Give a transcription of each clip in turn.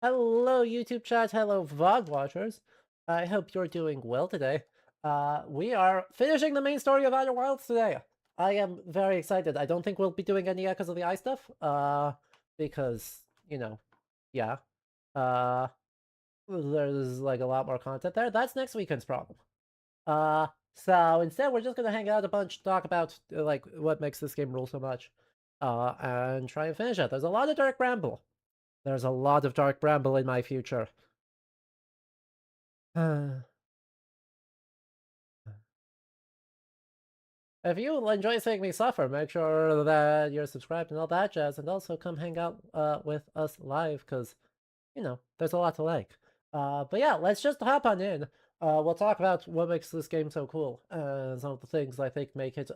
Hello, YouTube chat. Hello, VOD watchers. I hope you're doing well today. We are finishing the main story of Outer Wilds today. I am very excited. I don't think we'll be doing any Echoes of the Eye stuff, because, yeah. Uh, there's, like, a lot more content there. That's next weekend's problem. So instead we're just gonna hang out a bunch, talk about, like, what makes this game rule so much, and try and finish it. There's a lot of Dark Bramble. There's a lot of Dark Bramble in my future. If you enjoy seeing me suffer, make sure that you're subscribed and all that jazz, and also come hang out with us live, because, there's a lot to like. But yeah, let's just hop on in. We'll talk about what makes this game so cool, and some of the things I think make it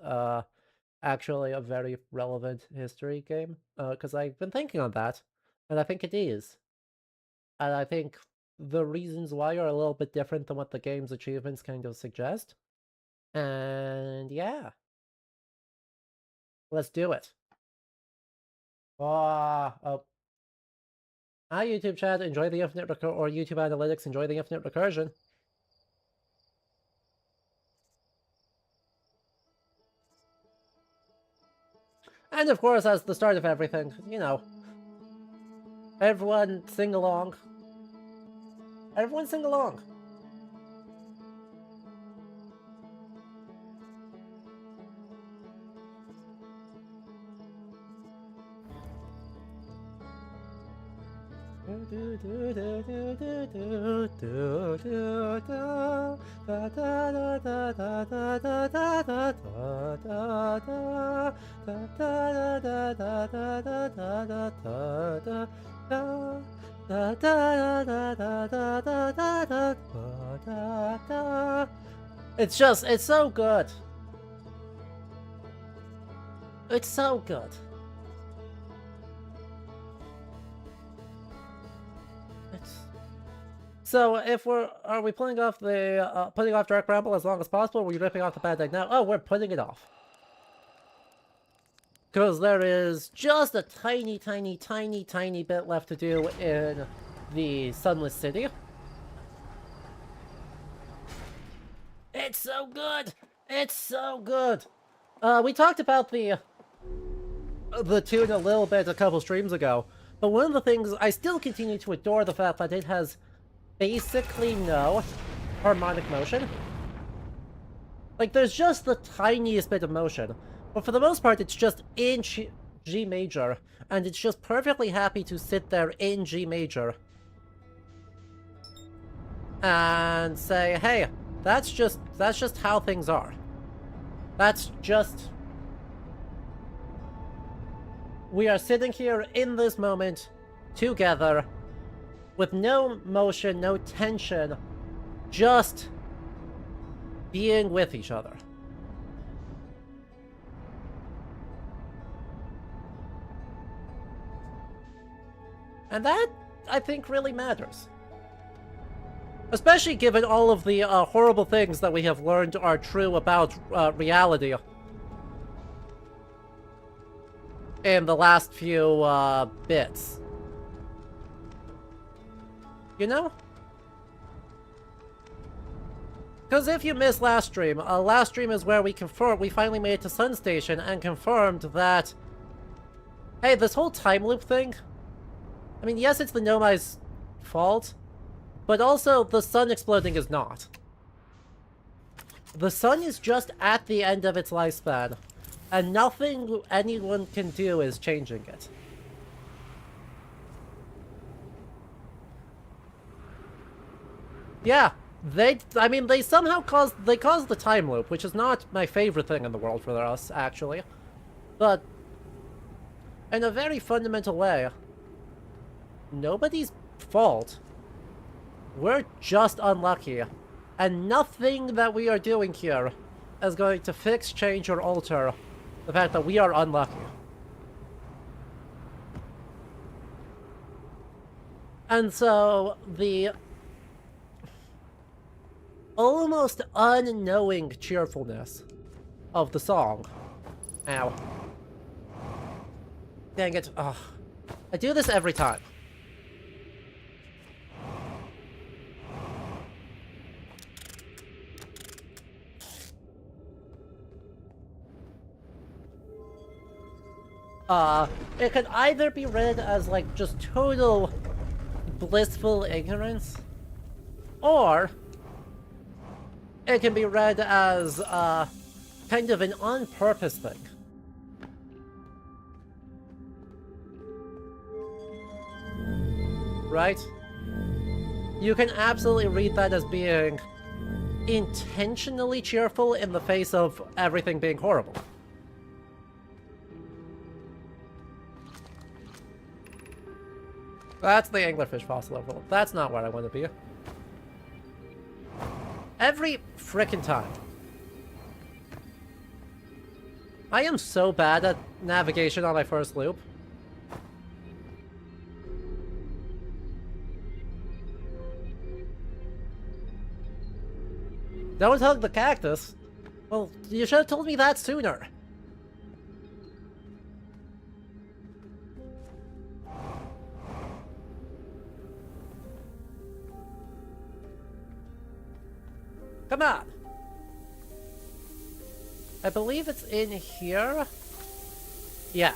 actually a very relevant history game, because I've been thinking on that, and I think it is. And I think the reasons why are a little bit different than what the game's achievements kind of suggest. And yeah. Let's do it. Oh. Hi, YouTube chat. Enjoy the infinite or YouTube analytics. Enjoy the infinite recursion. And of course, as the start of everything, everyone sing along. Everyone sing along. It's so good. It's so good. So if are we putting off Dark Bramble as long as possible? Or are we ripping off the bad deck now? Oh, we're putting it off. Because there is just a tiny bit left to do in the Sunless City. It's so good! It's so good! We talked about the tune a little bit a couple streams ago, but one of the things, I still continue to adore the fact that it has basically no harmonic motion. Like, there's just the tiniest bit of motion, but for the most part it's just in G major, and it's just perfectly happy to sit there in G major and say, hey, that's just how things are. That's just... We are sitting here in this moment together with no motion, no tension, just being with each other. And that, I think, really matters. Especially given all of the horrible things that we have learned are true about reality in the last few bits. You know? Because if you missed last stream is where we finally made it to Sun Station and confirmed that, hey, this whole time loop thing, I mean, yes, it's the Nomai's fault, but also the sun exploding is not. The sun is just at the end of its lifespan, and nothing anyone can do is changing it. Yeah, they somehow caused the time loop, which is not my favorite thing in the world for us, actually. But, in a very fundamental way, nobody's fault. We're just unlucky. And nothing that we are doing here is going to fix, change, or alter the fact that we are unlucky. And so, the almost unknowing cheerfulness of the song. Ow. Dang it. Ugh. I do this every time. It can either be read as, like, just total blissful ignorance, or it can be read as, kind of an on-purpose thing. Right? You can absolutely read that as being intentionally cheerful in the face of everything being horrible. That's the anglerfish fossil level. That's not where I want to be. Every frickin' time. I am so bad at navigation on my first loop. Don't hug the cactus. Well, you should have told me that sooner. Come on. I believe it's in here. Yeah.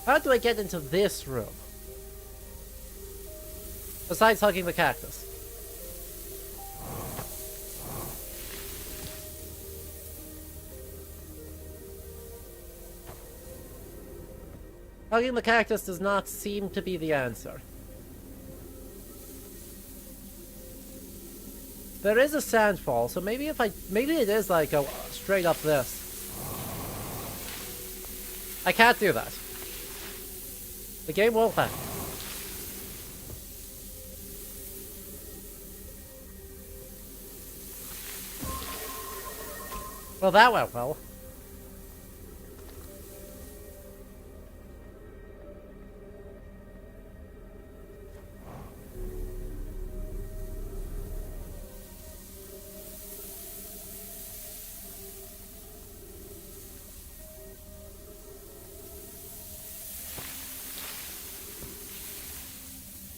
How do I get into this room? Besides hugging the cactus. Hugging the cactus does not seem to be the answer. There is a sandfall, so maybe maybe it is like go straight up this. I can't do that. The game won't let me. Well, that went well.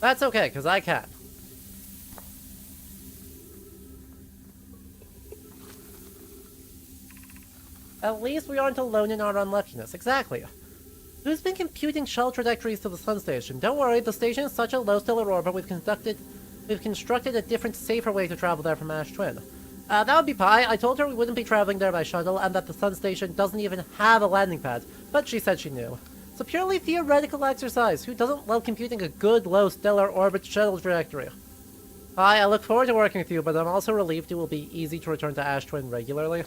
That's okay, because I can. At least we aren't alone in our unluckiness. Exactly. Who's been computing shell trajectories to the sun station? Don't worry, the station is such a low stellar orbit, we've constructed a different, safer way to travel there from Ash Twin. That would be Pi. I told her we wouldn't be traveling there by shuttle, and that the sun station doesn't even have a landing pad, but she said she knew. It's a purely theoretical exercise. Who doesn't love computing a good, low stellar orbit shuttle trajectory? Hi, I look forward to working with you, but I'm also relieved it will be easy to return to Ash Twin regularly.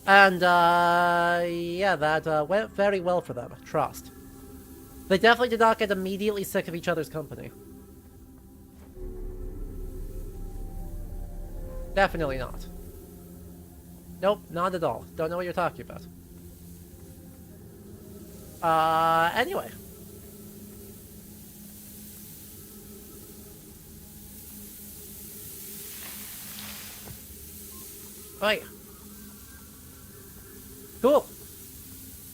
And, yeah, that went very well for them. Trust. They definitely did not get immediately sick of each other's company. Definitely not. Nope, not at all. Don't know what you're talking about. Anyway. Right. Cool.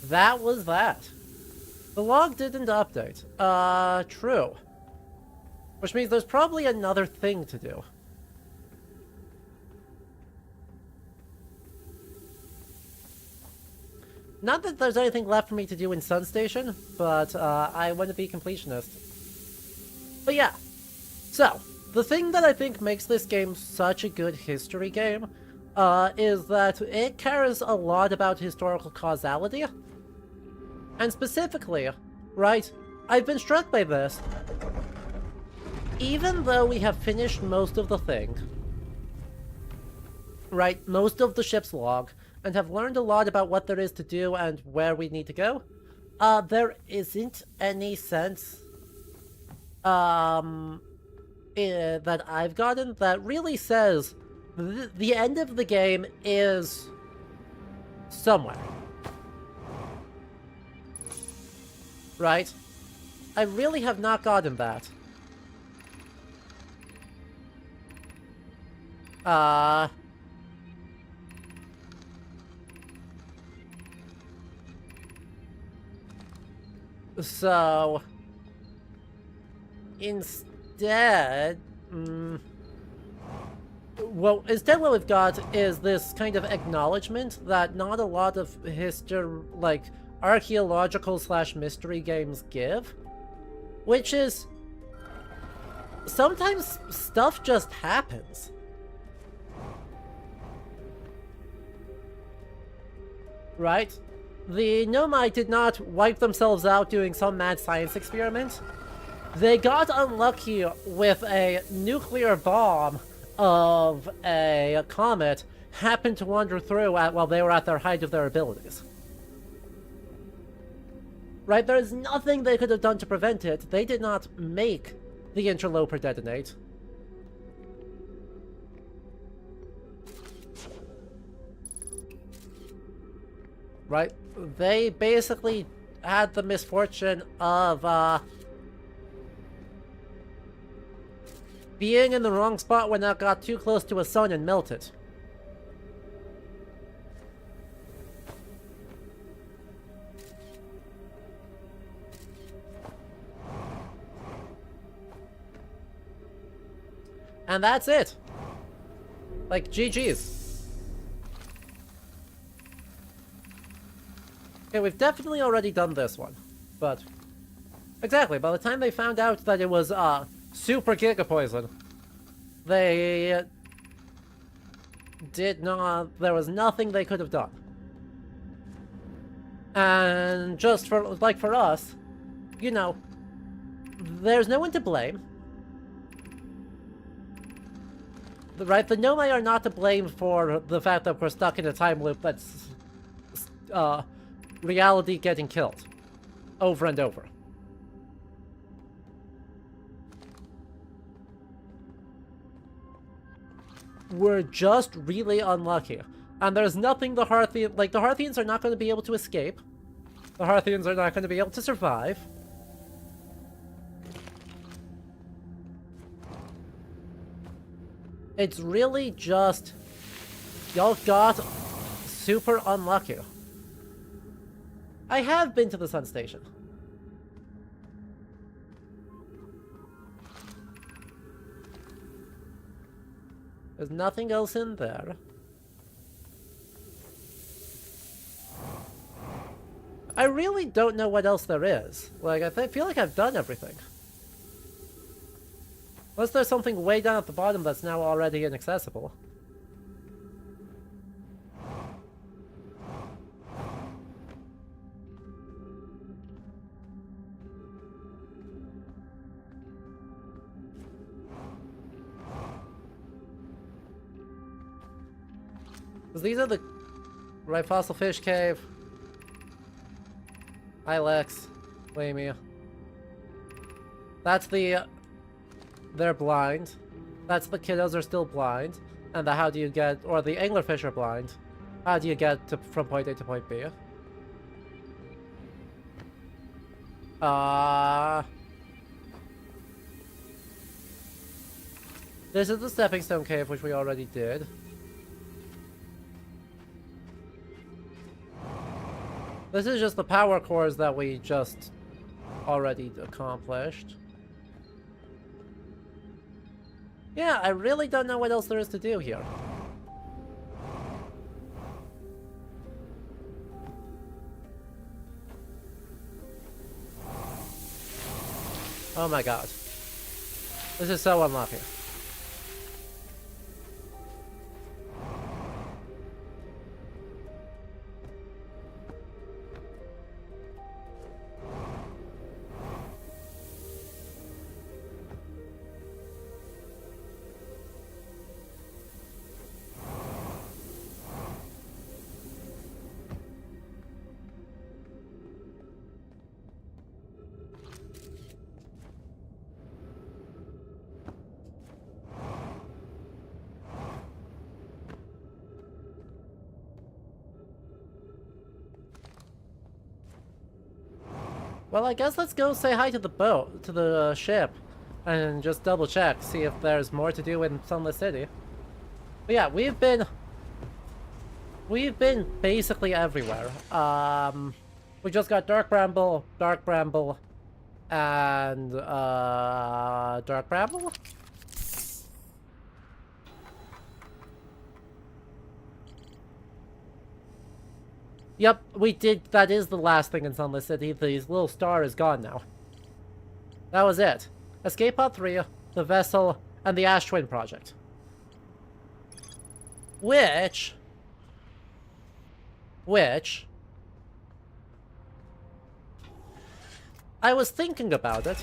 That was that. The log didn't update. True. Which means there's probably another thing to do. Not that there's anything left for me to do in Sun Station, but I want to be completionist. But yeah, so, the thing that I think makes this game such a good history game is that it cares a lot about historical causality. And specifically, right, I've been struck by this. Even though we have finished most of the thing, right, most of the ship's log, and have learned a lot about what there is to do and where we need to go, there isn't any sense that I've gotten that really says the end of the game is somewhere. Right? I really have not gotten that. So, instead, well, instead what we've got is this kind of acknowledgement that not a lot of archaeological / mystery games give, which is sometimes stuff just happens. Right? The Nomai did not wipe themselves out doing some mad science experiment. They got unlucky with a nuclear bomb of a comet happened to wander through while they were at their height of their abilities. Right? There's nothing they could have done to prevent it. They did not make the interloper detonate. Right? They basically had the misfortune of, being in the wrong spot when it got too close to a sun and melted. And that's it. Like, GG's. Okay, we've definitely already done this one. But, exactly, by the time they found out that it was, super giga poison, they did not... There was nothing they could have done. And just for, like, for us, you know, there's no one to blame. Right, the Nomai are not to blame for the fact that we're stuck in a time loop that's, reality getting killed. Over and over. We're just really unlucky. And there's nothing the Hearthians... Like, the Hearthians are not going to be able to escape. The Hearthians are not going to be able to survive. It's really just... Y'all got super unlucky. I have been to the Sun Station. There's nothing else in there. I really don't know what else there is. Like, I feel like I've done everything. Unless there's something way down at the bottom that's now already inaccessible. Because these are the... Right, Fossil Fish Cave. Ilex. Lamia. That's the... They're blind. That's the kiddos are still blind. And the how do you get... Or the anglerfish are blind. How do you get to, from point A to point B? This is the Stepping Stone Cave, which we already did. This is just the power cores that we just already accomplished. Yeah, I really don't know what else there is to do here. Oh my god. This is so unlucky. Well, I guess let's go say hi to the boat, to the ship, and just double check, see if there's more to do in Sunless City. But yeah, we've been basically everywhere. We just got Dark Bramble, and Dark Bramble? Yep, we did. That is the last thing in Sunless City. The little star is gone now. That was it. Escape Pod 3, the vessel, and the Ash Twin project. Which... I was thinking about it.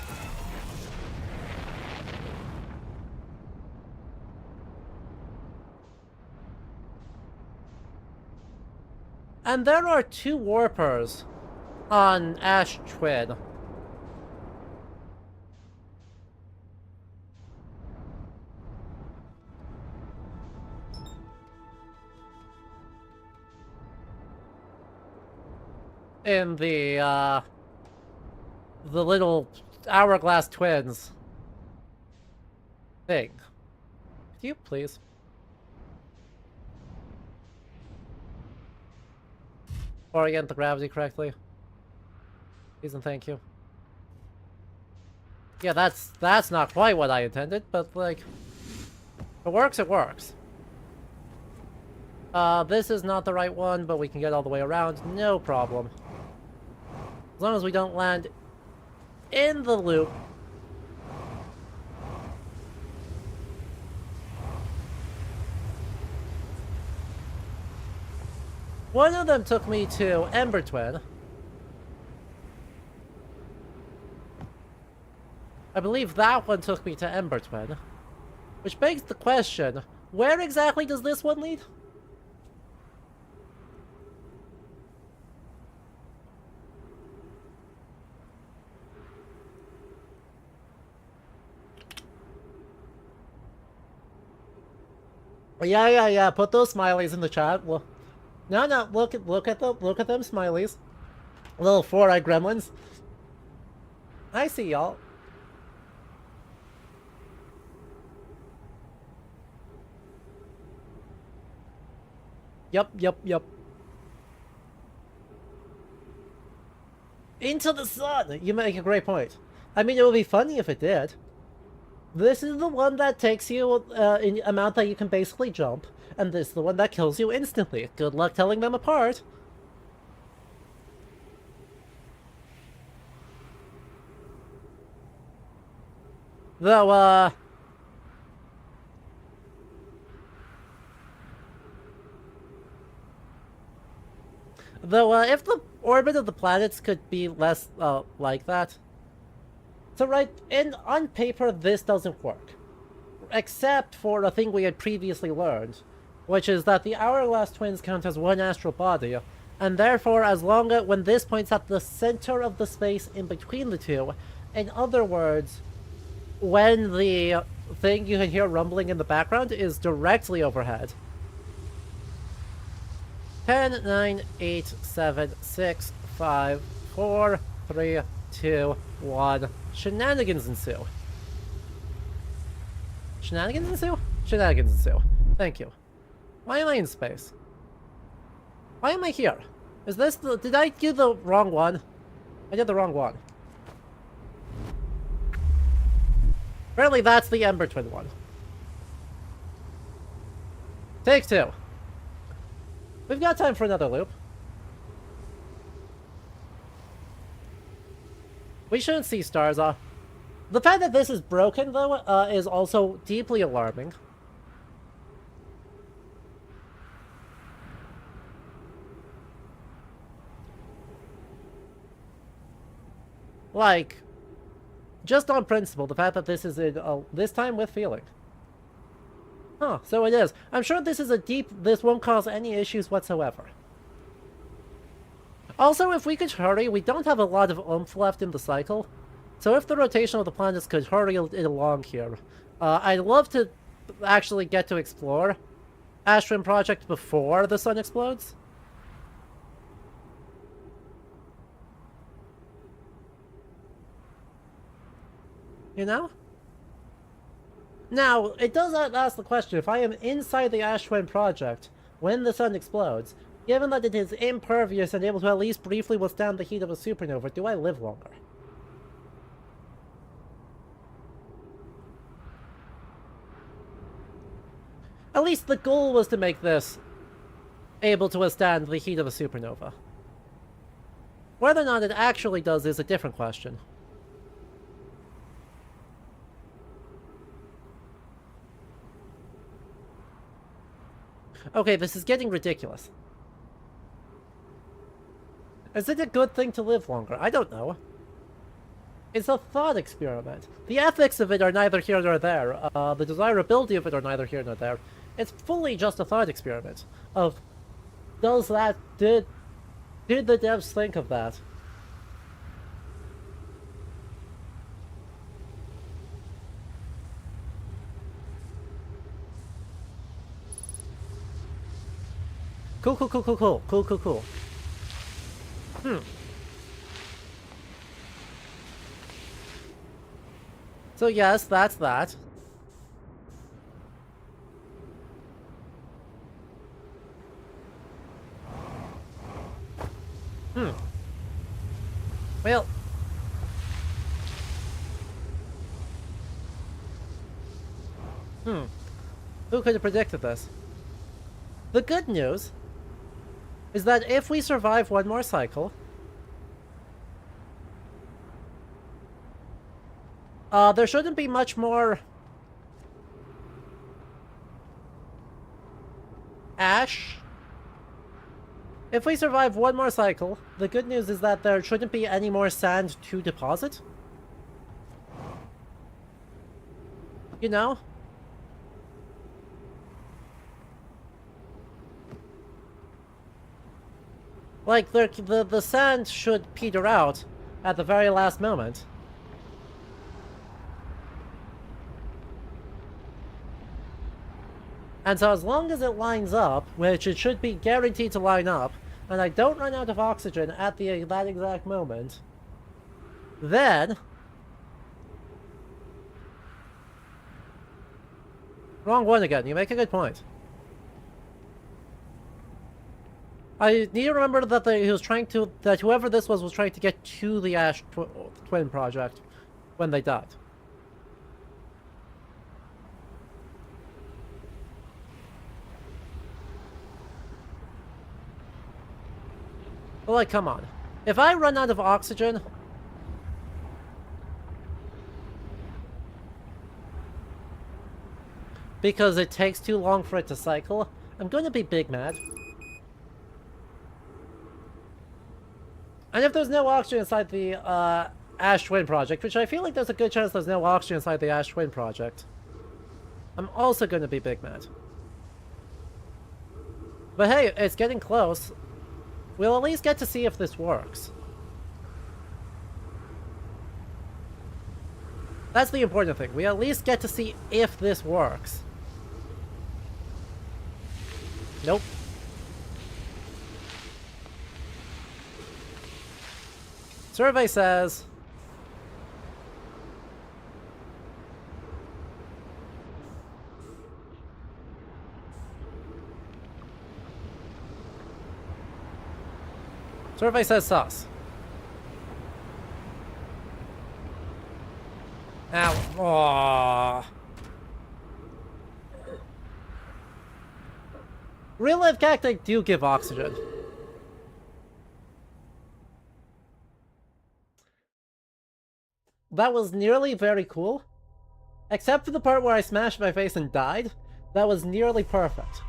And there are 2 warpers on Ash Twin. In the little hourglass twins thing. Could you please? Orient the gravity correctly. Please and thank you. Yeah, that's not quite what I intended, but like, if it works, it works. This is not the right one, but we can get all the way around, no problem. As long as we don't land in the loop. One of them took me to Ember Twin. I believe that one took me to Ember Twin. Which begs the question, where exactly does this one lead? Yeah, put those smileys in the chat. Well, no, look at them smileys. Little 4-eyed gremlins. I see y'all. Yep. Into the sun! You make a great point. I mean, it would be funny if it did. This is the one that takes you in amount that you can basically jump, and this is the one that kills you instantly. Good luck telling them apart. Though, if the orbit of the planets could be less, like that... So right, on paper, this doesn't work. Except for a thing we had previously learned, which is that the hourglass twins count as one astral body, and therefore, as long as when this points at the center of the space in between the two, in other words, when the thing you can hear rumbling in the background is directly overhead. 10, 9, 8, 7, 6, 5, 4, 3, 2, 1. Shenanigans ensue. Shenanigans ensue? Shenanigans ensue. Thank you. Why am I in space? Why am I here? Is this the... Did I do the wrong one? I did the wrong one. Apparently that's the Ember Twin one. Take 2. We've got time for another loop. We shouldn't see stars off. The fact that this is broken, though, is also deeply alarming. Like, just on principle, the fact that this is in, this time with feeling. Huh, so it is. I'm sure this is this won't cause any issues whatsoever. Also, if we could hurry, we don't have a lot of oomph left in the cycle. So if the rotation of the planets could hurry it along here, I'd love to actually get to explore Ash Twin Project before the sun explodes. You know? Now, it does ask the question, if I am inside the Ash Twin Project when the sun explodes, given that it is impervious and able to at least briefly withstand the heat of a supernova, do I live longer? At least the goal was to make this able to withstand the heat of a supernova. Whether or not it actually does is a different question. Okay, this is getting ridiculous. Is it a good thing to live longer? I don't know. It's a thought experiment. The ethics of it are neither here nor there. The desirability of it are neither here nor there. It's fully just a thought experiment of, does that, did the devs think of that? Cool. So yes, that's that. Well... Who could have predicted this? The good news is that if we survive one more cycle, there shouldn't be much more ash. If we survive one more cycle, the good news is that there shouldn't be any more sand to deposit. You know? Like, the sand should peter out at the very last moment. And so as long as it lines up, which it should be guaranteed to line up, and I don't run out of oxygen at that exact moment, then... Wrong one again, you make a good point. I need to remember that that whoever this was trying to get to the Ash Twin Project when they died. But like, come on. If I run out of oxygen... because it takes too long for it to cycle, I'm going to be big mad. And if there's no oxygen inside the Ash Twin Project, which I feel like there's a good chance there's no oxygen inside the Ash Twin Project, I'm also going to be big mad. But hey, it's getting close. We'll at least get to see if this works. That's the important thing. We at least get to see if this works. Nope. Survey says... Survey says sus. Ow. Aww. Real life cacti do give oxygen. That was nearly very cool. Except for the part where I smashed my face and died. That was nearly perfect.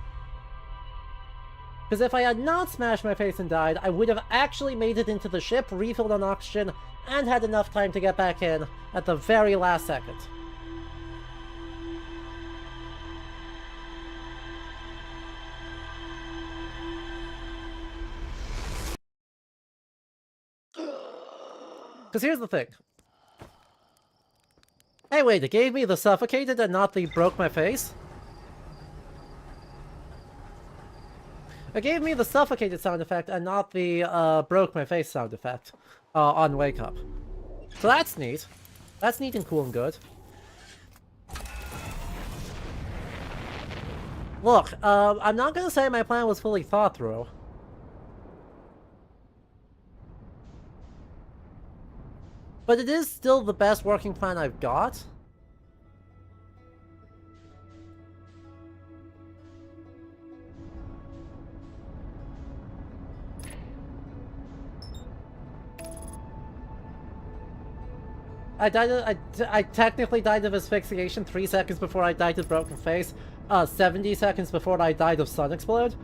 Because if I had not smashed my face and died, I would have actually made it into the ship, refilled on oxygen, and had enough time to get back in at the very last second. Because here's the thing. Hey, wait, it gave me the suffocated and not the broke my face? It gave me the suffocated sound effect and not the broke my face sound effect on Wake Up. So that's neat. That's neat and cool and good. Look, I'm not gonna say my plan was fully thought through. But it is still the best working plan I've got. I technically died of asphyxiation 3 seconds before I died of broken face. 70 seconds before I died of sun explode.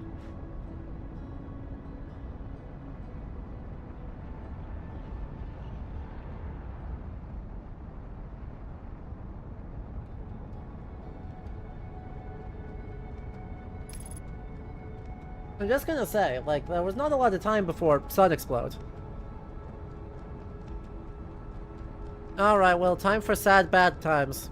I'm just gonna say, like, there was not a lot of time before sun explode. Alright, well, time for sad bad times.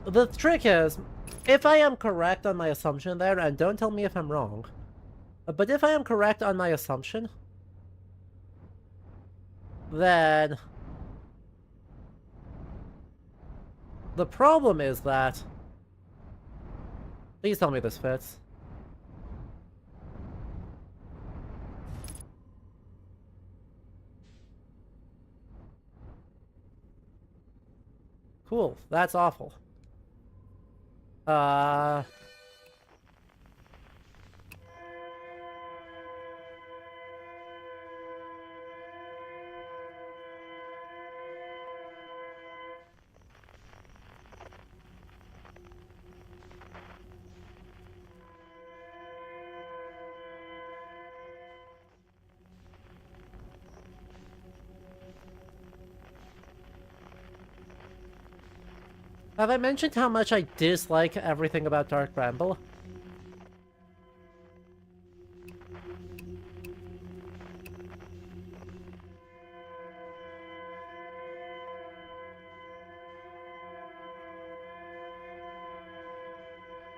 The trick is, if I am correct on my assumption there, and don't tell me if I'm wrong, but if I am correct on my assumption, then the problem is that... Please tell me this fits. Cool, that's awful. Have I mentioned how much I dislike everything about Dark Bramble?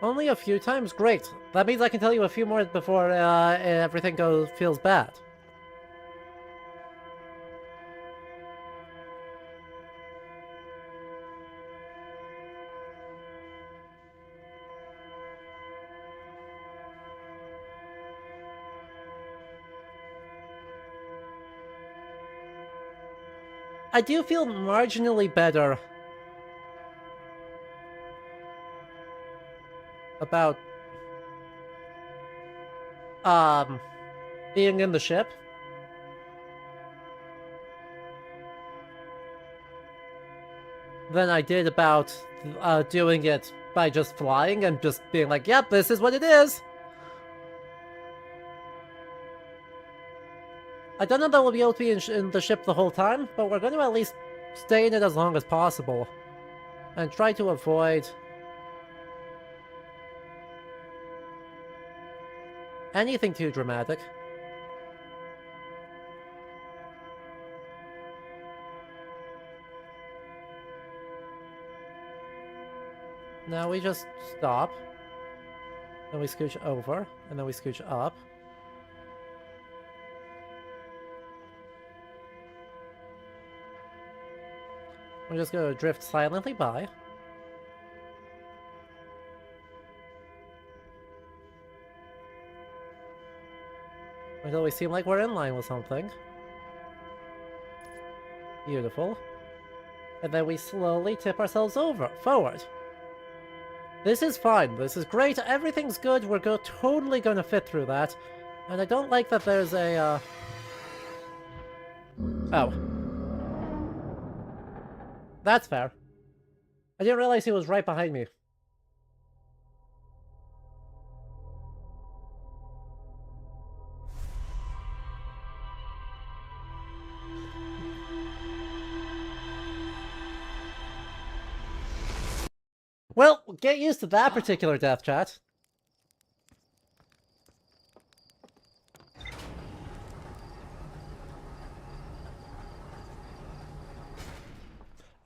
Only a few times? Great. That means I can tell you a few more before everything feels bad. I do feel marginally better about being in the ship. Than I did about doing it by just flying and just being like, yep, this is what it is. I don't know that we'll be able to be in the ship the whole time, but we're going to at least stay in it as long as possible. And try to avoid anything too dramatic. Now we just stop. Then we scooch over, and then we scooch up. We're just gonna drift silently by. Until we seem like we're in line with something. Beautiful. And then we slowly tip ourselves forward. This is fine. This is great. Everything's good. We're totally gonna fit through that. And I don't like that there's a, Oh. That's fair. I didn't realize he was right behind me. Well, get used to that particular death, chat.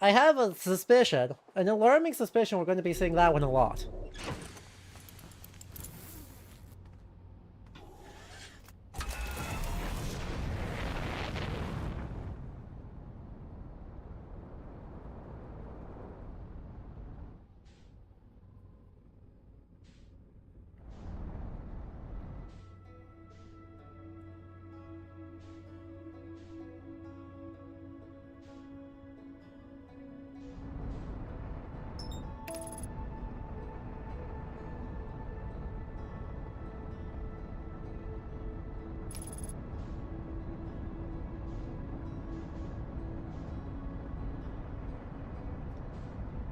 I have a suspicion, an alarming suspicion we're going to be seeing that one a lot.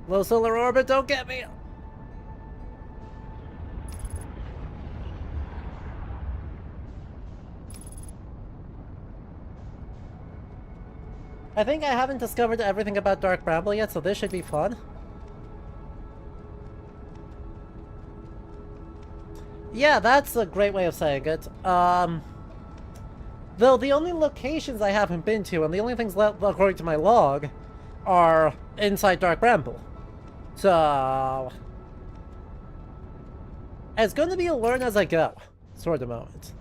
Low solar orbit, don't get me! I think I haven't discovered everything about Dark Bramble yet, so this should be fun. Yeah, that's a great way of saying it. Though the only locations I haven't been to, and the only things left according to my log, are inside Dark Bramble. So... it's going to be a learn as I go sort of moment.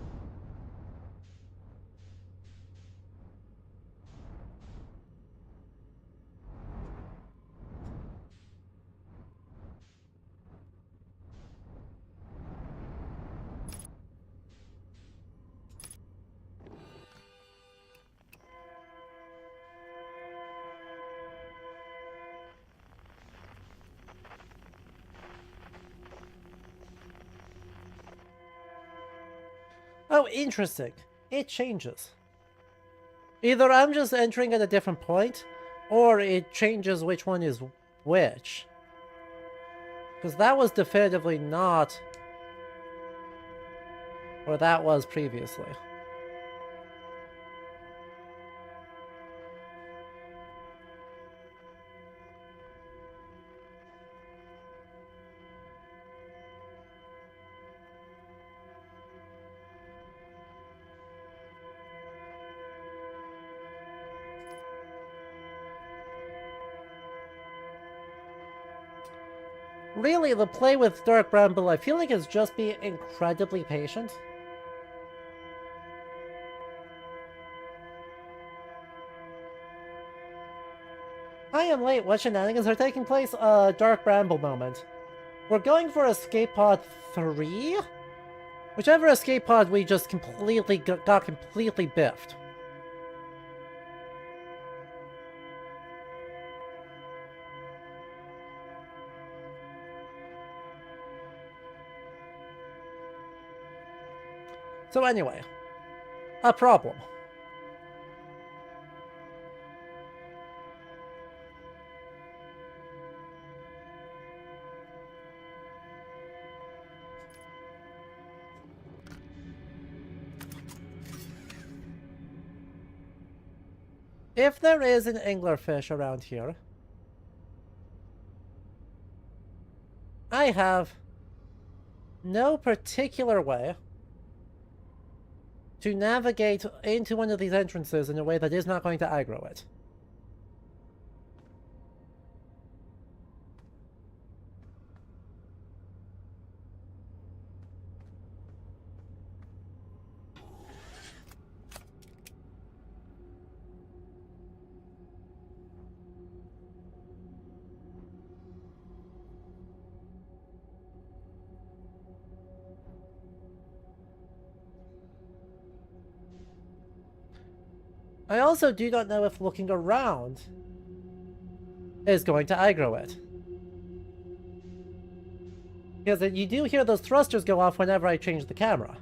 Oh, interesting. It changes. Either I'm just entering at a different point, or it changes which one is which. Because that was definitively not where that was previously. Really, the play with Dark Bramble, I feel like, is just be incredibly patient. I am late. What shenanigans are taking place? Dark Bramble moment. We're going for Escape Pod 3? Whichever escape pod we just completely got completely biffed. So anyway, a problem. If there is an anglerfish around here, I have no particular way to navigate into one of these entrances in a way that is not going to aggro it. I also do not know if looking around is going to aggro it. Because you do hear those thrusters go off whenever I change the camera.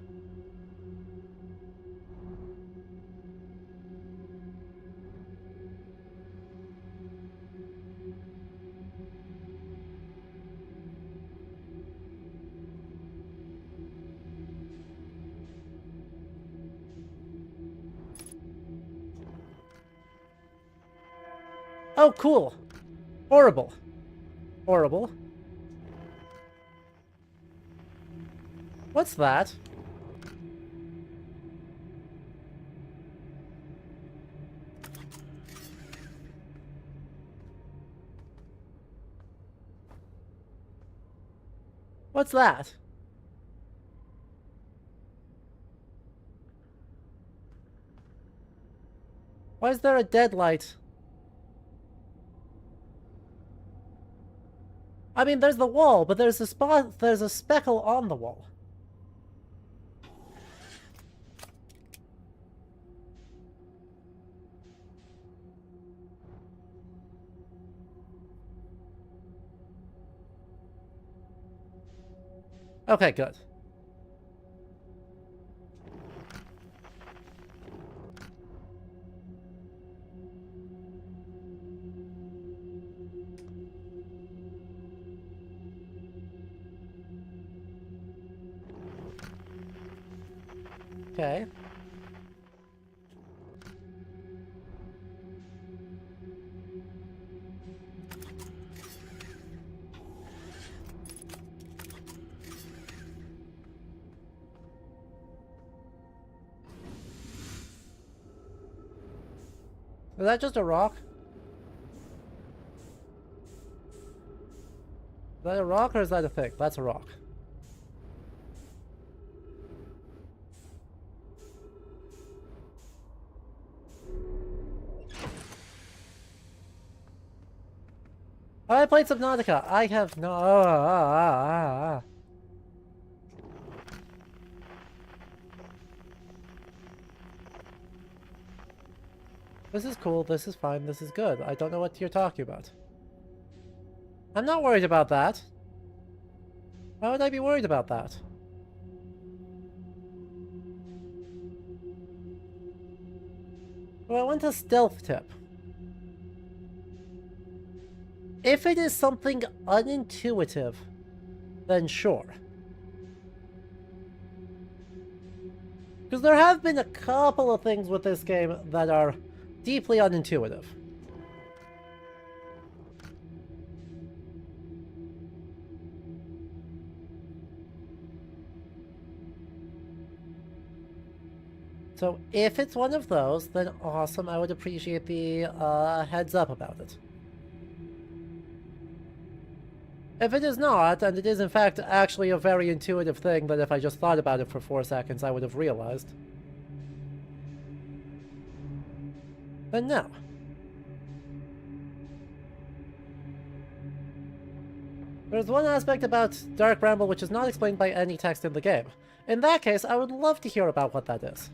Oh, cool. Horrible. Horrible. What's that? What's that? Why is there a dead light? I mean, there's the wall, but there's a speckle on the wall. Okay, good. Okay. Is that just a rock? Is that a rock or is that a thing? That's a rock. I played Subnautica. I have no. This is cool. This is fine. This is good. I don't know what you're talking about. I'm not worried about that. Why would I be worried about that? Well, I want a stealth tip. If it is something unintuitive, then sure. Because there have been a couple of things with this game that are deeply unintuitive. So if it's one of those, then awesome. I would appreciate the heads up about it. If it is not, and it is in fact actually a very intuitive thing that if I just thought about it for 4 seconds I would have realized, then no. There's one aspect about Dark Bramble which is not explained by any text in the game. In that case, I would love to hear about what that is.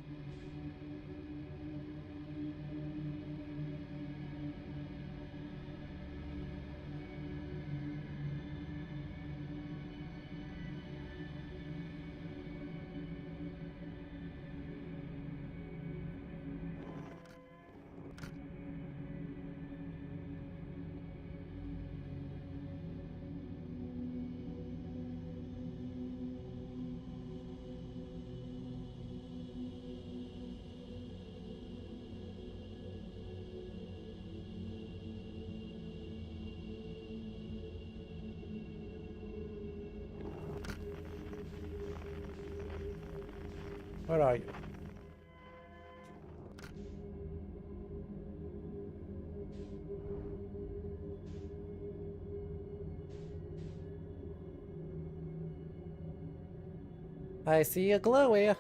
Where are you? I see a glowy.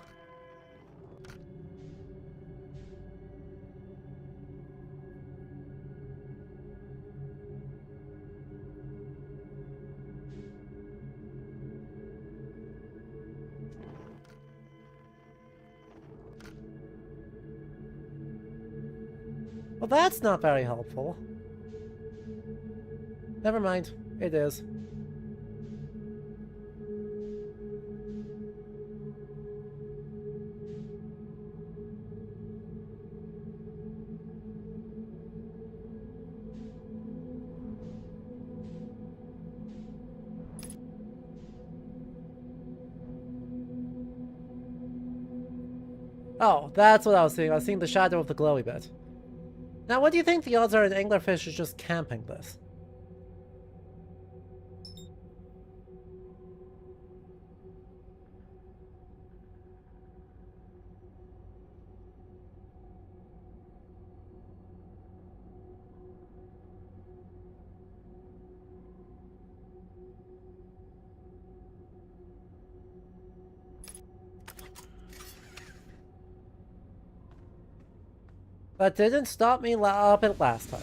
Well, that's not very helpful. Never mind. It is. Oh, that's what I was seeing. I was seeing the shadow of the glowy bit. Now, what do you think the odds are an anglerfish is just camping this? That didn't stop me up it last time.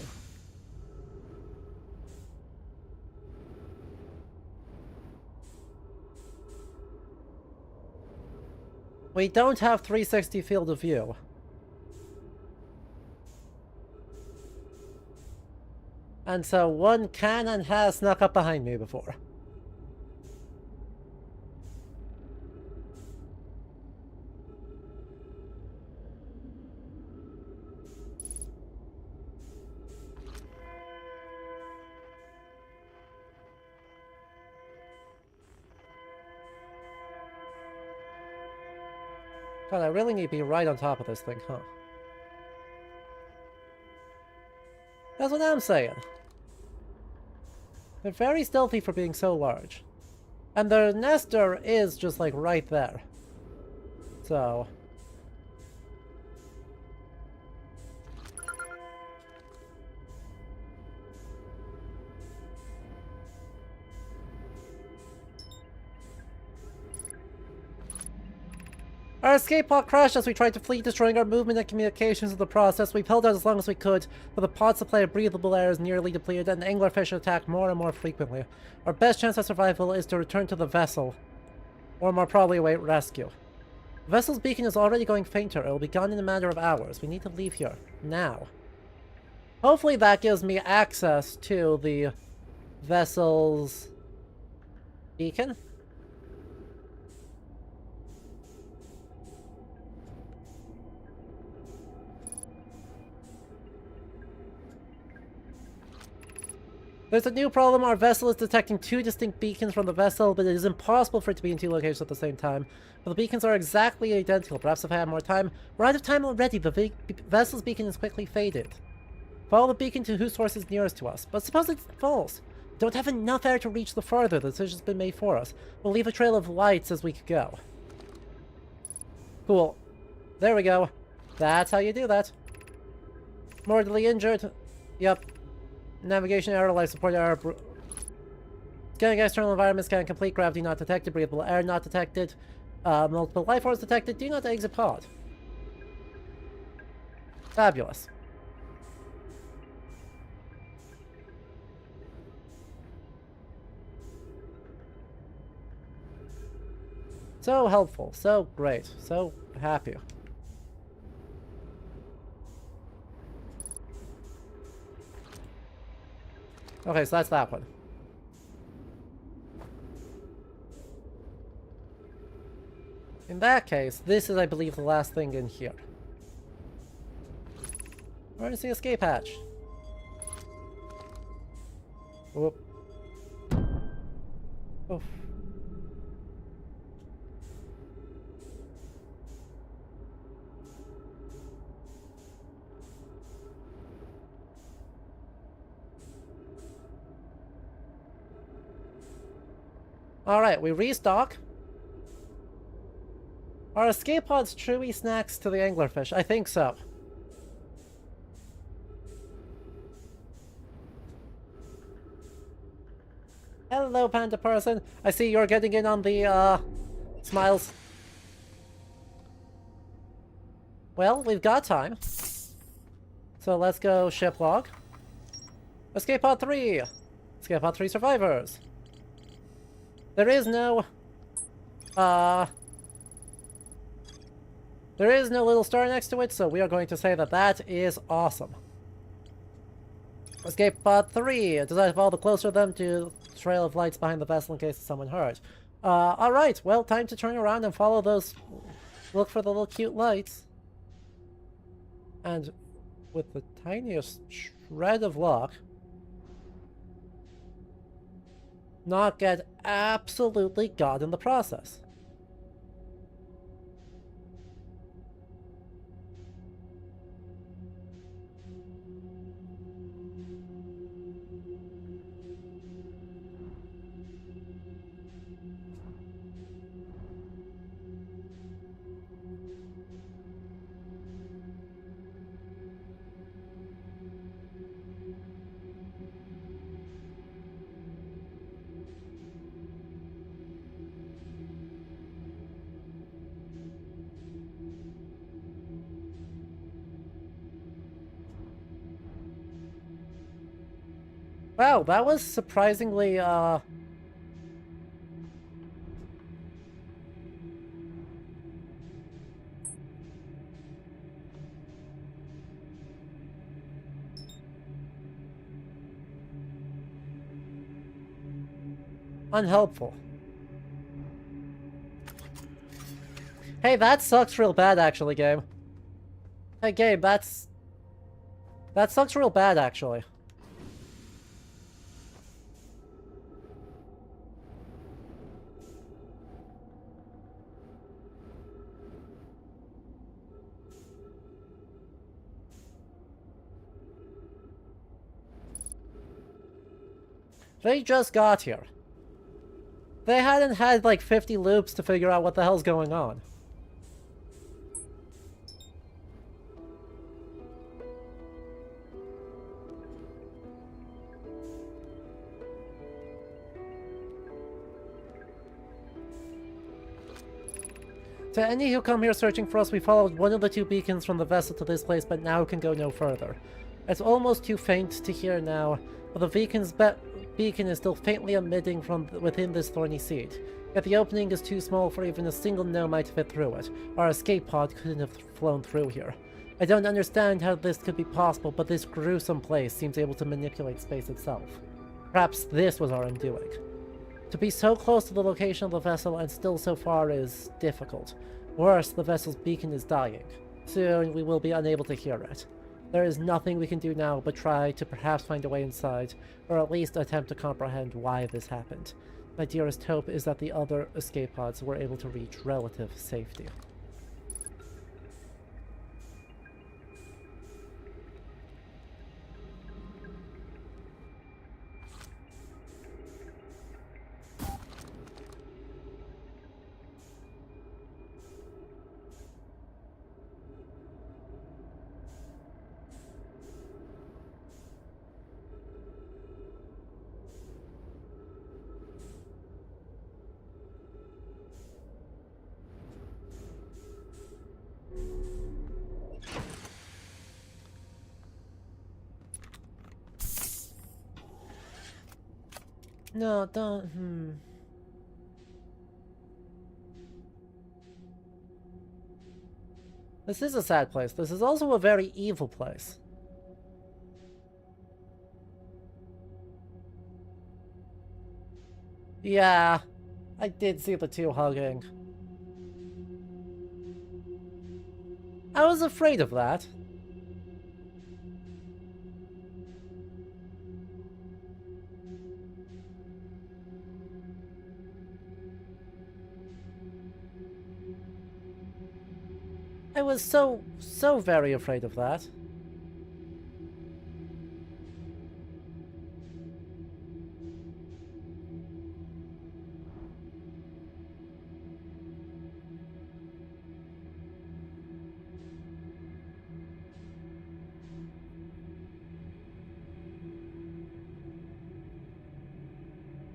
We don't have 360 field of view. And so one can and has snuck up behind me before. God, I really need to be right on top of this thing, huh? That's what I'm saying. They're very stealthy for being so large. And their nester is just, like, right there. So... Our escape pod crashed as we tried to flee, destroying our movement and communications in the process. We've held out as long as we could, but the pod supply of breathable air is nearly depleted, and anglerfish attack more and more frequently. Our best chance of survival is to return to the vessel, or more probably await rescue. The vessel's beacon is already going fainter. It will be gone in a matter of hours. We need to leave here, now. Hopefully that gives me access to the vessel's beacon. There's a new problem. Our vessel is detecting two distinct beacons from the vessel, but it is impossible for it to be in two locations at the same time. But the beacons are exactly identical. Perhaps if I had more time. We're out of time already. The vessel's beacon is quickly faded. Follow the beacon to whose source is nearest to us. But suppose it's false. We don't have enough air to reach the farther. The decision's been made for us. We'll leave a trail of lights as we go. Cool. There we go. That's how you do that. Mortally injured. Yep. Navigation error, life support error. Scanning external environment, scan complete, gravity not detected, breathable air not detected, multiple life forms detected, do not exit pod. Fabulous. So helpful, so great, so happy. Okay, so that's that one. In that case, this is, I believe, the last thing in here. Where's the escape hatch? Whoop. Oof. Alright, we restock. Are escape pods chewy snacks to the anglerfish? I think so. Hello, panda person. I see you're getting in on the, smiles. Well, we've got time. So let's go ship log. Escape pod 3! Escape pod 3 survivors. There is no little star next to it, so we are going to say that that is awesome. Escape pod 3. Decided to follow the closer of them to the trail of lights behind the vessel in case of someone hurt. Alright, well, time to turn around and follow those... Look for the little cute lights. And with the tiniest shred of luck... not get absolutely got in the process. Wow, that was surprisingly, unhelpful. Hey, that sucks real bad, actually, game. Hey, game, that sucks real bad, actually. They just got here. They hadn't had like 50 loops to figure out what the hell's going on. To any who come here searching for us, we followed one of the 2 beacons from the vessel to this place, but now can go no further. It's almost too faint to hear now, but the beacon is still faintly emitting from within this thorny seed. Yet the opening is too small for even a single gnome to fit through it. Our escape pod couldn't have flown through here. I don't understand how this could be possible, but this gruesome place seems able to manipulate space itself. Perhaps this was our undoing. To be so close to the location of the vessel and still so far is difficult. Worse, the vessel's beacon is dying. Soon we will be unable to hear it. There is nothing we can do now but try to perhaps find a way inside, or at least attempt to comprehend why this happened. My dearest hope is that the other escape pods were able to reach relative safety. No, don't, This is a sad place. This is also a very evil place. Yeah, I did see the 2 hugging. I was afraid of that. I was so very afraid of that.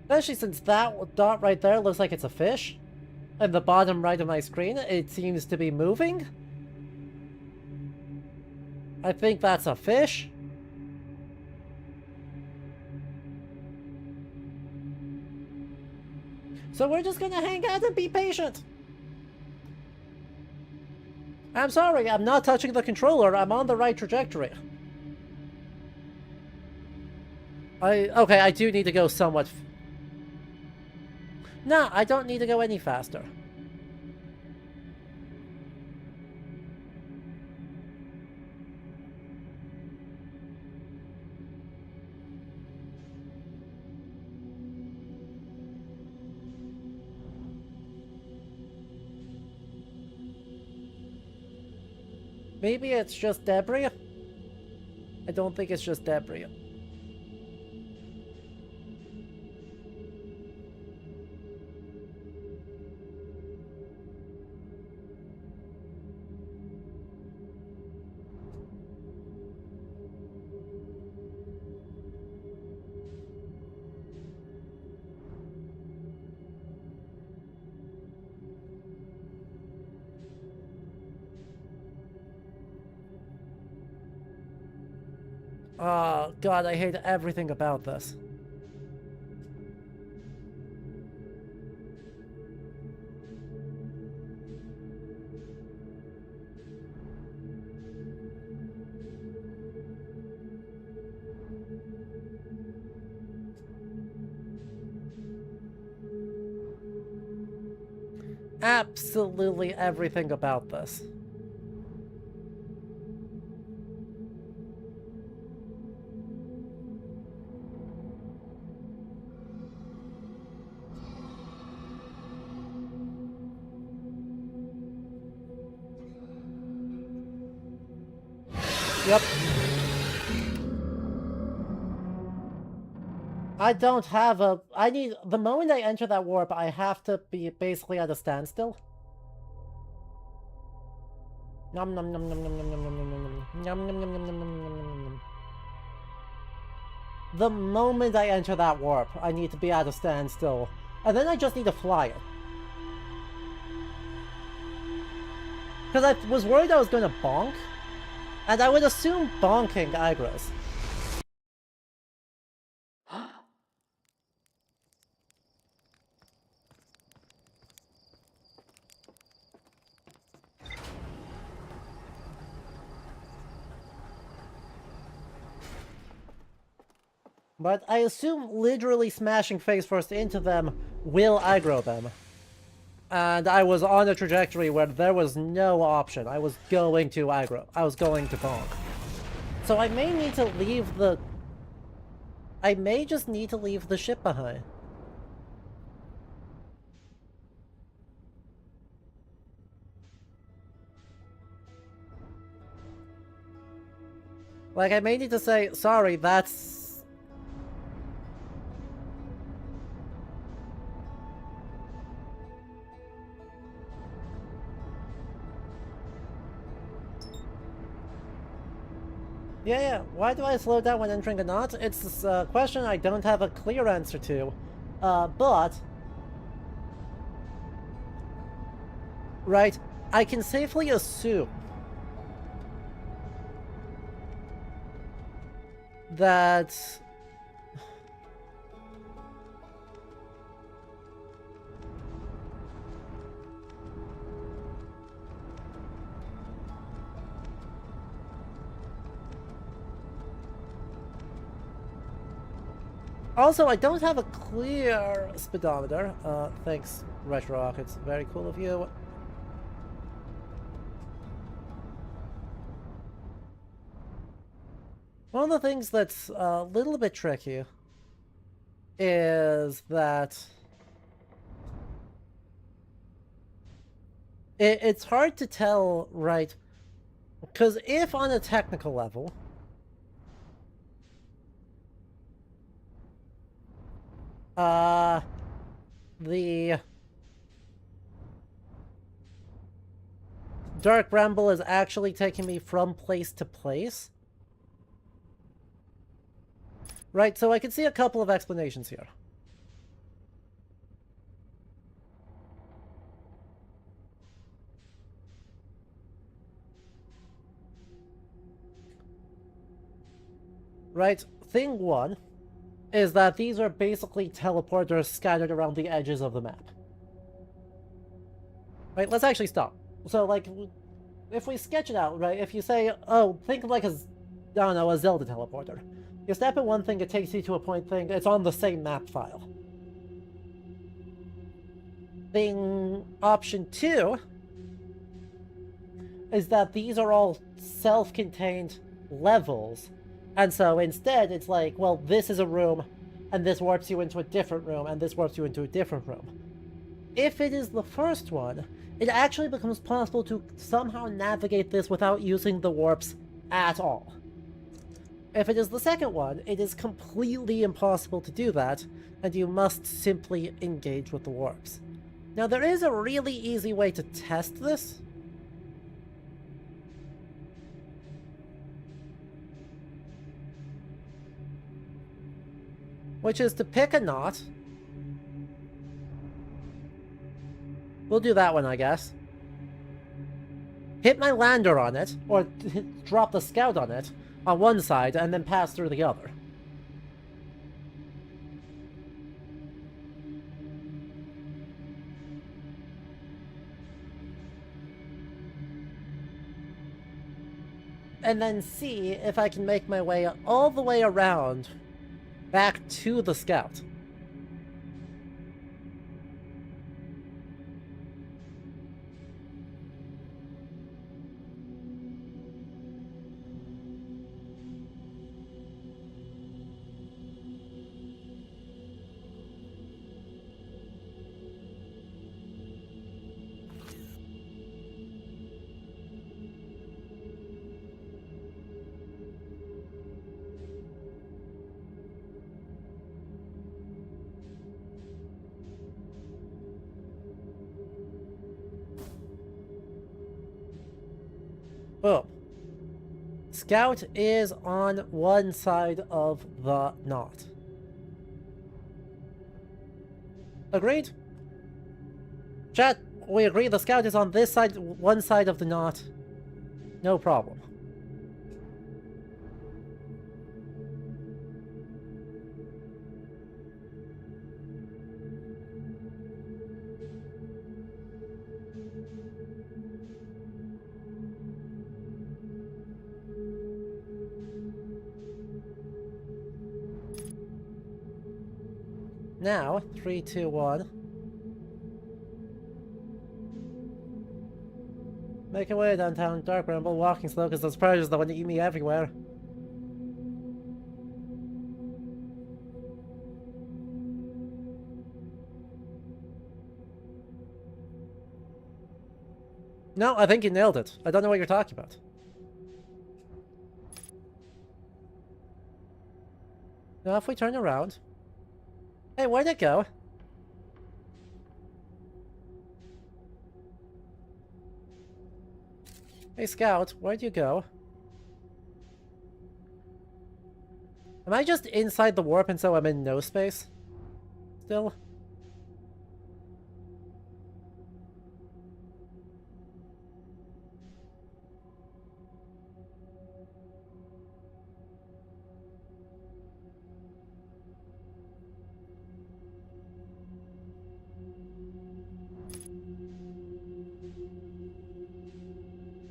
Especially since that dot right there looks like it's a fish. At the bottom right of my screen, it seems to be moving. I think that's a fish. So we're just gonna hang out and be patient. I'm sorry, I'm not touching the controller. I'm on the right trajectory. Okay, I do need to go somewhat... No, I don't need to go any faster. Maybe it's just debris? I don't think it's just debris. Oh, God, I hate everything about this. Absolutely everything about this. Yep. I don't have a... The moment I enter that warp, I have to be basically at a standstill. Nom nom nom nom nom nom nom nom nom nom nom nom nom nom nom nom nom. The moment I enter that warp, I need to be at a standstill. And then I just need to fly it. Because I was worried I was going to bonk. And I would assume bonking aggros. But I assume literally smashing face first into them will aggro them. And I was on a trajectory where there was no option. I was going to aggro. I was going to bonk. So I may need to leave the... I may just need to leave the ship behind. Like, I may need to say, sorry, that's... Yeah, why do I slow down when entering a knot? It's a question I don't have a clear answer to. But... Right, I can safely assume that... Also, I don't have a clear speedometer. Thanks, RetroRock. It's very cool of you. One of the things that's a little bit tricky is that it's hard to tell, right? Because if on a technical level, the Dark Bramble is actually taking me from place to place. Right, so I can see a couple of explanations here. Right, thing one is that these are basically teleporters scattered around the edges of the map. Right, let's actually stop. So, like, if we sketch it out, right, if you say, oh, think of like a, I don't know, a Zelda teleporter. You step in one thing, it takes you to a point thing, it's on the same map file. Thing option two is that these are all self-contained levels. And so instead, it's like, well, this is a room, and this warps you into a different room, and this warps you into a different room. If it is the first one, it actually becomes possible to somehow navigate this without using the warps at all. If it is the second one, it is completely impossible to do that, and you must simply engage with the warps. Now, there is a really easy way to test this. Which is to pick a knot. We'll do that one, I guess. Hit my lander on it, or drop the scout on it, on one side, and then pass through the other. And then see if I can make my way all the way around back to the scout. Boom. Scout is on one side of the knot. Agreed? Chat, we agree the Scout is on this side, one side of the knot. No problem. Now, 3, 2, 1. Make your way downtown, dark Bramble, walking slow because those predators that want to eat me everywhere. No, I think you nailed it. I don't know what you're talking about. Now if we turn around... Hey, where'd it go? Hey, Scout, where'd you go? Am I just inside the warp and so I'm in no space? Still?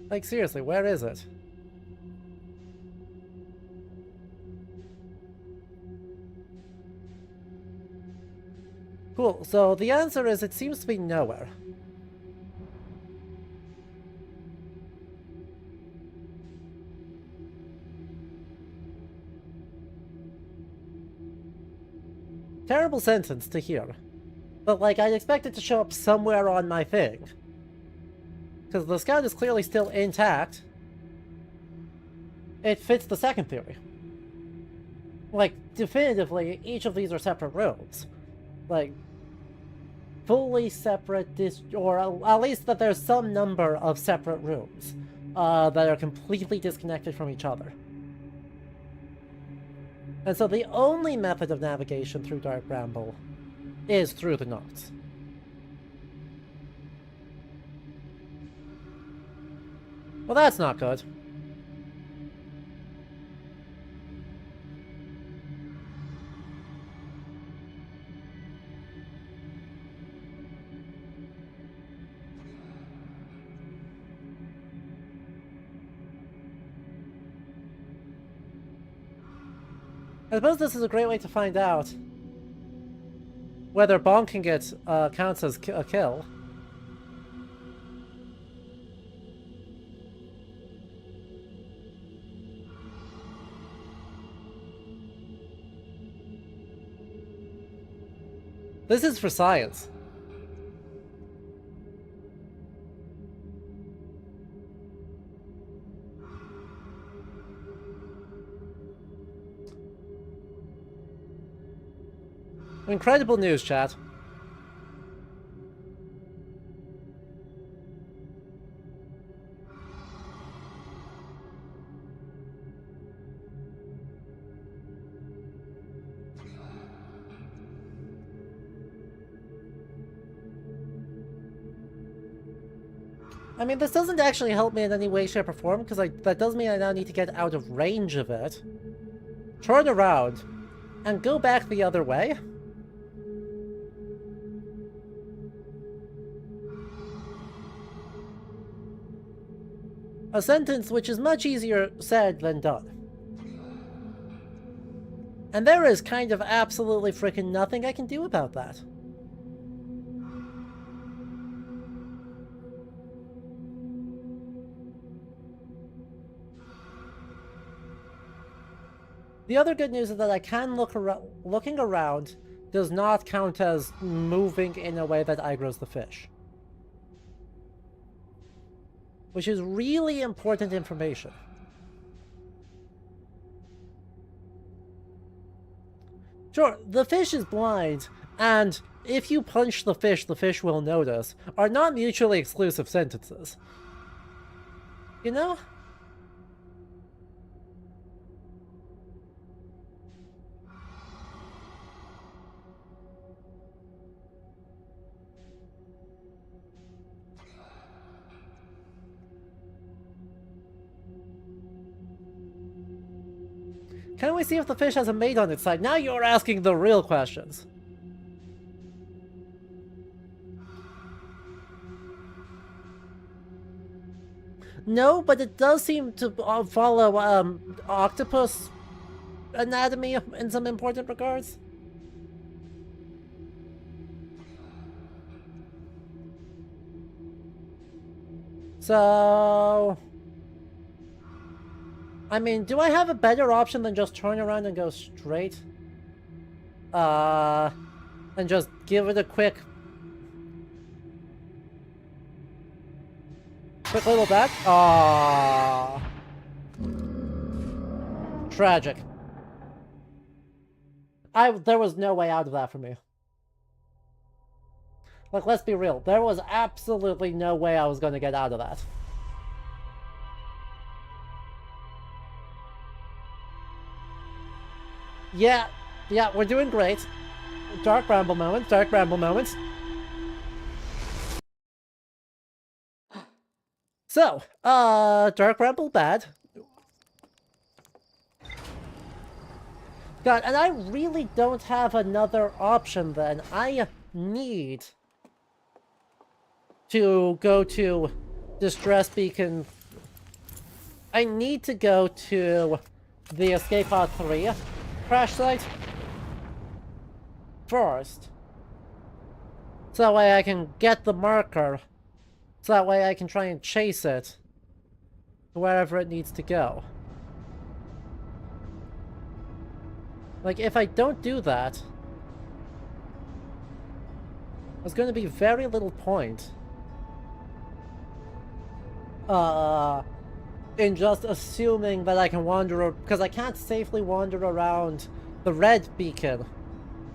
Like, seriously, where is it? Cool, so the answer is it seems to be nowhere. Terrible sentence to hear. But, like, I'd expect it to show up somewhere on my thing. Because the Scout is clearly still intact. It fits the second theory. Like, definitively, each of these are separate rooms. Like, fully separate, or at least that there's some number of separate rooms that are completely disconnected from each other. And so the only method of navigation through Dark Bramble is through the knots. Well, that's not good. I suppose this is a great way to find out whether bonking it counts as a kill. This is for science. Incredible news, chat. I mean, this doesn't actually help me in any way, shape, or form, because that does mean I now need to get out of range of it, turn around, and go back the other way. A sentence which is much easier said than done. And there is kind of absolutely freaking nothing I can do about that. The other good news is that I can look around. Looking around does not count as moving in a way that aggroes the fish. Which is really important information. Sure, the fish is blind, and if you punch the fish will notice, are not mutually exclusive sentences. You know? Can we see if the fish has a mate on its side? Now you're asking the real questions. No, but it does seem to follow octopus anatomy in some important regards. So... I mean, do I have a better option than just turn around and go straight? And just give it a quick little back? Aww. Tragic. There was no way out of that for me. Like, let's be real. There was absolutely no way I was going to get out of that. Yeah, we're doing great. Dark Bramble moments, Dark Bramble moments. So, Dark Bramble bad. God, and I really don't have another option then. I need to go to Distress Beacon. I need to go to the Escape Pod 3 crash site first. So that way I can get the marker. So that way I can try and chase it to wherever it needs to go. Like, if I don't do that, there's going to be very little point in just assuming that I can wander, because I can't safely wander around the red beacon,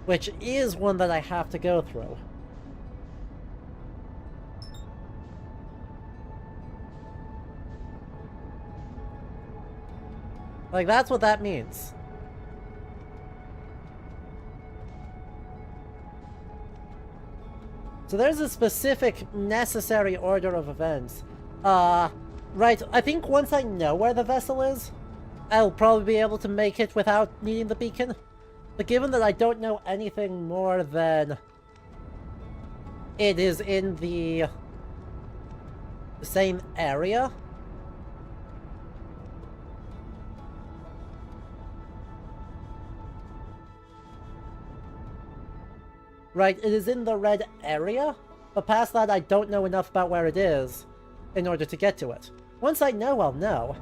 which is one that I have to go through. Like, that's what that means. So there's a specific necessary order of events. Right, I think once I know where the vessel is, I'll probably be able to make it without needing the beacon. But given that I don't know anything more than it is in the same area, right, it is in the red area, but past that I don't know enough about where it is in order to get to it. Once I know, I'll know.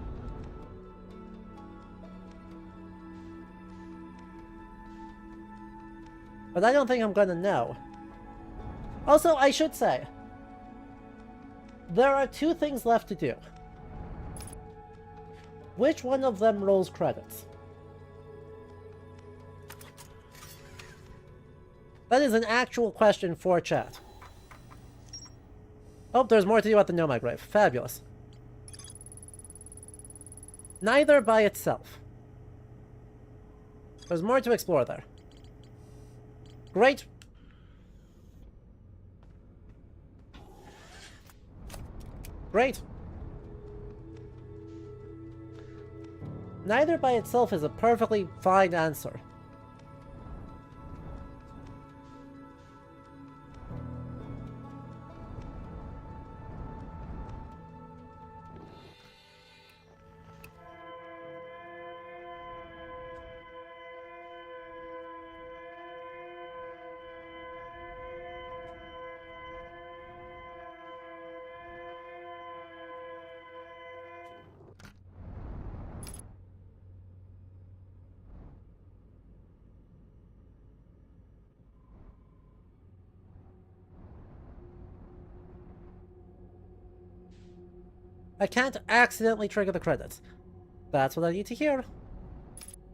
But I don't think I'm gonna know. Also, I should say, there are 2 things left to do. Which one of them rolls credits? That is an actual question for chat. Oh, there's more to do at the Nomad Grave. Fabulous. Neither by itself. There's more to explore there. Great. Great. Neither by itself is a perfectly fine answer. I can't accidentally trigger the credits. That's what I need to hear.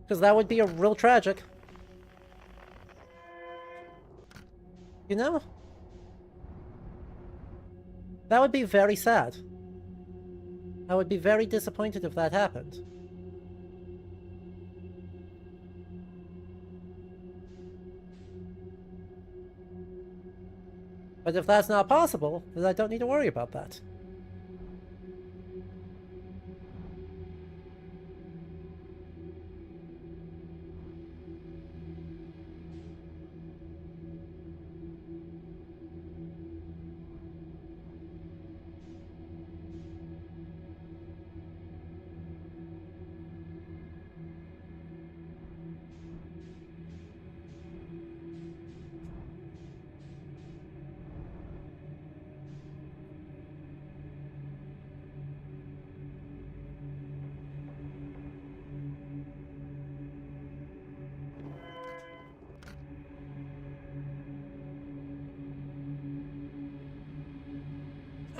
Because that would be a real tragic. You know? That would be very sad. I would be very disappointed if that happened. But if that's not possible, then I don't need to worry about that.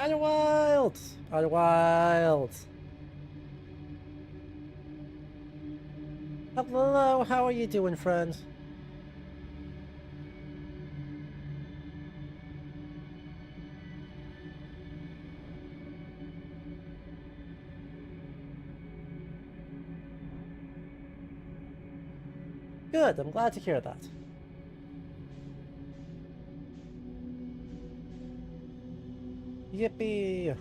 Outer Wilds! Outer Wilds! Hello, how are you doing, friend? Good, I'm glad to hear that. Yippee!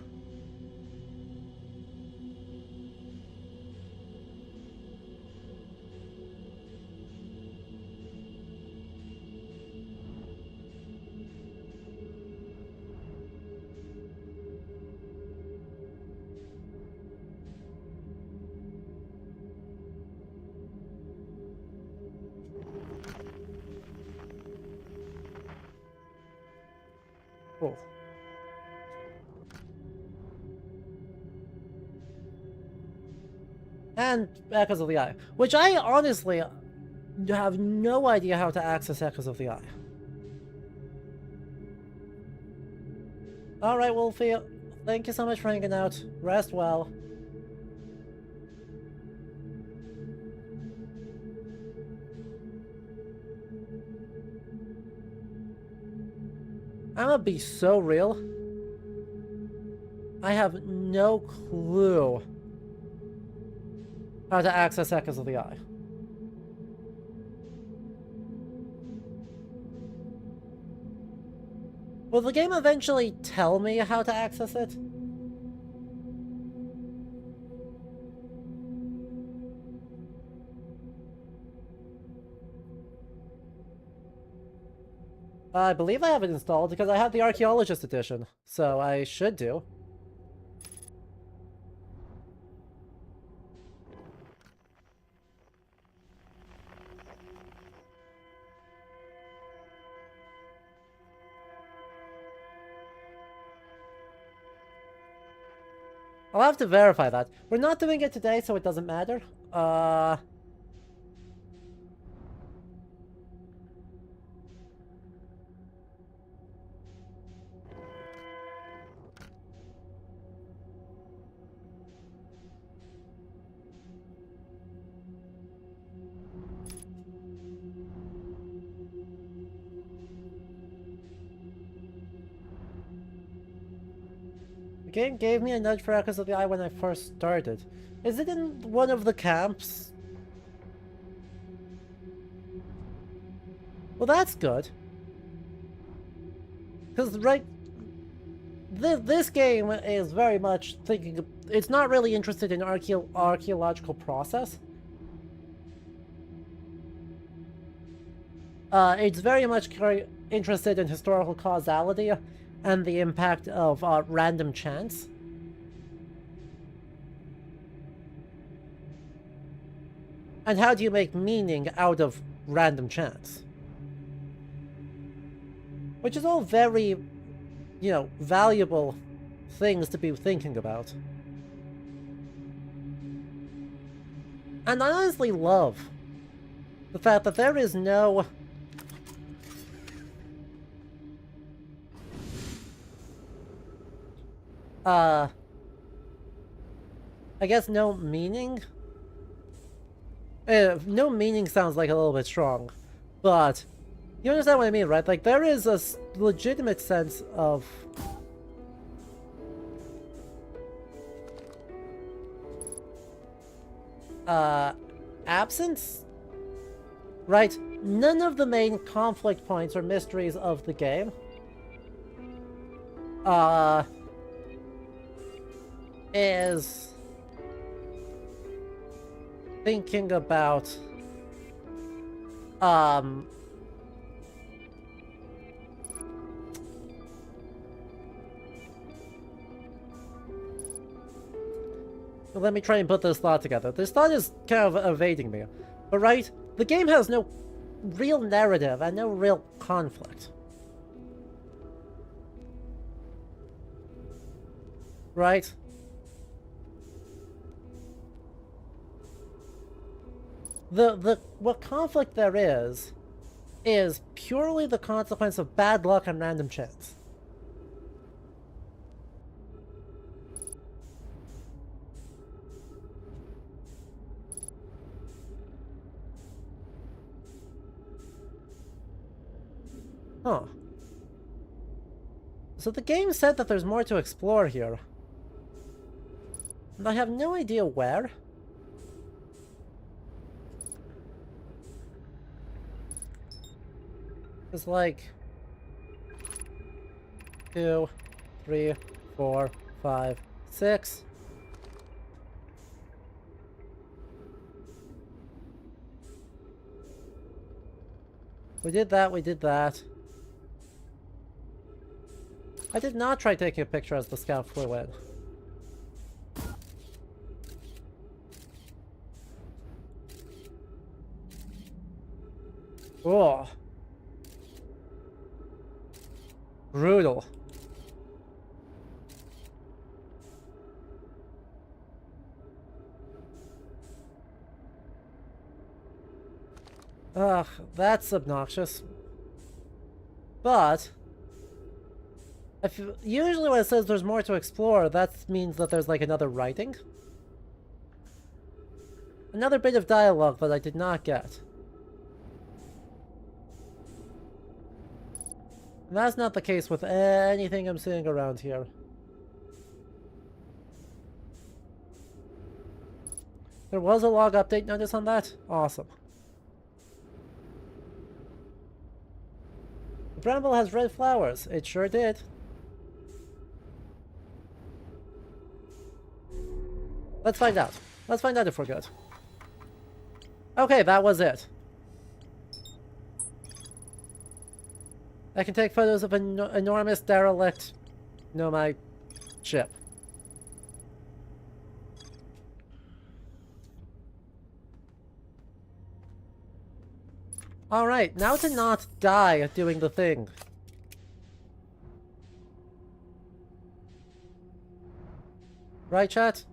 Cool. And Echoes of the Eye, which I honestly have no idea how to access Echoes of the Eye. Alright, Wolfie, thank you so much for hanging out. Rest well. I'm gonna be so real. I have no clue how to access Echoes of the Eye. Will the game eventually tell me how to access it? I believe I have it installed because I have the Archaeologist Edition, so I should do. I'll have to verify that. We're not doing it today, so it doesn't matter. The game gave me a nudge for Echoes of the Eye when I first started. Is it in one of the camps? Well, that's good. Because, right, this game is very much thinking... It's not really interested in archaeological process. It's very much interested in historical causality and the impact of random chance. And how do you make meaning out of random chance? Which is all very, you know, valuable things to be thinking about. And I honestly love the fact that there is no... I guess no meaning? No meaning sounds like a little bit strong, but you understand what I mean, right? Like, there is a legitimate sense of... absence? Right? None of the main conflict points or mysteries of the game is thinking about let me try and put this thought together. This thought is kind of evading me. But right, the game has no real narrative and no real conflict. Right? What conflict there is purely the consequence of bad luck and random chance. Huh. So the game said that there's more to explore here. And I have no idea where. It's like 2, 3, 4, 5, 6. We did that, we did that. I did not try taking a picture as the scout flew in. Oh. Brutal. Ugh, that's obnoxious. But usually when it says there's more to explore, that means that there's like another writing. Another bit of dialogue that I did not get. And that's not the case with anything I'm seeing around here. There was a log update notice on that? Awesome. Bramble has red flowers. It sure did. Let's find out. Let's find out if we're good. Okay, that was it. I can take photos of an enormous derelict nomad ship. Alright, now to not die doing the thing. Right, chat?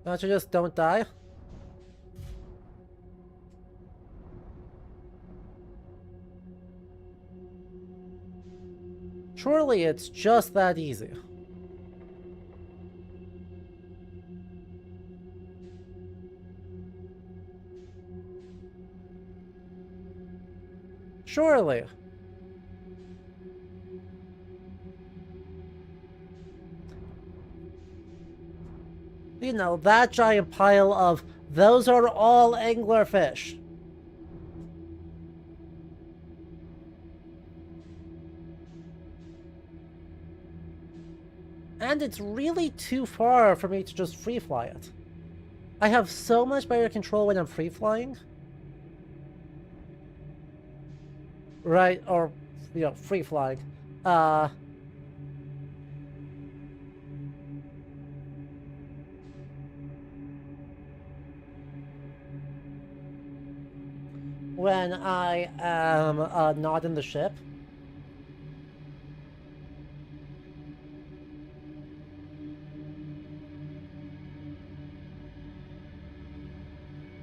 Now to just don't die? Surely it's just that easy. Surely. You know, that giant pile of, those are all anglerfish. And it's really too far for me to just free fly it. I have so much better control when I'm free flying. Right, or, you know, free flying. When I am not in the ship.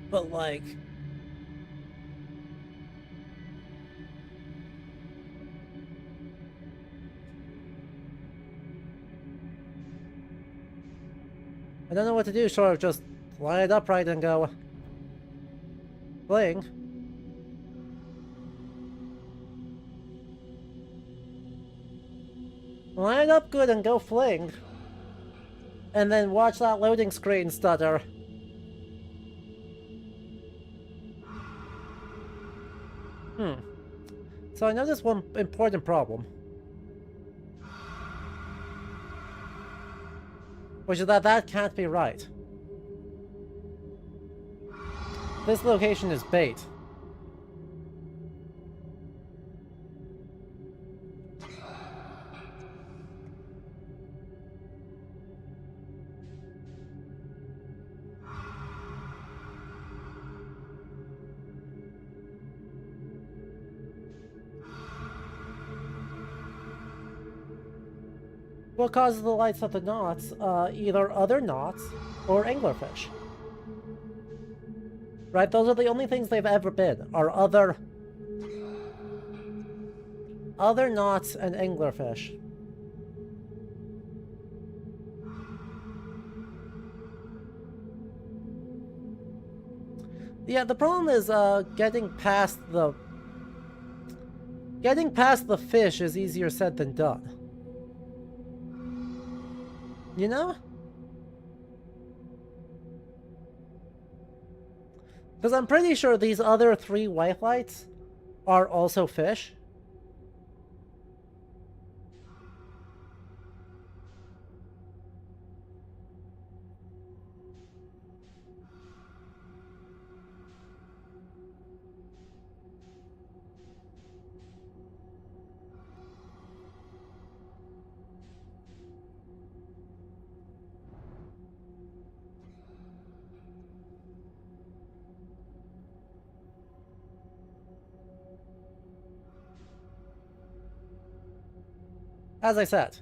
But like... I don't know what to do, sort of just line it upright and go... Fling. Line it up good and go fling. And then watch that loading screen stutter. So I know there's one important problem. Which is that can't be right. This location is bait. What causes the lights of the knots? Either other knots or anglerfish. Right, those are the only things they've ever been, are other knots and anglerfish. Yeah, the problem is getting past the fish is easier said than done. You know? Because I'm pretty sure these other 3 white lights are also fish. As I said.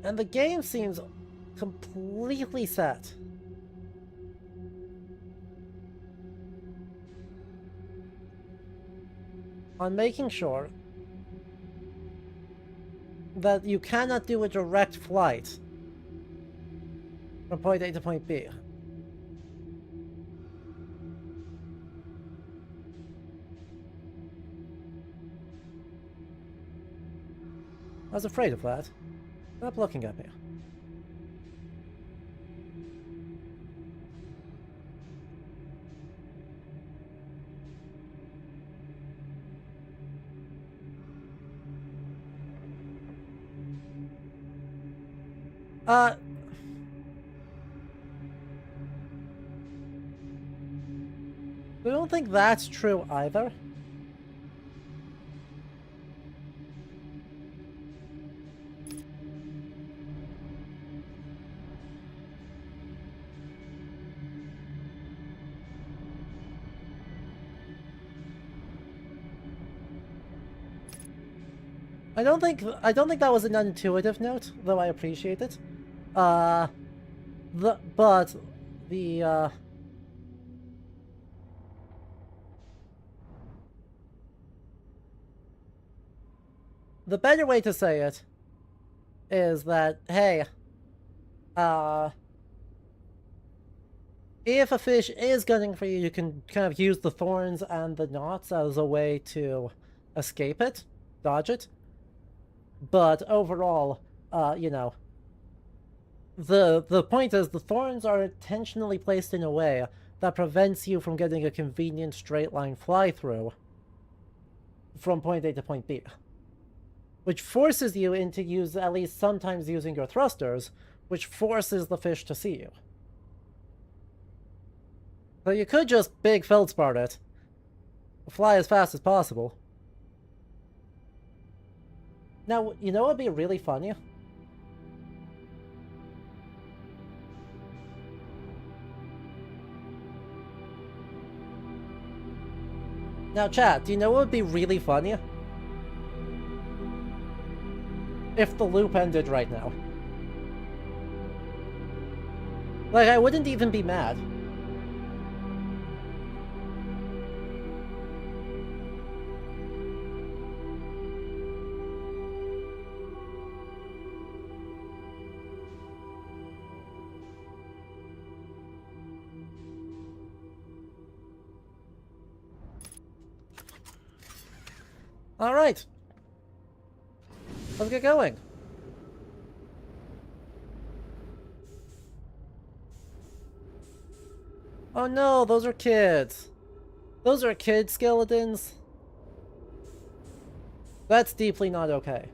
And the game seems completely set on making sure that you cannot do a direct flight from point A to point B. I was afraid of that. Stop looking at me. I don't think that's true either. I don't think that was an intuitive note, though I appreciate it. But the better way to say it is that, hey, if a fish is gunning for you, you can kind of use the thorns and the knots as a way to escape it, dodge it. But overall, you know, the point is the thorns are intentionally placed in a way that prevents you from getting a convenient straight line fly through from point A to point B, which forces you into at least sometimes using your thrusters, which forces the fish to see you. So you could just big feldspar it, fly as fast as possible. Now, you know what would be really funny? Now, chat, do you know what would be really funny? If the loop ended right now. Like, I wouldn't even be mad. Alright. Let's get going. Oh no, those are kids. Those are kid skeletons. That's deeply not okay.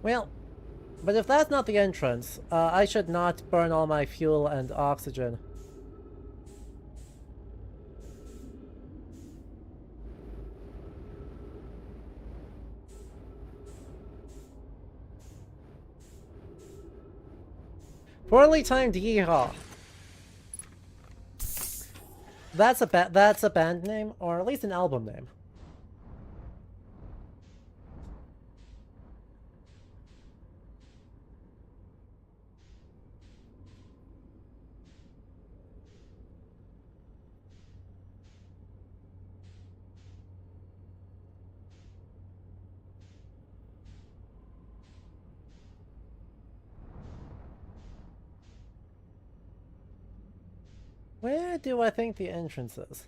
Well, but if that's not the entrance, I should not burn all my fuel and oxygen. Poorly timed yeehaw. That's a band name, or at least an album name. Where do I think the entrance is?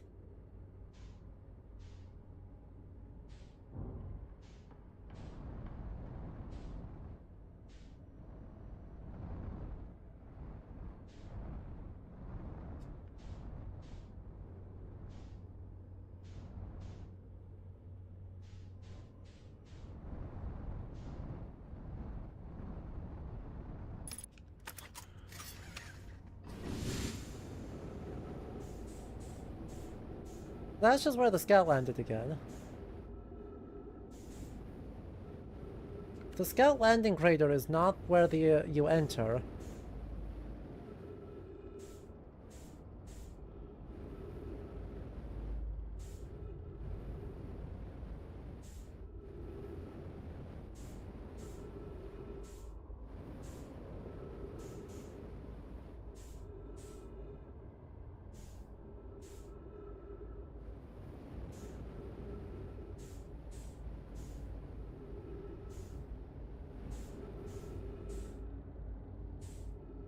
That's just where the scout landed again. The scout landing crater is not where the you enter.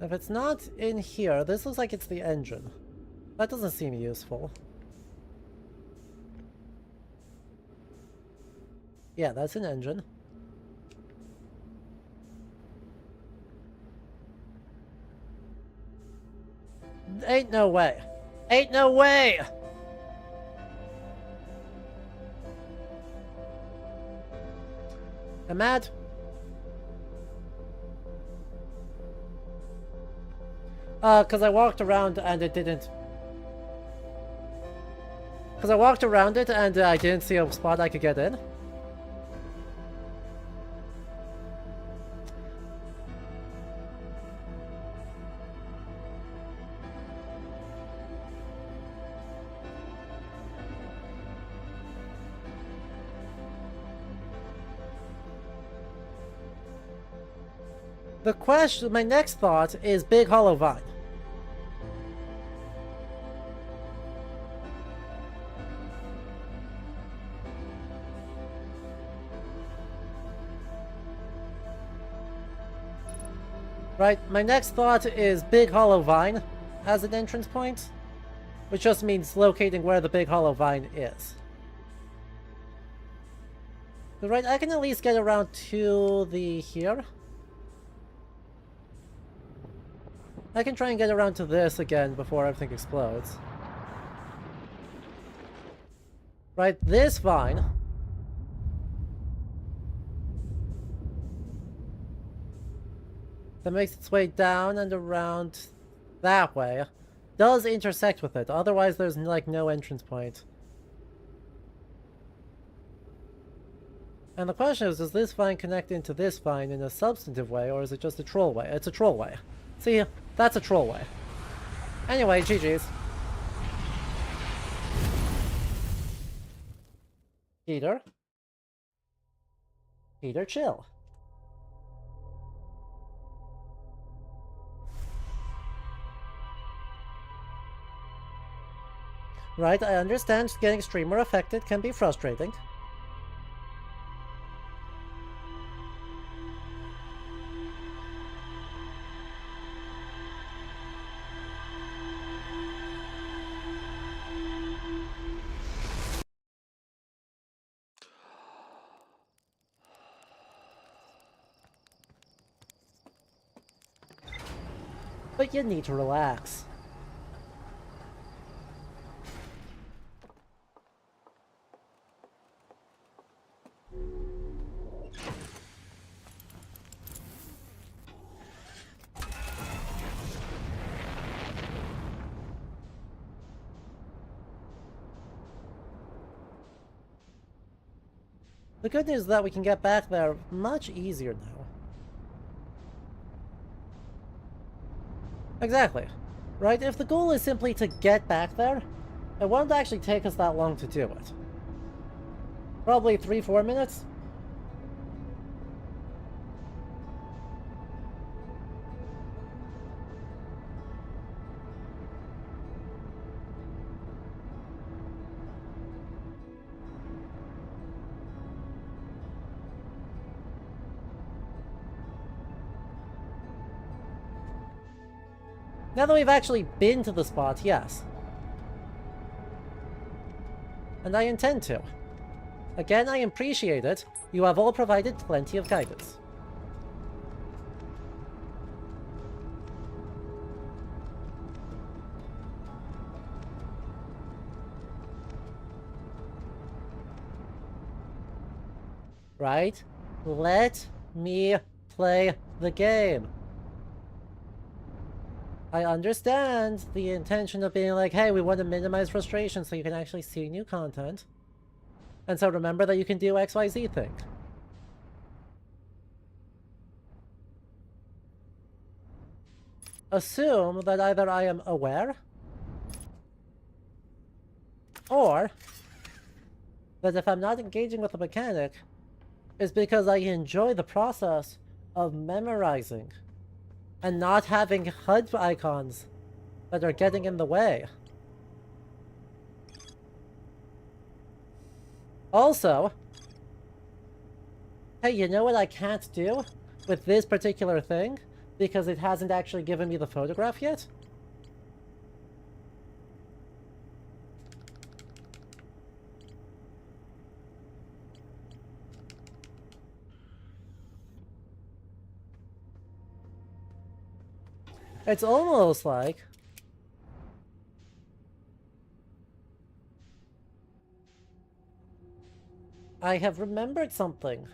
If it's not in here, this looks like it's the engine. That doesn't seem useful. Yeah, that's an engine. Ain't no way. Ain't no way! I'm mad. Cause I walked around and it didn't. Cause I walked around it and I didn't see a spot I could get in. The question, my next thought is Big Hollow Vine. Right, my next thought is Big Hollow Vine as an entrance point, which just means locating where the Big Hollow Vine is. But right, I can at least get around to the here. I can try and get around to this again before everything explodes. Right, this vine that makes its way down and around that way does intersect with it. Otherwise, there's like no entrance point. And the question is, does this vine connect into this vine in a substantive way, or is it just a troll way? It's a troll way. See, that's a troll way. Anyway, GG's. Peter? Peter, chill. Right, I understand getting streamer affected can be frustrating. But you need to relax. The good news is that we can get back there much easier now. Exactly. Right, if the goal is simply to get back there, it won't actually take us that long to do it. Probably 3-4 minutes? Now that we've actually been to the spot, yes. And I intend to. Again, I appreciate it. You have all provided plenty of guidance. Right? Let me play the game. I understand the intention of being like, hey, we want to minimize frustration so you can actually see new content. And so remember that you can do XYZ thing. Assume that either I am aware, or that if I'm not engaging with the mechanic, it's because I enjoy the process of memorizing and not having HUD icons that are getting in the way. Also, hey, you know what I can't do with this particular thing? Because it hasn't actually given me the photograph yet? It's almost like I have remembered something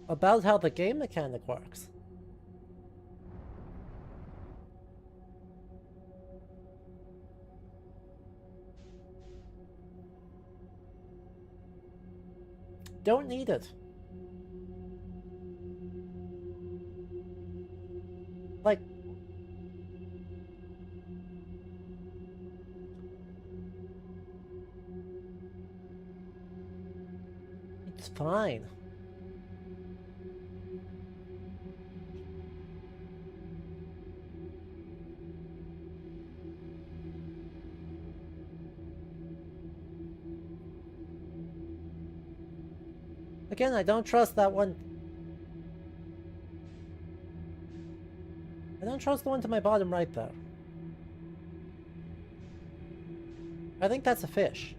about how the game mechanic works. Don't need it. Like, it's fine. Again, I don't trust that one. I don't trust the one to my bottom right, though. I think that's a fish.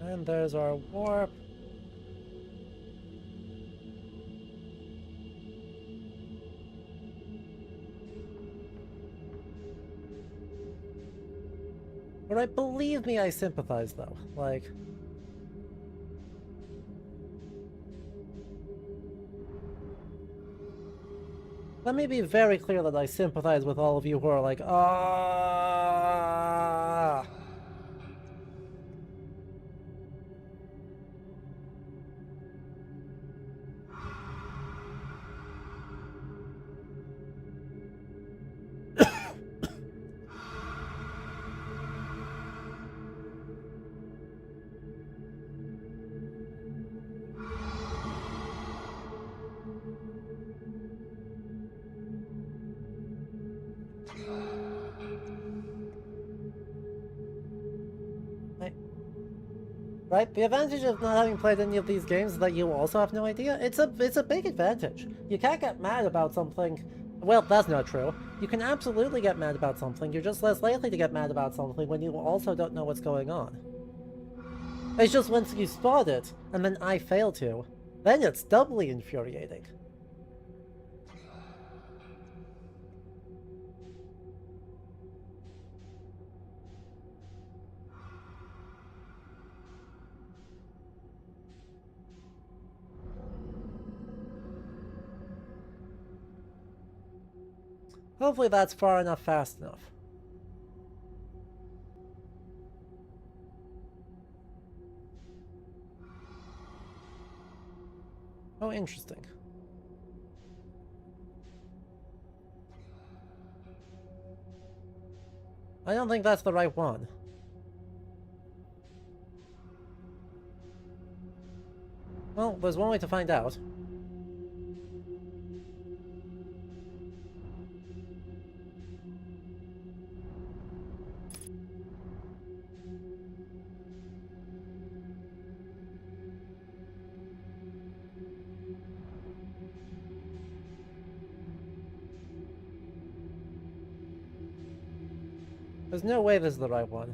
And there's our warp. Alright, believe me, I sympathize, though. Like, let me be very clear that I sympathize with all of you who are like, ah. Right? The advantage of not having played any of these games is that you also have no idea. It's a big advantage. You can't get mad about something. Well, that's not true. You can absolutely get mad about something. You're just less likely to get mad about something when you also don't know what's going on. It's just once you spot it, and then I fail to, then it's doubly infuriating. Hopefully that's far enough fast enough. Oh, interesting. I don't think that's the right one. Well, there's one way to find out. There's no way this is the right one.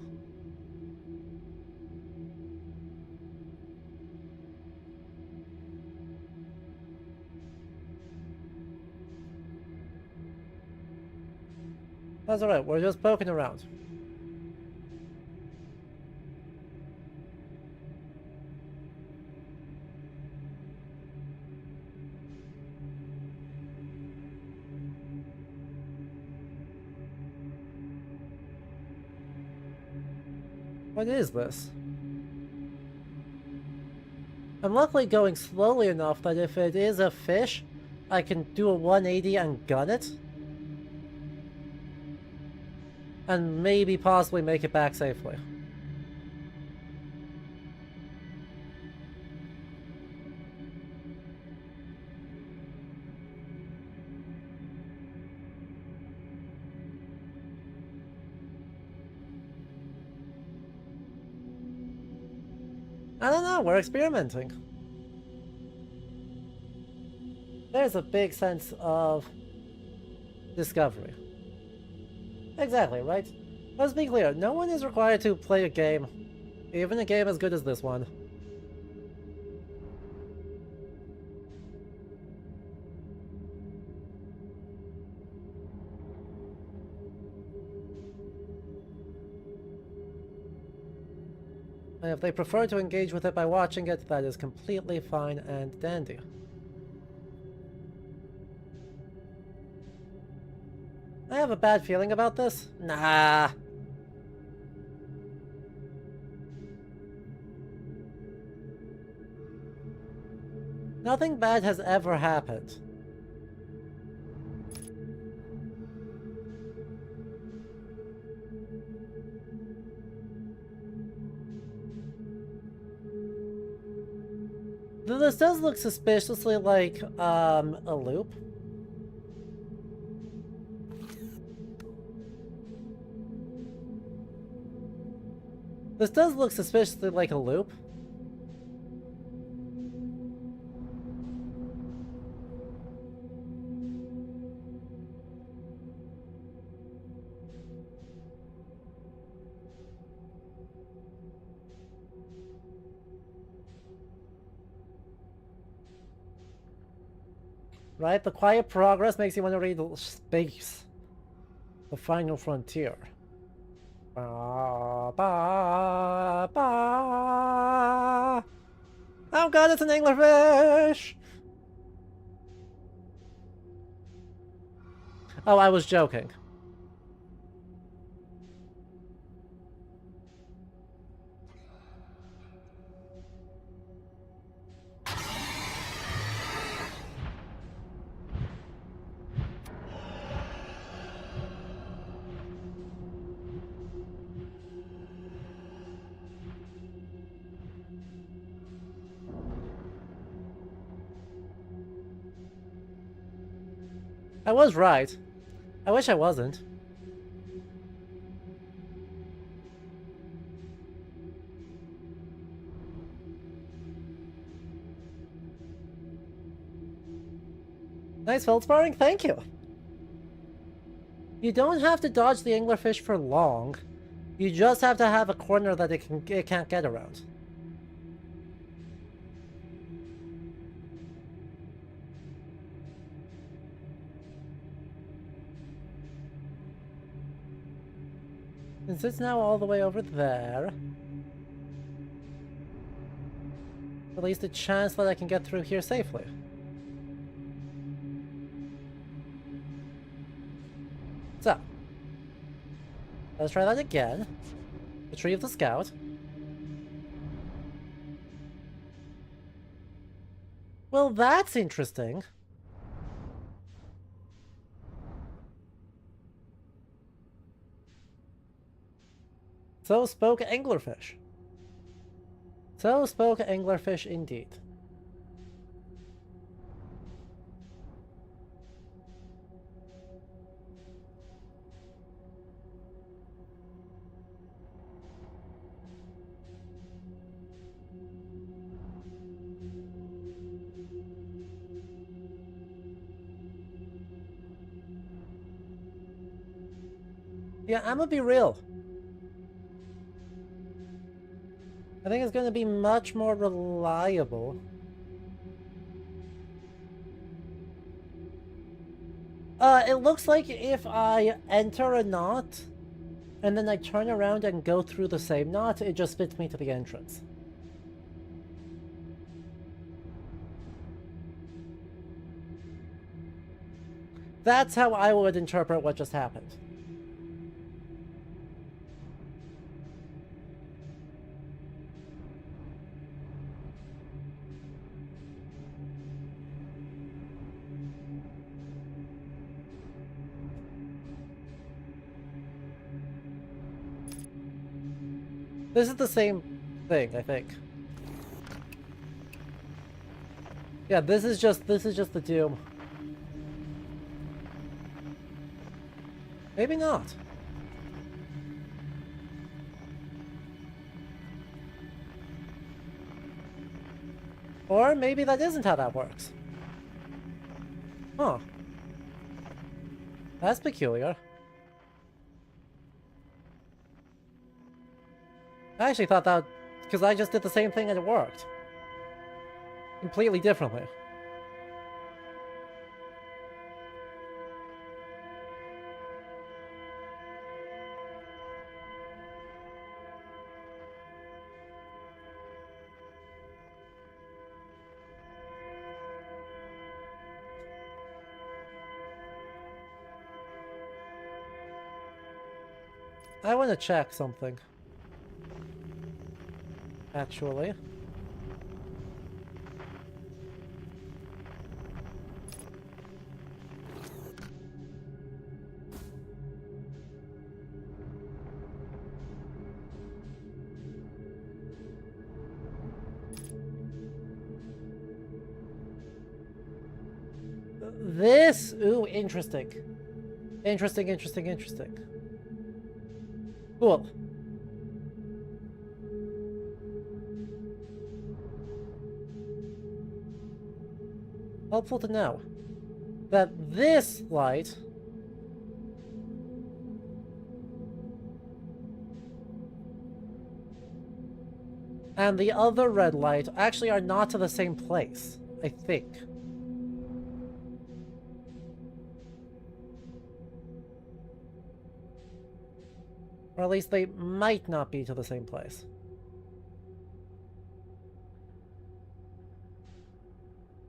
That's alright, we're just poking around. What is this? I'm luckily going slowly enough that if it is a fish, I can do a 180 and gun it. And maybe possibly make it back safely. I don't know, we're experimenting. There's a big sense of discovery. Exactly, right? Let's be clear, no one is required to play a game, even a game as good as this one. And if they prefer to engage with it by watching it, that is completely fine and dandy. I have a bad feeling about this. Nah. Nothing bad has ever happened. Though this does look suspiciously like, a loop. This does look suspiciously like a loop. Right? The quiet progress makes you want to read Space. The Final Frontier. Ba, ba, ba. Oh god, it's an anglerfish! Oh, I was joking. I was right. I wish I wasn't. Nice feldsparing, thank you. You don't have to dodge the anglerfish for long. You just have to have a corner that it can't get around. Since it's now all the way over there, at least a chance that I can get through here safely. Let's try that again. Retrieve the scout. Well, that's interesting. So spoke anglerfish. So spoke anglerfish indeed. Yeah, I'm gonna be real. I think it's gonna be much more reliable. It looks like if I enter a knot, and then I turn around and go through the same knot, it just fits me to the entrance. That's how I would interpret what just happened. This is the same thing, I think. Yeah, this is just the doom. Maybe not. Or maybe that isn't how that works. Huh. That's peculiar. I actually thought that... because I just did the same thing and it worked. Completely differently. I want to check something. Actually. This... ooh, interesting. Interesting. Cool. Helpful to know that this light and the other red light actually are not to the same place, I think. Or at least they might not be to the same place.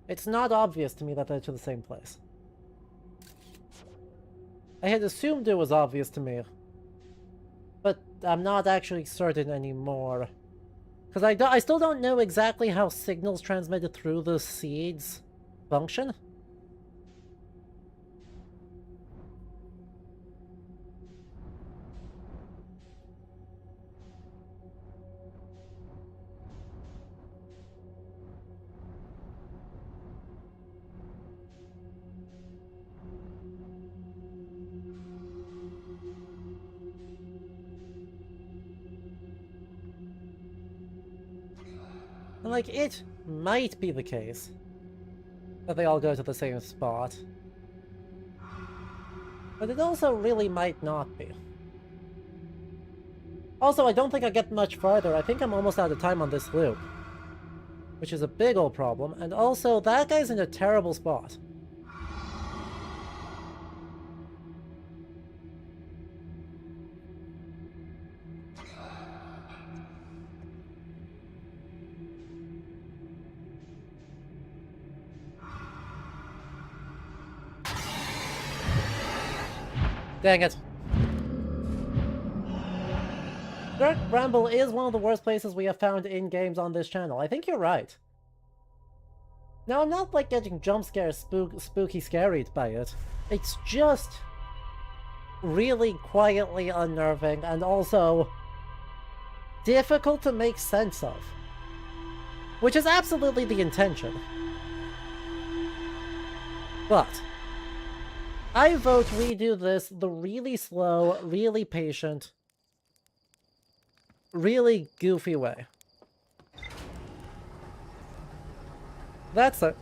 It's not obvious to me that they're to the same place. I had assumed it was obvious to me, but I'm not actually certain anymore. Because I still don't know exactly how signals transmitted through the seeds function. And, like, it might be the case that they all go to the same spot. But it also really might not be. Also, I don't think I get much farther. I think I'm almost out of time on this loop. Which is a big old problem. And also, that guy's in a terrible spot. Dang it. Dark Bramble is one of the worst places we have found in games on this channel. I think you're right. Now, I'm not, like, getting jump scares spooky scaried by it. It's just really quietly unnerving and also difficult to make sense of. Which is absolutely the intention. But I vote we do this the really slow, really patient, really goofy way. That's a...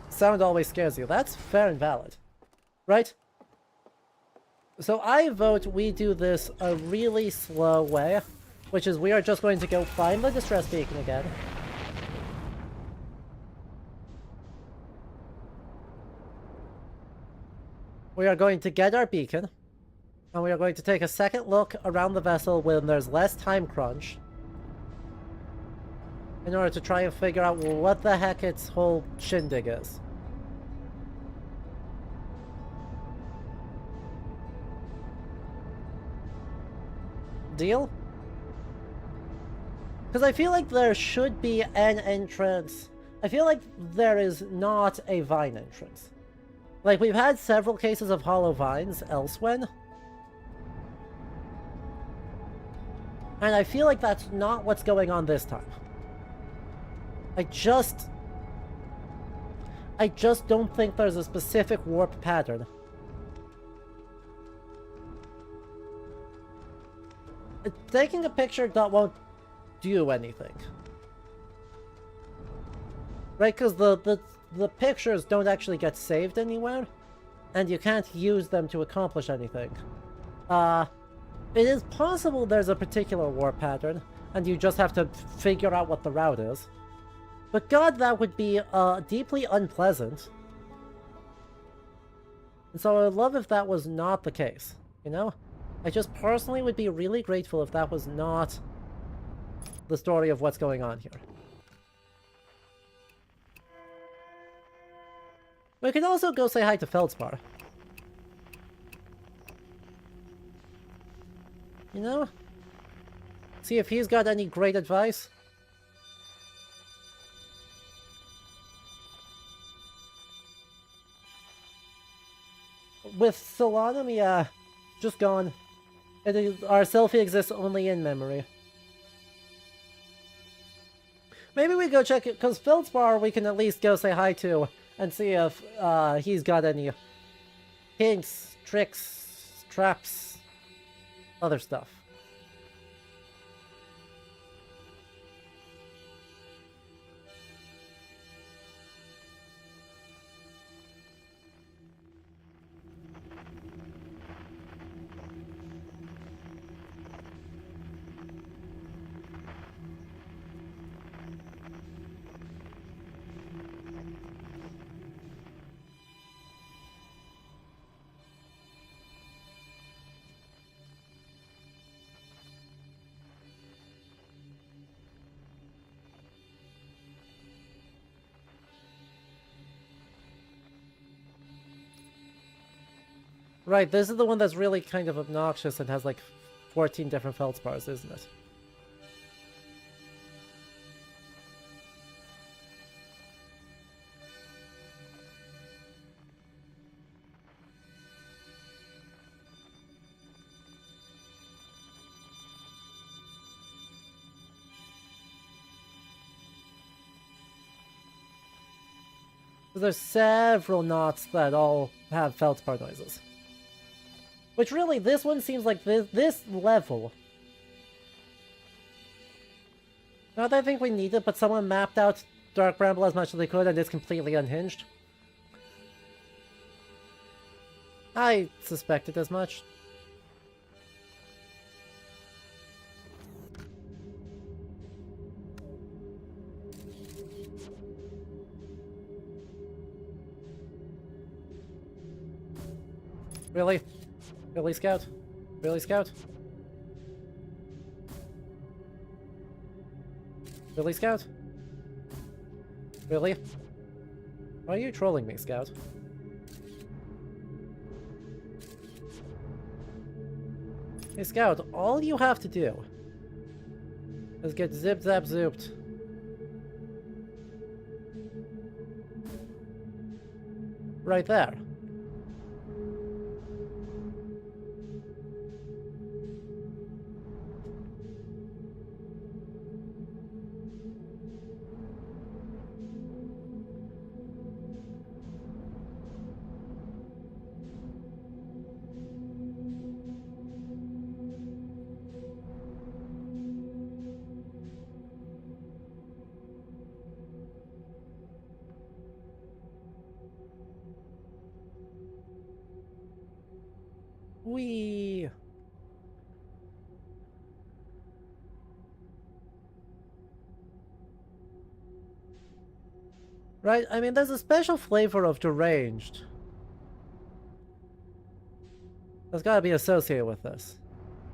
Sound always scares you. That's fair and valid. Right? So I vote we do this a really slow way, which is we are just going to go find the distress beacon again. We are going to get our beacon, and we are going to take a second look around the vessel when there's less time crunch, in order to try and figure out what the heck its whole shindig is. Deal? Because I feel like there should be an entrance. I feel like there is not a vine entrance. Like, we've had several cases of hollow vines elsewhere. And I feel like that's not what's going on this time. I just don't think there's a specific warp pattern. Taking a picture that won't do anything. Right, because the pictures don't actually get saved anywhere, and you can't use them to accomplish anything. It is possible there's a particular warp pattern, and you just have to figure out what the route is. But god, that would be deeply unpleasant. And so I would love if that was not the case, you know? I just personally would be really grateful if that was not the story of what's going on here. We could also go say hi to Feldspar. You know? See if he's got any great advice. With Solanum, yeah, just gone. Our selfie exists only in memory. Maybe we go check it, because Feldspar we can at least go say hi to and see if he's got any hints, tricks, traps, other stuff. Right, this is the one that's really kind of obnoxious and has like 14 different feldspars, isn't it? There's several knots that all have feldspar noises. Which really, this one seems like this level. Not that I think we need it, but someone mapped out Dark Bramble as much as they could and it's completely unhinged. I suspected as much. Really? Really, Scout? Really, Scout? Really, Scout? Really? Why are you trolling me, Scout? Hey, Scout, all you have to do Let's get zip zap zooped. Right there. Whee! Right? I mean, there's a special flavor of deranged that's gotta be associated with this.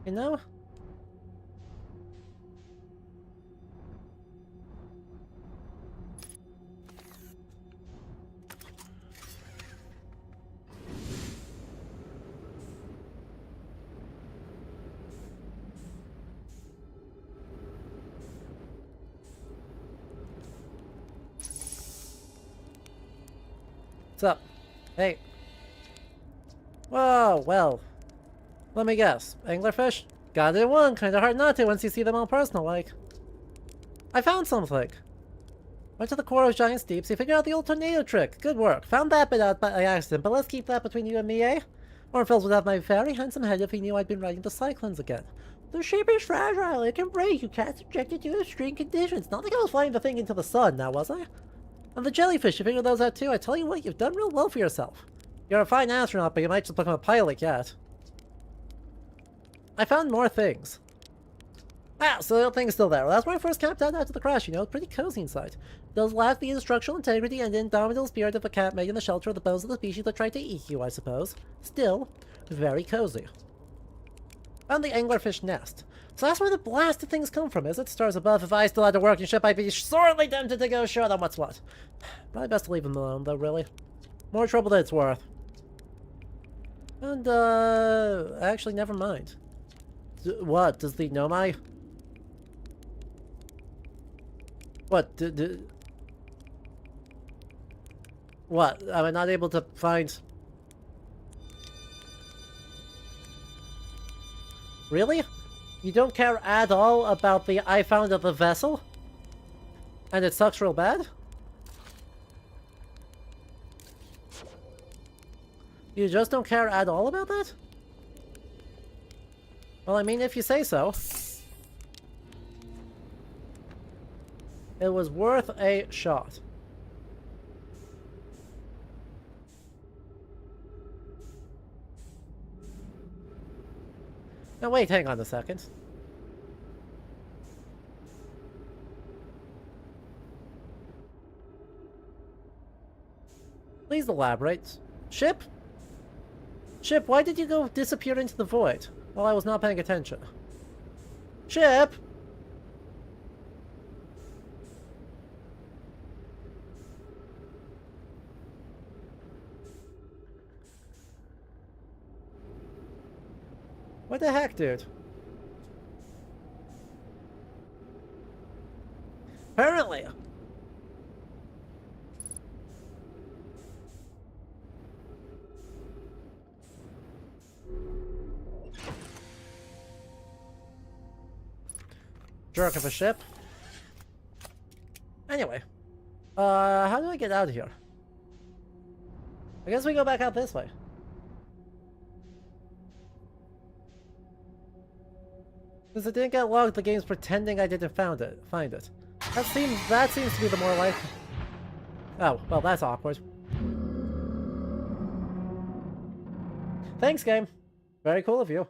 You know? What's up? Hey. Whoa, well. Let me guess. Anglerfish? Got it one. Kinda hard not to once you see them all personal-like. I found something. Went to the core of Giant's Deeps, you figured out the old tornado trick. Good work. Found that bit out by accident, but let's keep that between you and me, eh? Ornfils would have my very handsome head if he knew I'd been riding the cyclones again. The ship is fragile, it can break, you can't subject it to extreme conditions. Not like I was flying the thing into the sun, now was I? And the jellyfish, you figured those out too. I tell you what, you've done real well for yourself. You're a fine astronaut, but you might just become a pilot yet. I found more things. Ah, so the thing's still there. Well, that's where I first camped out after the crash, you know. Pretty cozy inside. Does lack the structural integrity and indomitable spirit of a cat made in the shelter of the bones of the species that tried to eat you, I suppose. Still, very cozy. Found the anglerfish nest. So that's where the blasted things come from, is it? Stars above. If I still had a working ship, I'd be sorely tempted to go show them what's what. Probably best to leave them alone, though, really. More trouble than it's worth. And, actually, never mind. What? Does the Nomai... What? What? Am I not able to find... Really? You don't care at all about the I found of the vessel? And it sucks real bad? You just don't care at all about that? Well, I mean, if you say so. It was worth a shot. Now wait, hang on a second. Please elaborate. Ship? Ship, why did you go disappear into the void while I was not paying attention? Ship? What the heck, dude? Apparently. Jerk of a ship. Anyway. How do I get out of here? I guess we go back out this way. Since it didn't get logged, the game's pretending I didn't find it. That seems to be the more likely. Oh, well, that's awkward. Thanks, game. Very cool of you.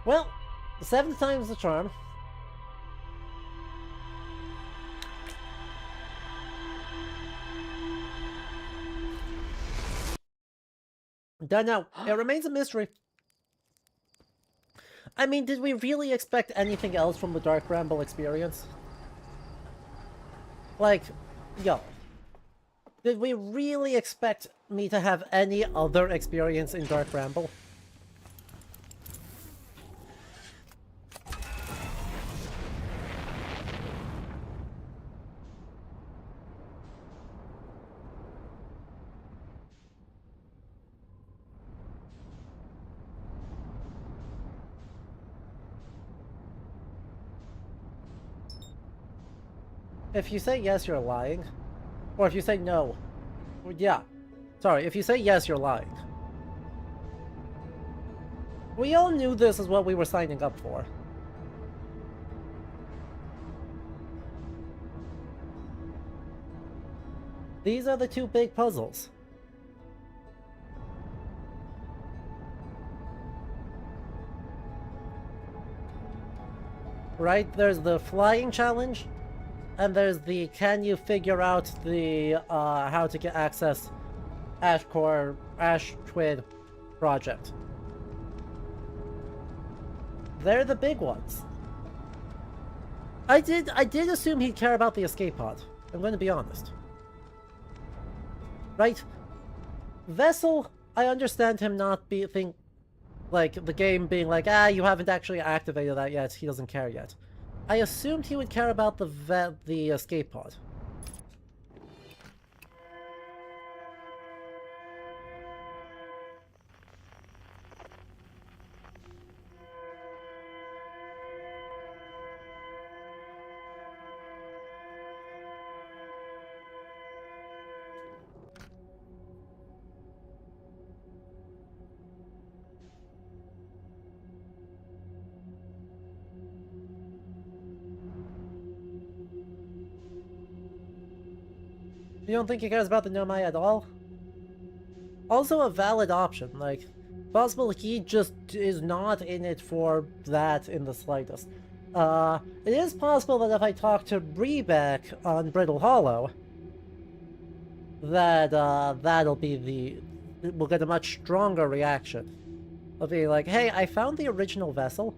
Well, 7 times the charm. Don't know. It remains a mystery. I mean, did we really expect anything else from the Dark Bramble experience? Like, yo. Did we really expect me to have any other experience in Dark Bramble? If you say yes, you're lying. Or if you say no. Well, yeah. Sorry, if you say yes, you're lying. We all knew this is what we were signing up for. These are the two big puzzles. Right? There's the flying challenge, and there's the can you figure out the how to get access Ash Twid project. They're the big ones. I did assume he'd care about the escape pod. I'm going to be honest. Right? Vessel, I understand him not like the game being like, you haven't actually activated that yet. He doesn't care yet. I assumed he would care about the escape pod. You don't think he cares about the Nomai at all? Also a valid option, like, possible he just is not in it for that in the slightest. It is possible that if I talk to Brebeck on Brittle Hollow, that, that'll be we'll get a much stronger reaction. Of being like, hey, I found the original vessel.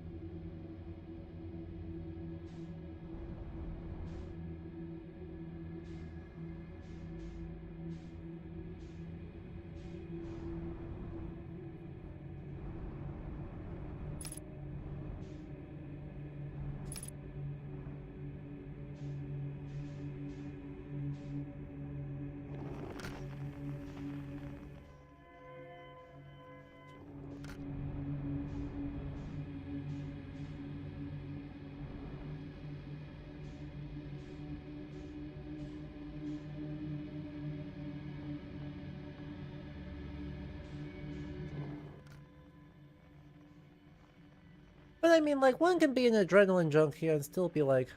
But I mean, like, one can be an adrenaline junkie and still be like,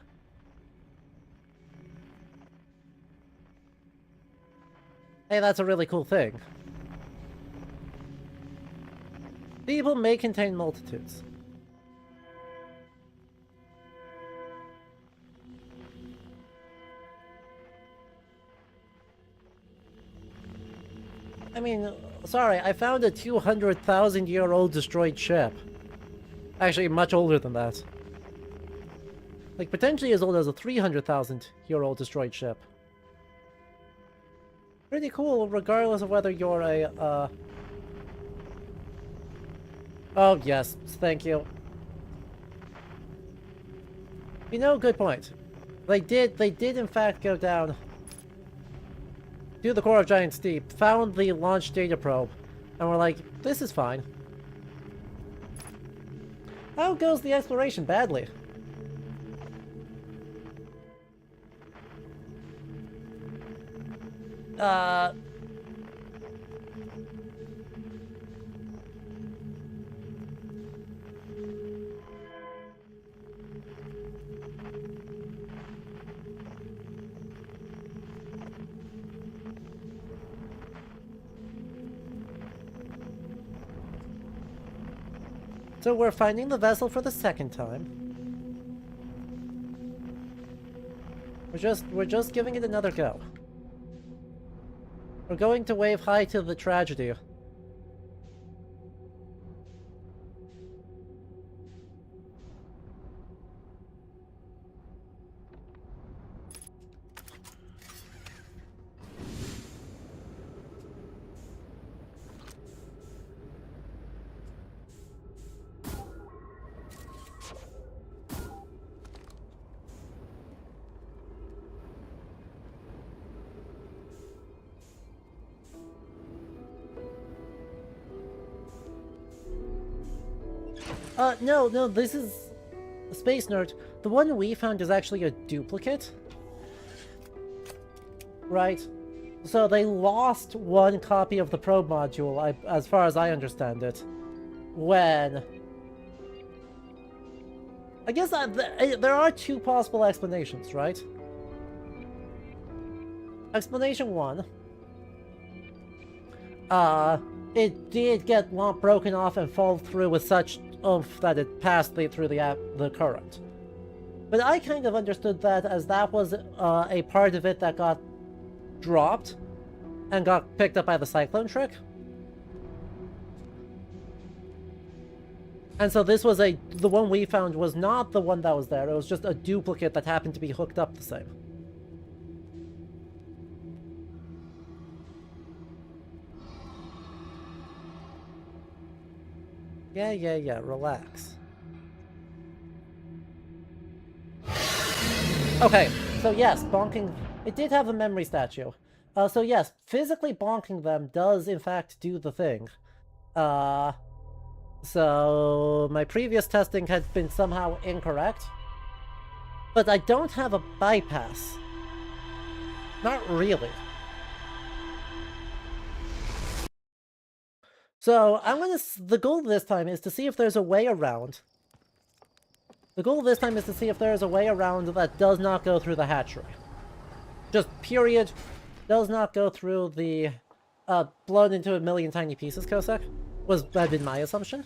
hey, that's a really cool thing. People may contain multitudes. I mean, sorry, I found a 200,000-year-old destroyed ship. Actually, much older than that. Like, potentially as old as a 300,000-year-old destroyed ship. Pretty cool, regardless of whether you're a, Oh, yes, thank you. You know, good point. They did in fact go down to the core of Giant Steep, found the launch data probe, and were like, this is fine. How goes the exploration? Badly. So we're finding the vessel for the second time. We're just giving it another go. We're going to wave hi to the tragedy. No, this is... Space Nerd. The one we found is actually a duplicate. Right? So they lost one copy of the probe module, as far as I understand it, when... I guess there are two possible explanations, right? Explanation one. It did get broken off and fall through with such oomph that it passed through the current. But I kind of understood that as that was a part of it that got dropped and got picked up by the cyclone trick. And so this was the one we found was not the one that was there, it was just a duplicate that happened to be hooked up the same. Yeah, relax. Okay, so yes, bonking... It did have a memory statue. So yes, physically bonking them does in fact do the thing. So my previous testing had been somehow incorrect. But I don't have a bypass. Not really. So the goal this time is to see if there's a way around. The goal this time is to see if there is a way around that does not go through the hatchery. Just period. Does not go through the blown into a million tiny pieces Cossack. Had been my assumption.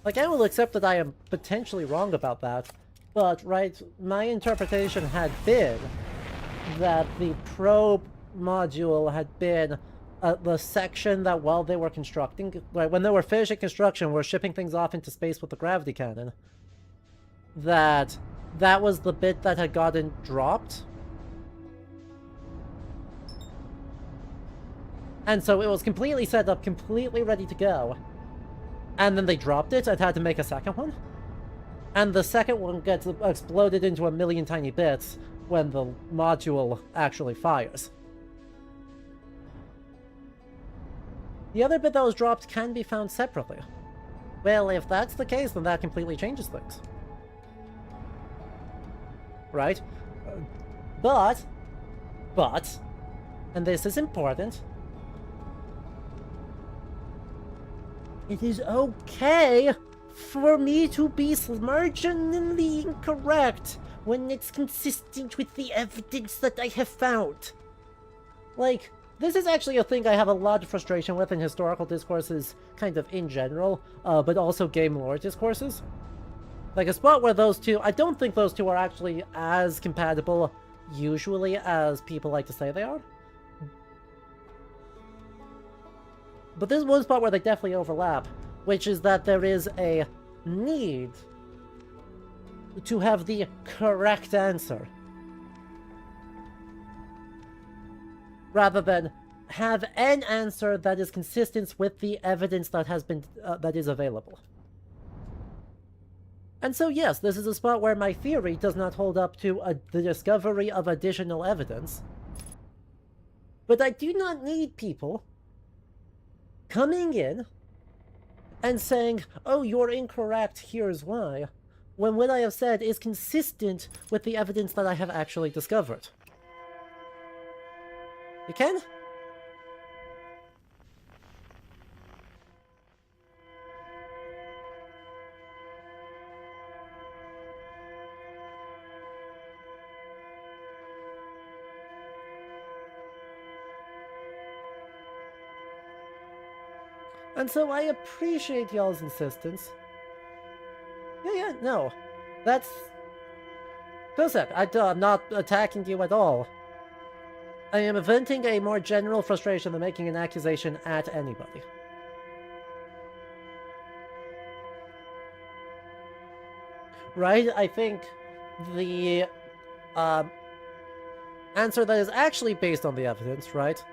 Like, I will accept that I am potentially wrong about that. But, right, my interpretation had been that the probe module had been the section that while they were constructing, right, when they were finishing construction, were shipping things off into space with the gravity cannon. That was the bit that had gotten dropped. And so it was completely set up, completely ready to go. And then they dropped it and had to make a second one. And the second one gets exploded into a million tiny bits when the module actually fires. The other bit that was dropped can be found separately. Well, if that's the case, then that completely changes things. Right? But, and this is important, it is okay for me to be marginally incorrect when it's consistent with the evidence that I have found. Like, this is actually a thing I have a lot of frustration with in historical discourses, kind of in general, but also game lore discourses. Like, a spot where those two, I don't think those two are actually as compatible, usually, as people like to say they are. But this is one spot where they definitely overlap, which is that there is a need to have the correct answer, rather than have an answer that is consistent with the evidence that has been that is available. And so yes, this is a spot where my theory does not hold up to the discovery of additional evidence. But I do not need people coming in and saying, oh, you're incorrect, here's why, when what I have said is consistent with the evidence that I have actually discovered. You can? And so I appreciate y'all's insistence. Yeah, no. That's... Cossack, I'm not attacking you at all. I am venting a more general frustration than making an accusation at anybody. Right? I think the answer that is actually based on the evidence, right?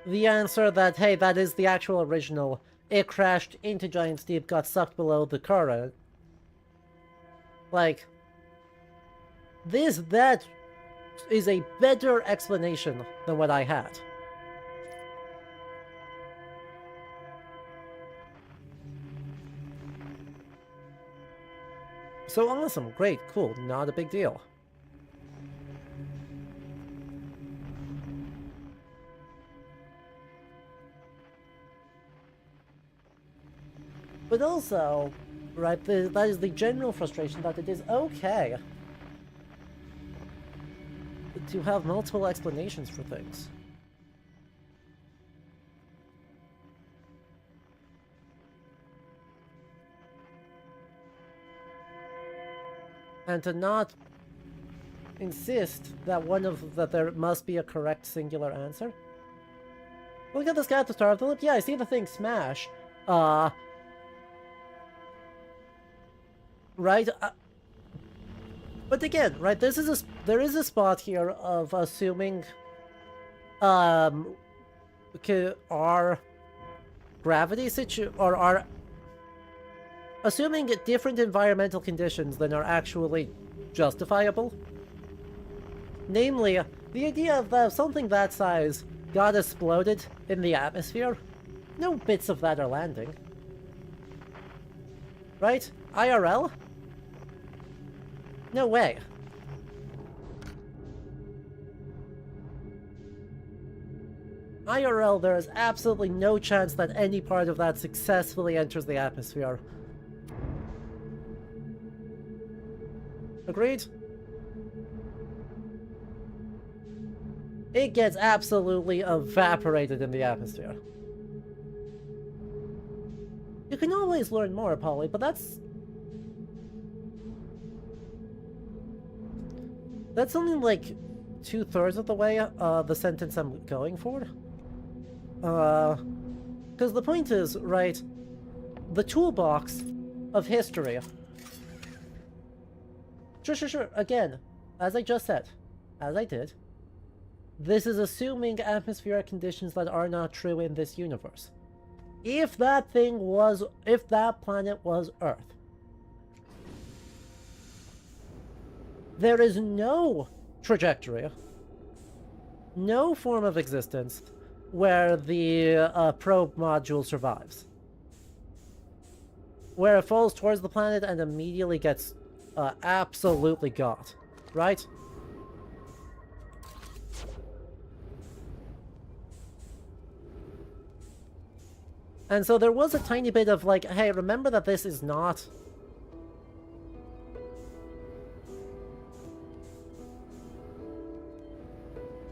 The answer that, hey, that is the actual original. It crashed into Giant's Deep, got sucked below the current. Like, that is a better explanation than what I had. So awesome, great, cool, not a big deal. But also, right, that is the general frustration that it is okay to have multiple explanations for things. And to not insist that there must be a correct singular answer. Look at this guy at the start of the lip. Yeah, I see the thing smash. Right? But again, right, there is a spot here of assuming our gravity or our assuming different environmental conditions than are actually justifiable. Namely, the idea of something that size got exploded in the atmosphere. No bits of that are landing. Right? IRL? No way. IRL, there is absolutely no chance that any part of that successfully enters the atmosphere. Agreed? It gets absolutely evaporated in the atmosphere. You can always learn more, Polly, but that's only like 2/3 of the way the sentence I'm going for. Because the point is, right, the toolbox of history. Sure. Again, as I just said, as I did, this is assuming atmospheric conditions that are not true in this universe. If that planet was Earth, there is no trajectory, no form of existence where the probe module survives. Where it falls towards the planet and immediately gets absolutely got, right? And so there was a tiny bit of like, hey, remember that this is not...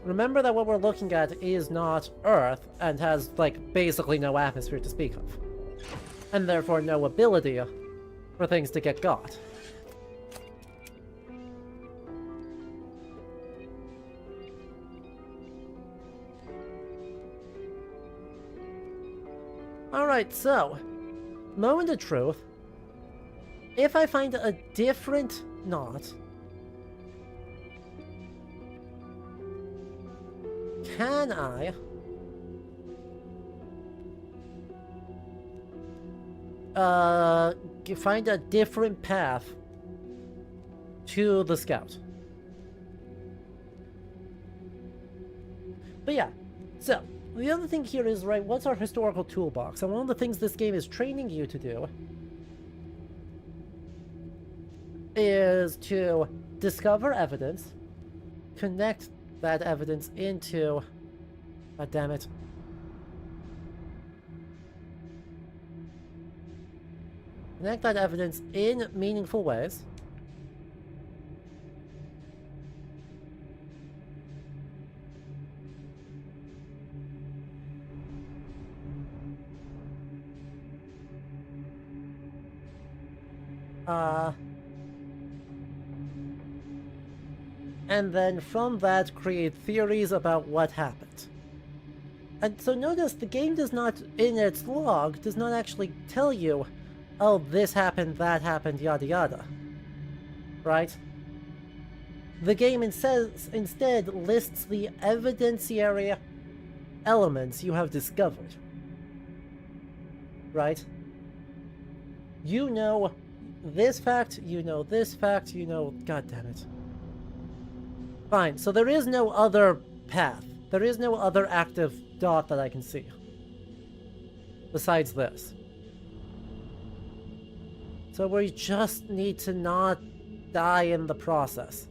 Remember that what we're looking at is not Earth, and has, like, basically no atmosphere to speak of. And therefore no ability for things to get got. Alright, so, moment of truth. If I find a different knot, can I find a different path to the scout? But yeah, so the other thing here is, right, what's our historical toolbox? And one of the things this game is training you to do is to discover evidence, connect that evidence into... God damn it. Connect that evidence in meaningful ways. And then from that create theories about what happened. And so notice the game does not, in its log, does not actually tell you, oh, this happened, that happened, yada yada. Right? The game instead lists the evidenciary elements you have discovered. Right? You know this fact, you know this fact, you know... God damn it. Fine, so there is no other path. There is no other active dot that I can see. Besides this. So we just need to not die in the process.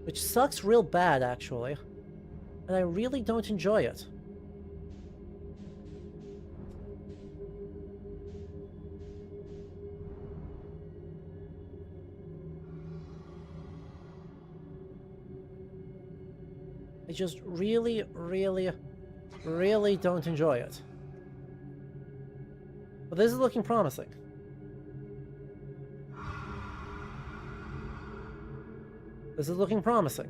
Which sucks real bad, actually. And I really don't enjoy it. I just really, really, really don't enjoy it. But this is looking promising. This is looking promising.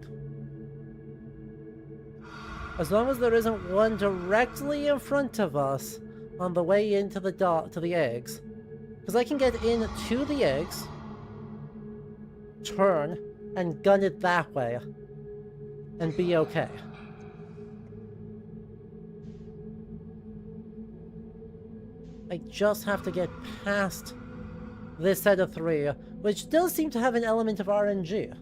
As long as there isn't one directly in front of us on the way into the eggs. Because I can get into the eggs, turn, and gun it that way. And be okay. I just have to get past this set of 3, which does seem to have an element of RNG.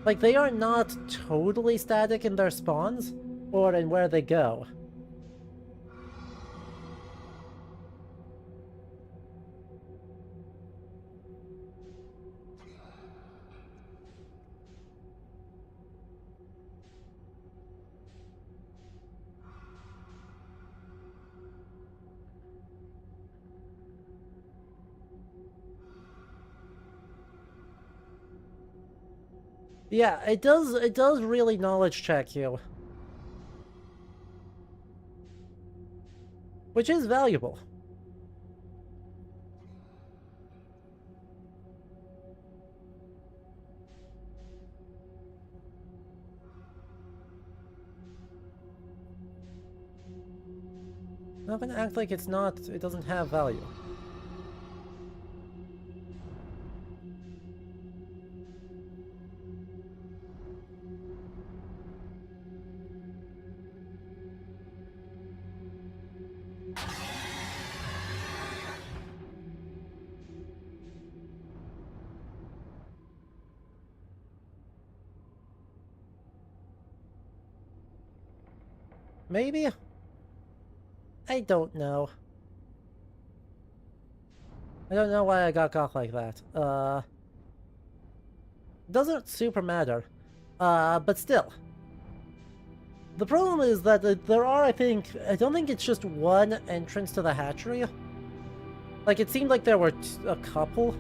Like, they are not totally static in their spawns, or in where they go. Yeah, it does really knowledge check you. Which is valuable. I'm not gonna act like it doesn't have value. Maybe? I don't know. I don't know why I got caught like that. Doesn't super matter. But still. The problem is that there are, I don't think it's just one entrance to the hatchery. Like, it seemed like there were a couple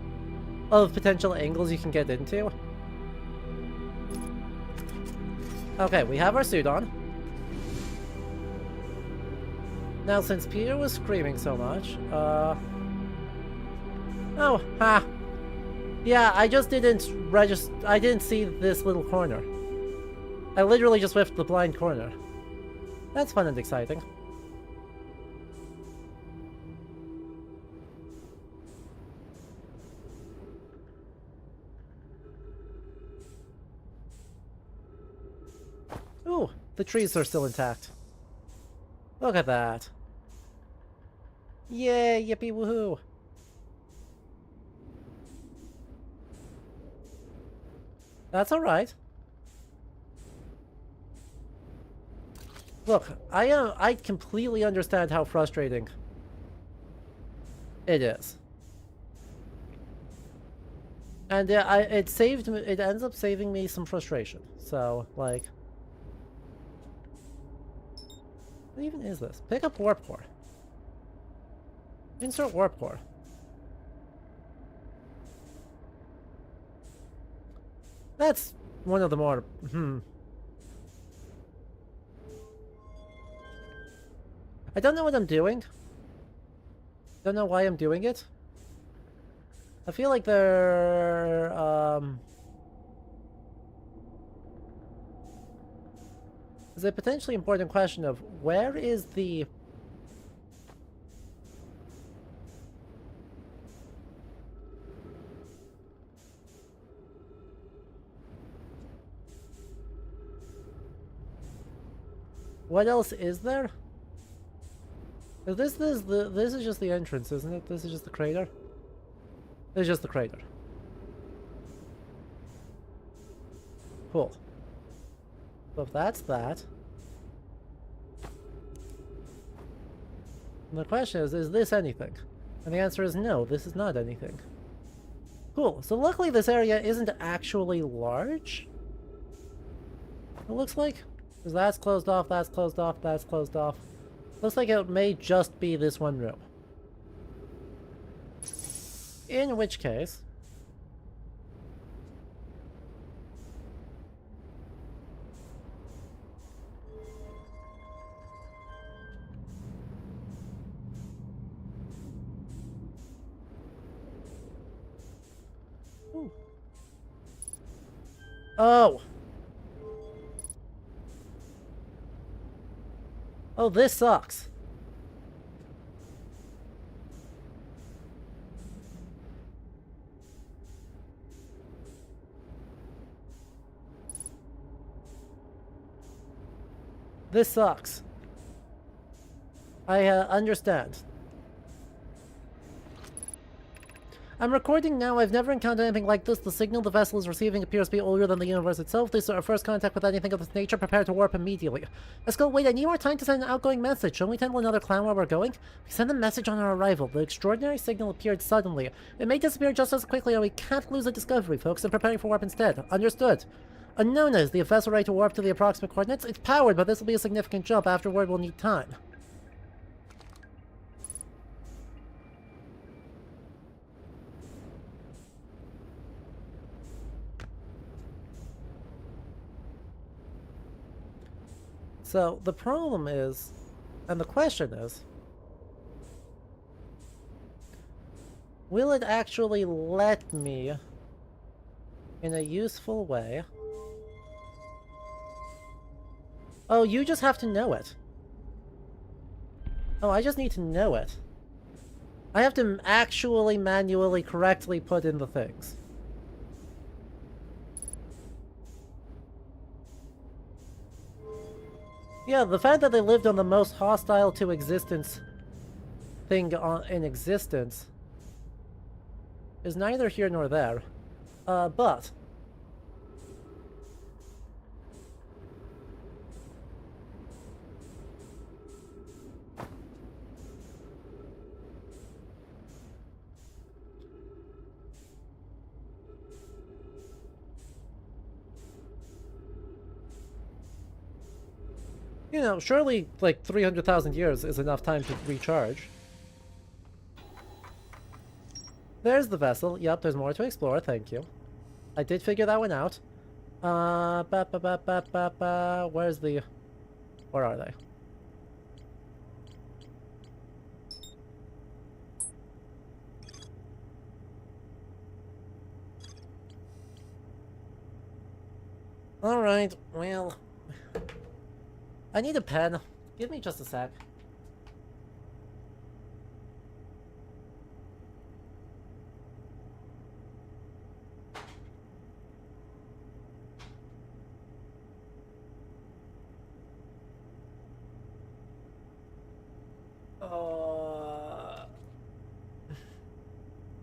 of potential angles you can get into. Okay, we have our suit on. Now, since Peter was screaming so much, oh, ha! Yeah, I just didn't I didn't see this little corner. I literally just whiffed the blind corner. That's fun and exciting. Ooh, the trees are still intact. Look at that. Yay, yippee woohoo. That's alright. Look, I completely understand how frustrating it is. And it ends up saving me some frustration. So, like, what even is this? Pick up warp core. Insert warp core. That's one of the more, I don't know what I'm doing. Don't know why I'm doing it. I feel like there's a potentially important question of where is the... What else is there? This is just the entrance, isn't it? This is just the crater? This is just the crater. Cool. So if that's that... And the question is this anything? And the answer is no, this is not anything. Cool, so luckily this area isn't actually large. It looks like. Because that's closed off, that's closed off, that's closed off. Looks like it may just be this one room. In which case... Ooh. Oh! Oh, this sucks. This sucks. I understand. I'm recording now. I've never encountered anything like this. The signal the vessel is receiving appears to be older than the universe itself. This is our first contact with anything of this nature. Prepare to warp immediately. Let's go. Wait, I need more time to send an outgoing message. Shouldn't we tell another clown where we're going? We send a message on our arrival. The extraordinary signal appeared suddenly. It may disappear just as quickly, and we can't lose the discovery, folks. I'm preparing for warp instead. Understood. Unknown is the vessel ready to warp to the approximate coordinates. It's powered, but this will be a significant jump. Afterward, we'll need time. So, the problem is, and the question is, will it actually let me, in a useful way... Oh, you just have to know it. Oh, I just need to know it. I have to actually manually correctly put in the things. Yeah, the fact that they lived on the most hostile to existence thing in existence is neither here nor there. But... you know, surely, like, 300,000 years is enough time to recharge. There's the vessel. Yep, there's more to explore, thank you. I did figure that one out. Where's the... Where are they? Alright, well... I need a pen. Give me just a sec.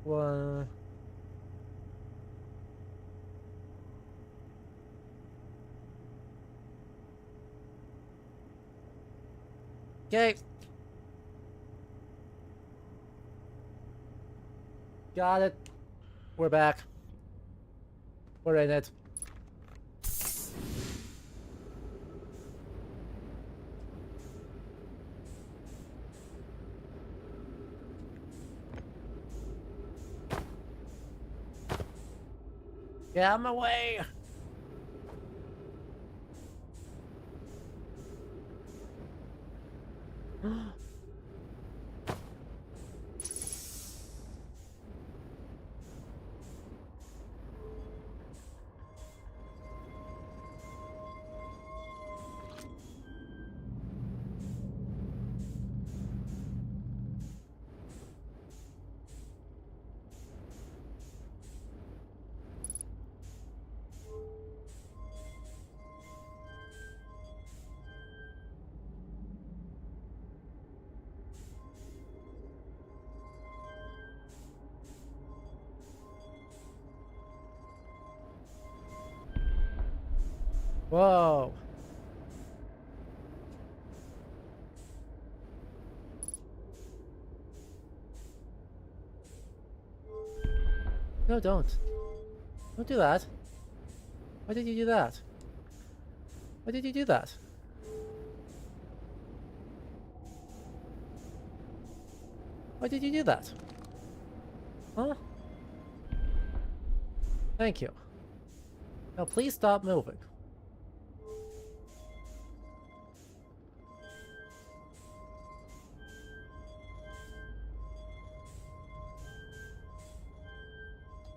One... Okay. Got it. We're back. We're in it. Get out of my way! Whoa. No, don't. Don't do that. Why did you do that? Why did you do that? Why did you do that? Huh? Thank you. Now please stop moving.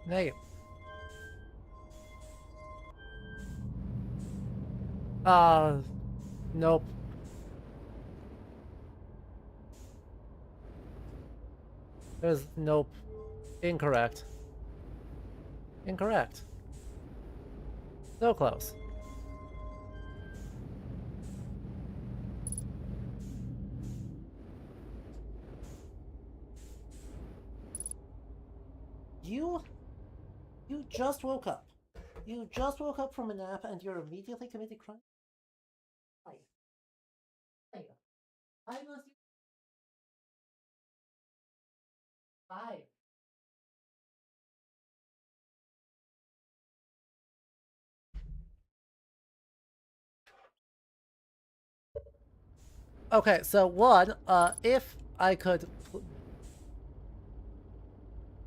Hey. Nope. There's nope. Incorrect. Incorrect. So close. You just woke up. You just woke up from a nap and you're immediately committing crime? Why? I must... Why? Okay, so one, if I could...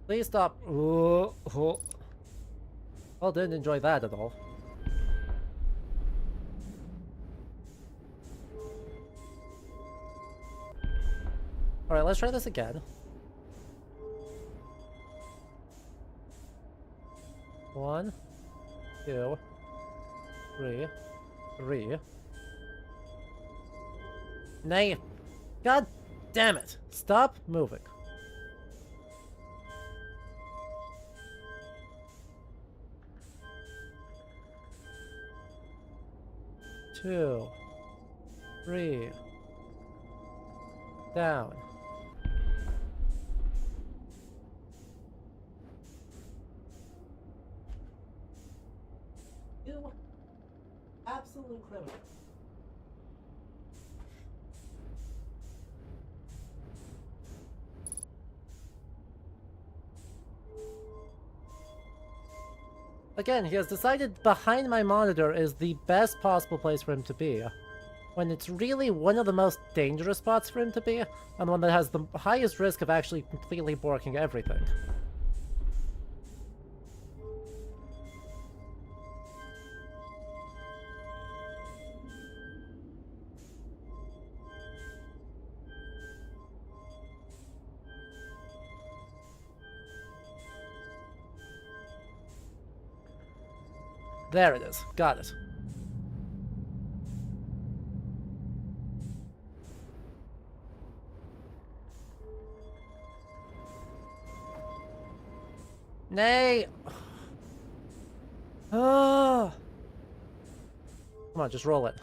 Please stop. Oh, didn't enjoy that at all. Alright, let's try this again. 1, 2, 3. Nay. God damn it. Stop moving. Two, 3. Down. You absolute criminal. Again, he has decided behind my monitor is the best possible place for him to be, when it's really one of the most dangerous spots for him to be, and one that has the highest risk of actually completely borking everything. There it is. Got it. Nay! Oh. Come on, just roll it.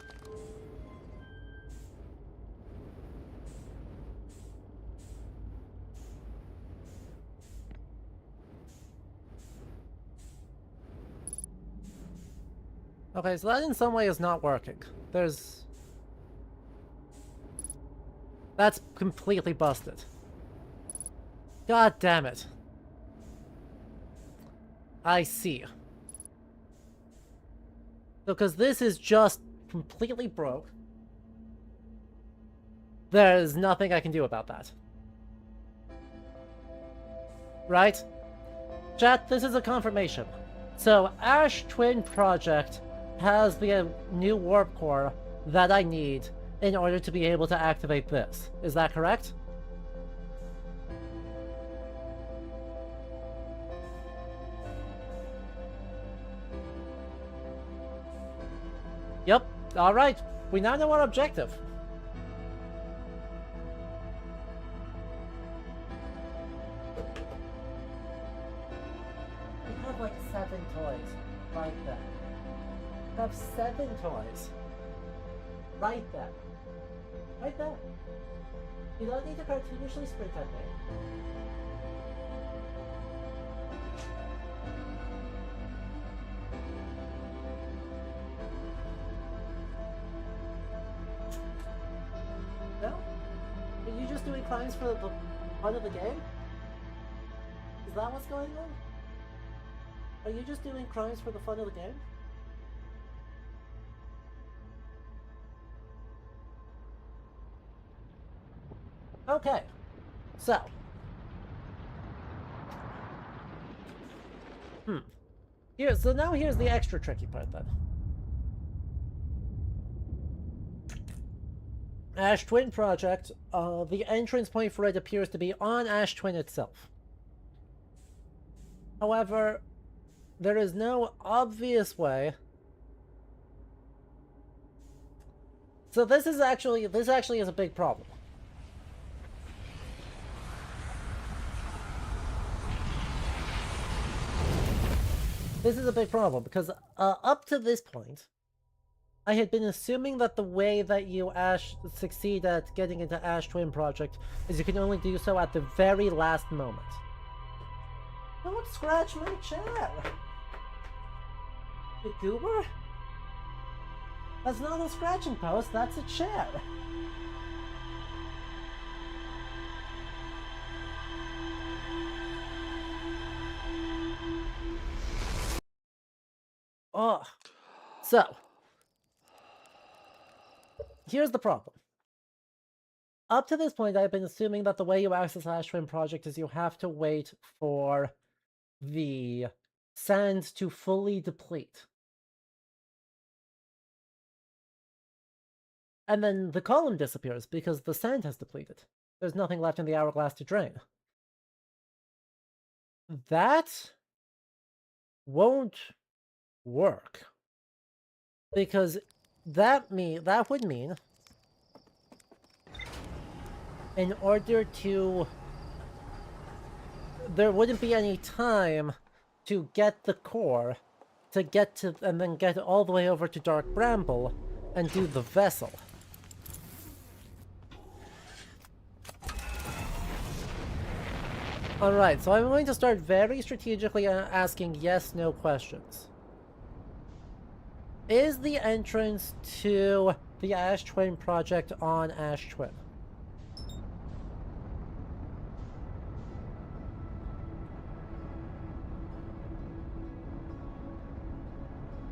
Okay, so that in some way is not working. There's... That's completely busted. God damn it. I see. Because this is just completely broke. There's nothing I can do about that. Right? Chat, this is a confirmation. So, Ash Twin Project has the new warp core that I need in order to be able to activate this. Is that correct? Yep. Alright. We now know our objective. We have like 7 toys. Like that. We have 7 toys. Right there. Right there. You don't need to cartoonishly sprint at me. No? Are you just doing crimes for the fun of the game? Is that what's going on? Are you just doing crimes for the fun of the game? Okay, so. So now here's the extra tricky part then. Ash Twin Project, the entrance point for it appears to be on Ash Twin itself. However, there is no obvious way. So this actually is a big problem. This is a big problem because up to this point, I had been assuming that the way that you succeed at getting into Ash Twin Project is you can only do so at the very last moment. Don't scratch my chair! You goober? That's not a scratching post, that's a chair! Oh. So. Here's the problem. Up to this point, I've been assuming that the way you access Ash Twin Project is you have to wait for the sand to fully deplete. And then the column disappears because the sand has depleted. There's nothing left in the hourglass to drain. That won't work. Because that would mean in order to... there wouldn't be any time to get the core, and then get all the way over to Dark Bramble and do the vessel. Alright, so I'm going to start very strategically asking yes/no questions. Is the entrance to the Ash Twin Project on Ash Twin?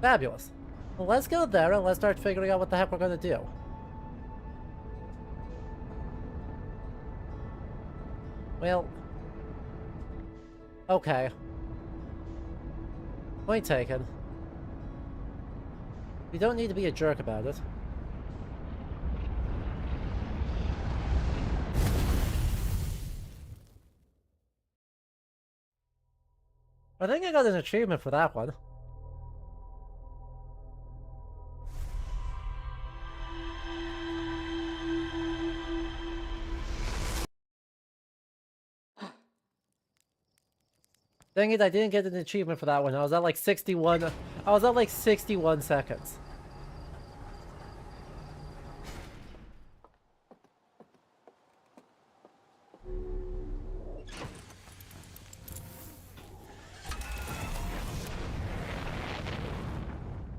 Fabulous. Well, let's go there and let's start figuring out what the heck we're gonna do. Well... okay. Point taken. You don't need to be a jerk about it. I think I got an achievement for that one. Dang it, I didn't get an achievement for that one. I was at like 61... I was at like 61 seconds.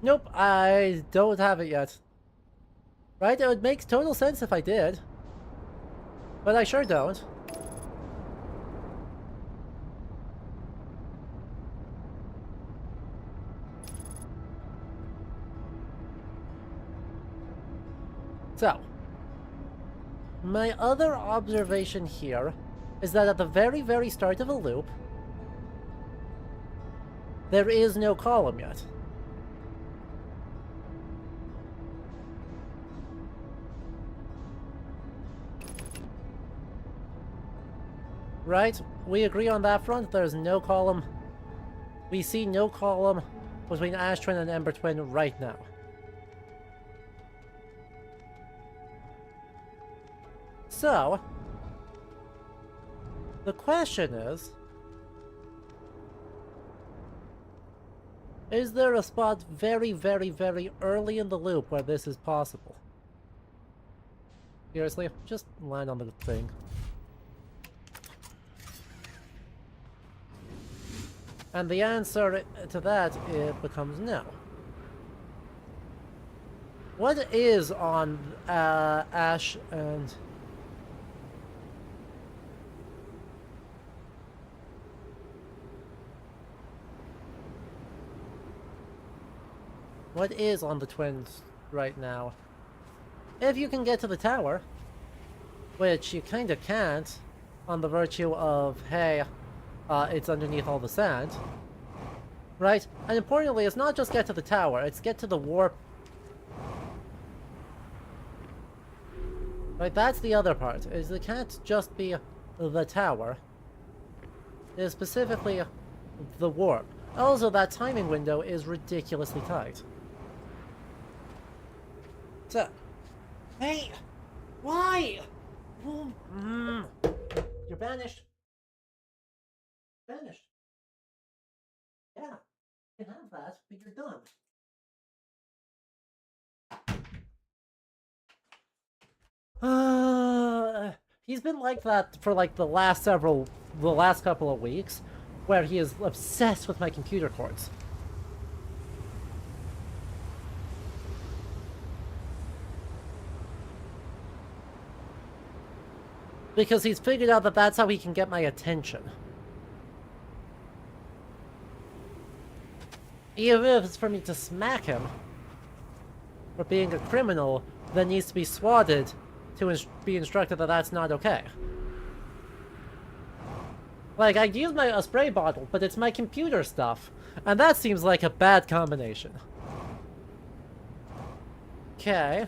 Nope, I don't have it yet. Right? It would make total sense if I did. But I sure don't. So, my other observation here is that at the very, very start of a loop, there is no column yet. Right? We agree on that front. There's no column. We see no column between Ash Twin and Ember Twin right now. So, the question is there a spot very, very, very early in the loop where this is possible? Seriously, just land on the thing. And the answer to that, it becomes no. What is on Ash and... What is on the twins right now? If you can get to the tower, which you kind of can't, on the virtue of, hey, it's underneath all the sand, right? And importantly, it's not just get to the tower, it's get to the warp. Right, that's the other part, is it can't just be the tower. It is specifically the warp. Also, that timing window is ridiculously tight. So, hey, why? You're banished. Banished. Yeah, you can have that, but you're done. He's been like that for like the last couple of weeks, where he is obsessed with my computer cords. Because he's figured out that that's how he can get my attention. Even if it's for me to smack him for being a criminal that needs to be swatted to be instructed that that's not okay. Like, I'd use a spray bottle, but it's my computer stuff, and that seems like a bad combination. Okay.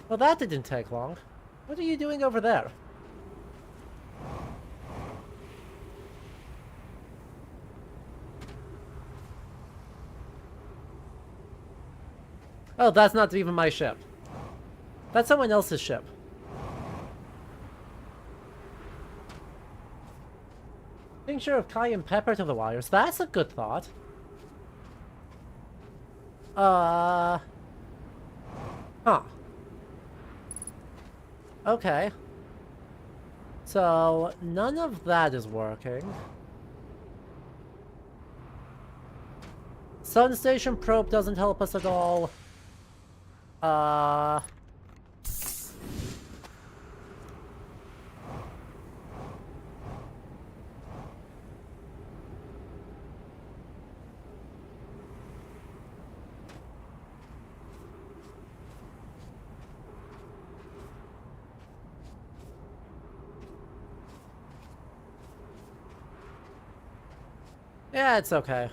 Well, that didn't take long. What are you doing over there? Oh, that's not even my ship. That's someone else's ship. Tincture of cayenne pepper to the wires. That's a good thought. Huh. Okay. So, none of that is working. Sun station probe doesn't help us at all. Yeah, it's okay.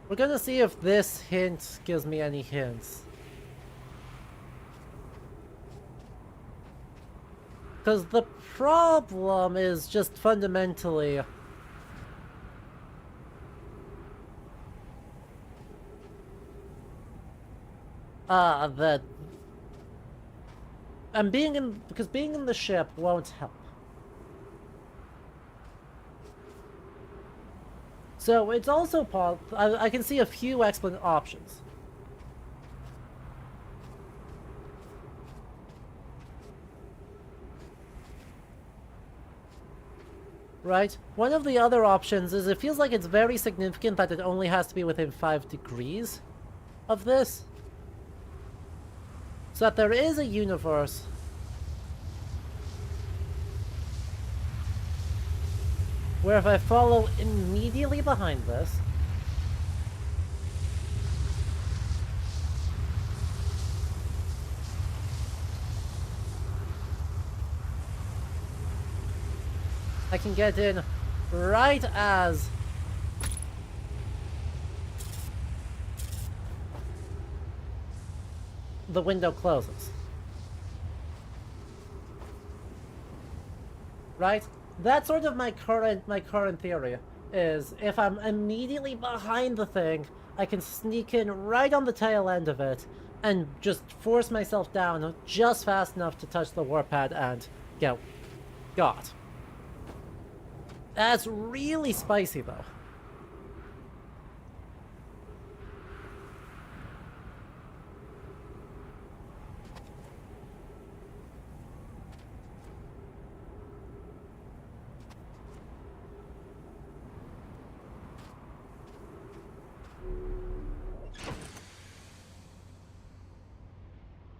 We're gonna see if this hint gives me any hints. Because the problem is just fundamentally... that... And being in... Because being in the ship won't help. So it's also possible. I can see a few options. Right? One of the other options is it feels like it's very significant that it only has to be within 5 degrees of this. So that there is a universe where if I follow immediately behind this, I can get in right as the window closes. Right? That's sort of my current theory, is if I'm immediately behind the thing, I can sneak in right on the tail end of it and just force myself down just fast enough to touch the warp pad and go. Got. That's really spicy, though.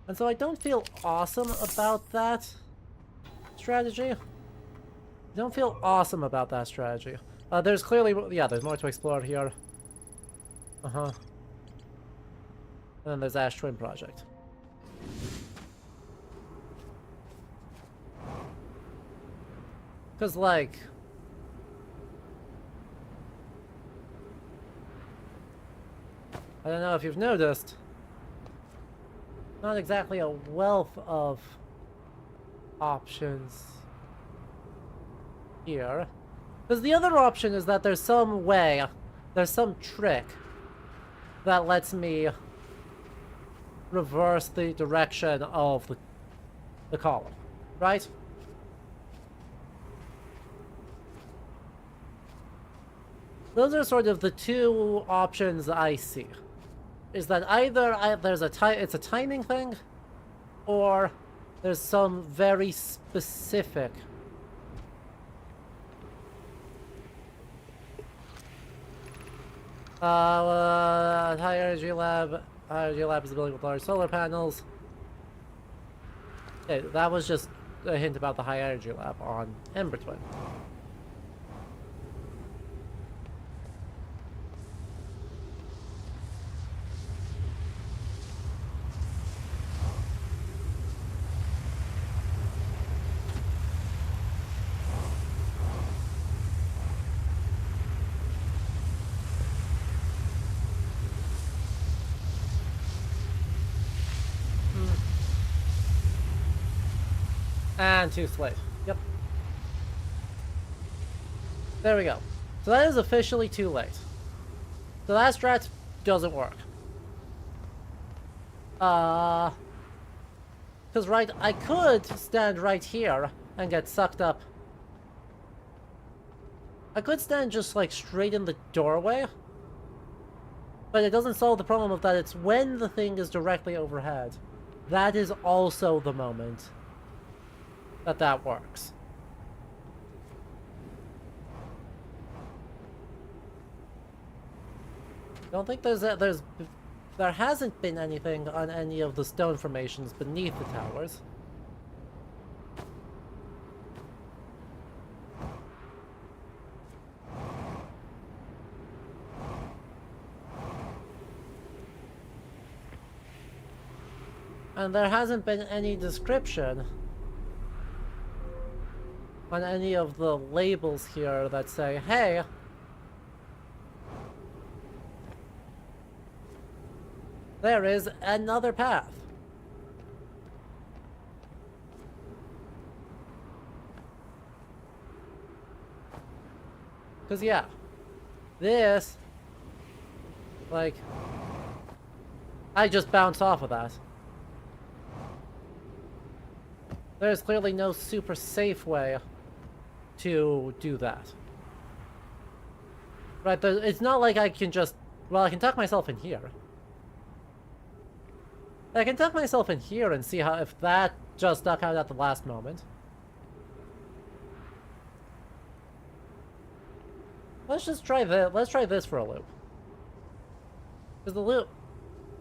And so I don't feel awesome about that strategy. I don't feel awesome about that strategy. There's clearly, yeah, there's more to explore here. Uh-huh. And then there's Ash Twin Project. Because, like... I don't know if you've noticed. Not exactly a wealth of options here. Because the other option is that there's some way, there's some trick that lets me reverse the direction of the column, right? Those are sort of the two options I see. Is that either it's a timing thing, or there's some very specific high energy lab. High energy lab is a building with large solar panels. Okay, that was just a hint about the high energy lab on Ember Twin. And too late. Yep. There we go. So that is officially too late. So that strat doesn't work. Because, right, I could stand right here and get sucked up. I could stand just, like, straight in the doorway. But it doesn't solve the problem of that it's when the thing is directly overhead. That is also the moment that works. Don't think there hasn't been anything on any of the stone formations beneath the towers. And there hasn't been any description on any of the labels here that say, hey, there is another path. Because, yeah, this, like, I just bounced off of that. There's clearly no super safe way to do that. Right, it's not like I can just... Well, I can tuck myself in here. I can tuck myself in here and see how if that just stuck out at the last moment. Let's just try this. Let's try this for a loop. Because the loop...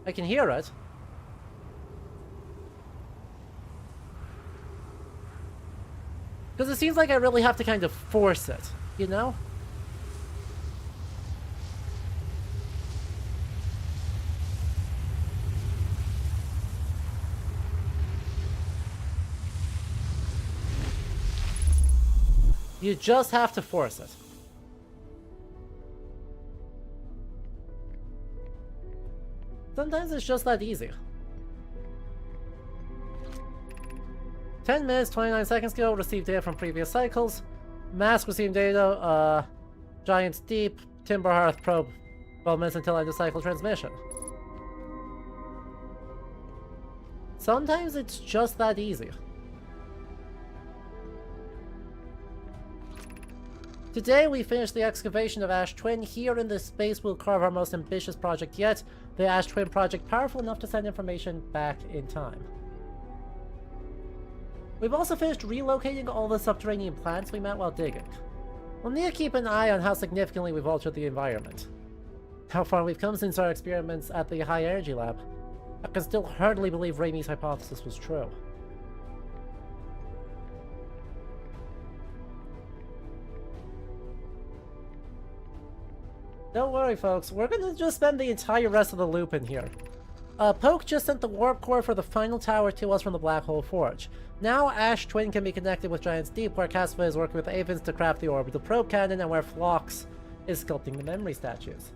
I can hear it. Because it seems like I really have to kind of force it, you know? You just have to force it. Sometimes it's just that easy. 10 minutes, 29 seconds ago, received data from previous cycles. Mask received data, Giant's Deep, Timber Hearth probe. 12 minutes until end of cycle transmission. Sometimes it's just that easy. Today we finished the excavation of Ash Twin. Here in this space we'll carve our most ambitious project yet, the Ash Twin project, powerful enough to send information back in time. We've also finished relocating all the subterranean plants we met while digging. We'll need to keep an eye on how significantly we've altered the environment. How far we've come since our experiments at the high energy lab. I can still hardly believe Raimi's hypothesis was true. Don't worry, folks. We're gonna just spend the entire rest of the loop in here. Poke just sent the warp core for the final tower to us from the Black Hole Forge. Now Ash Twin can be connected with Giant's Deep, where Casva is working with Avens to craft the orbital probe cannon, and where Phlox is sculpting the memory statues.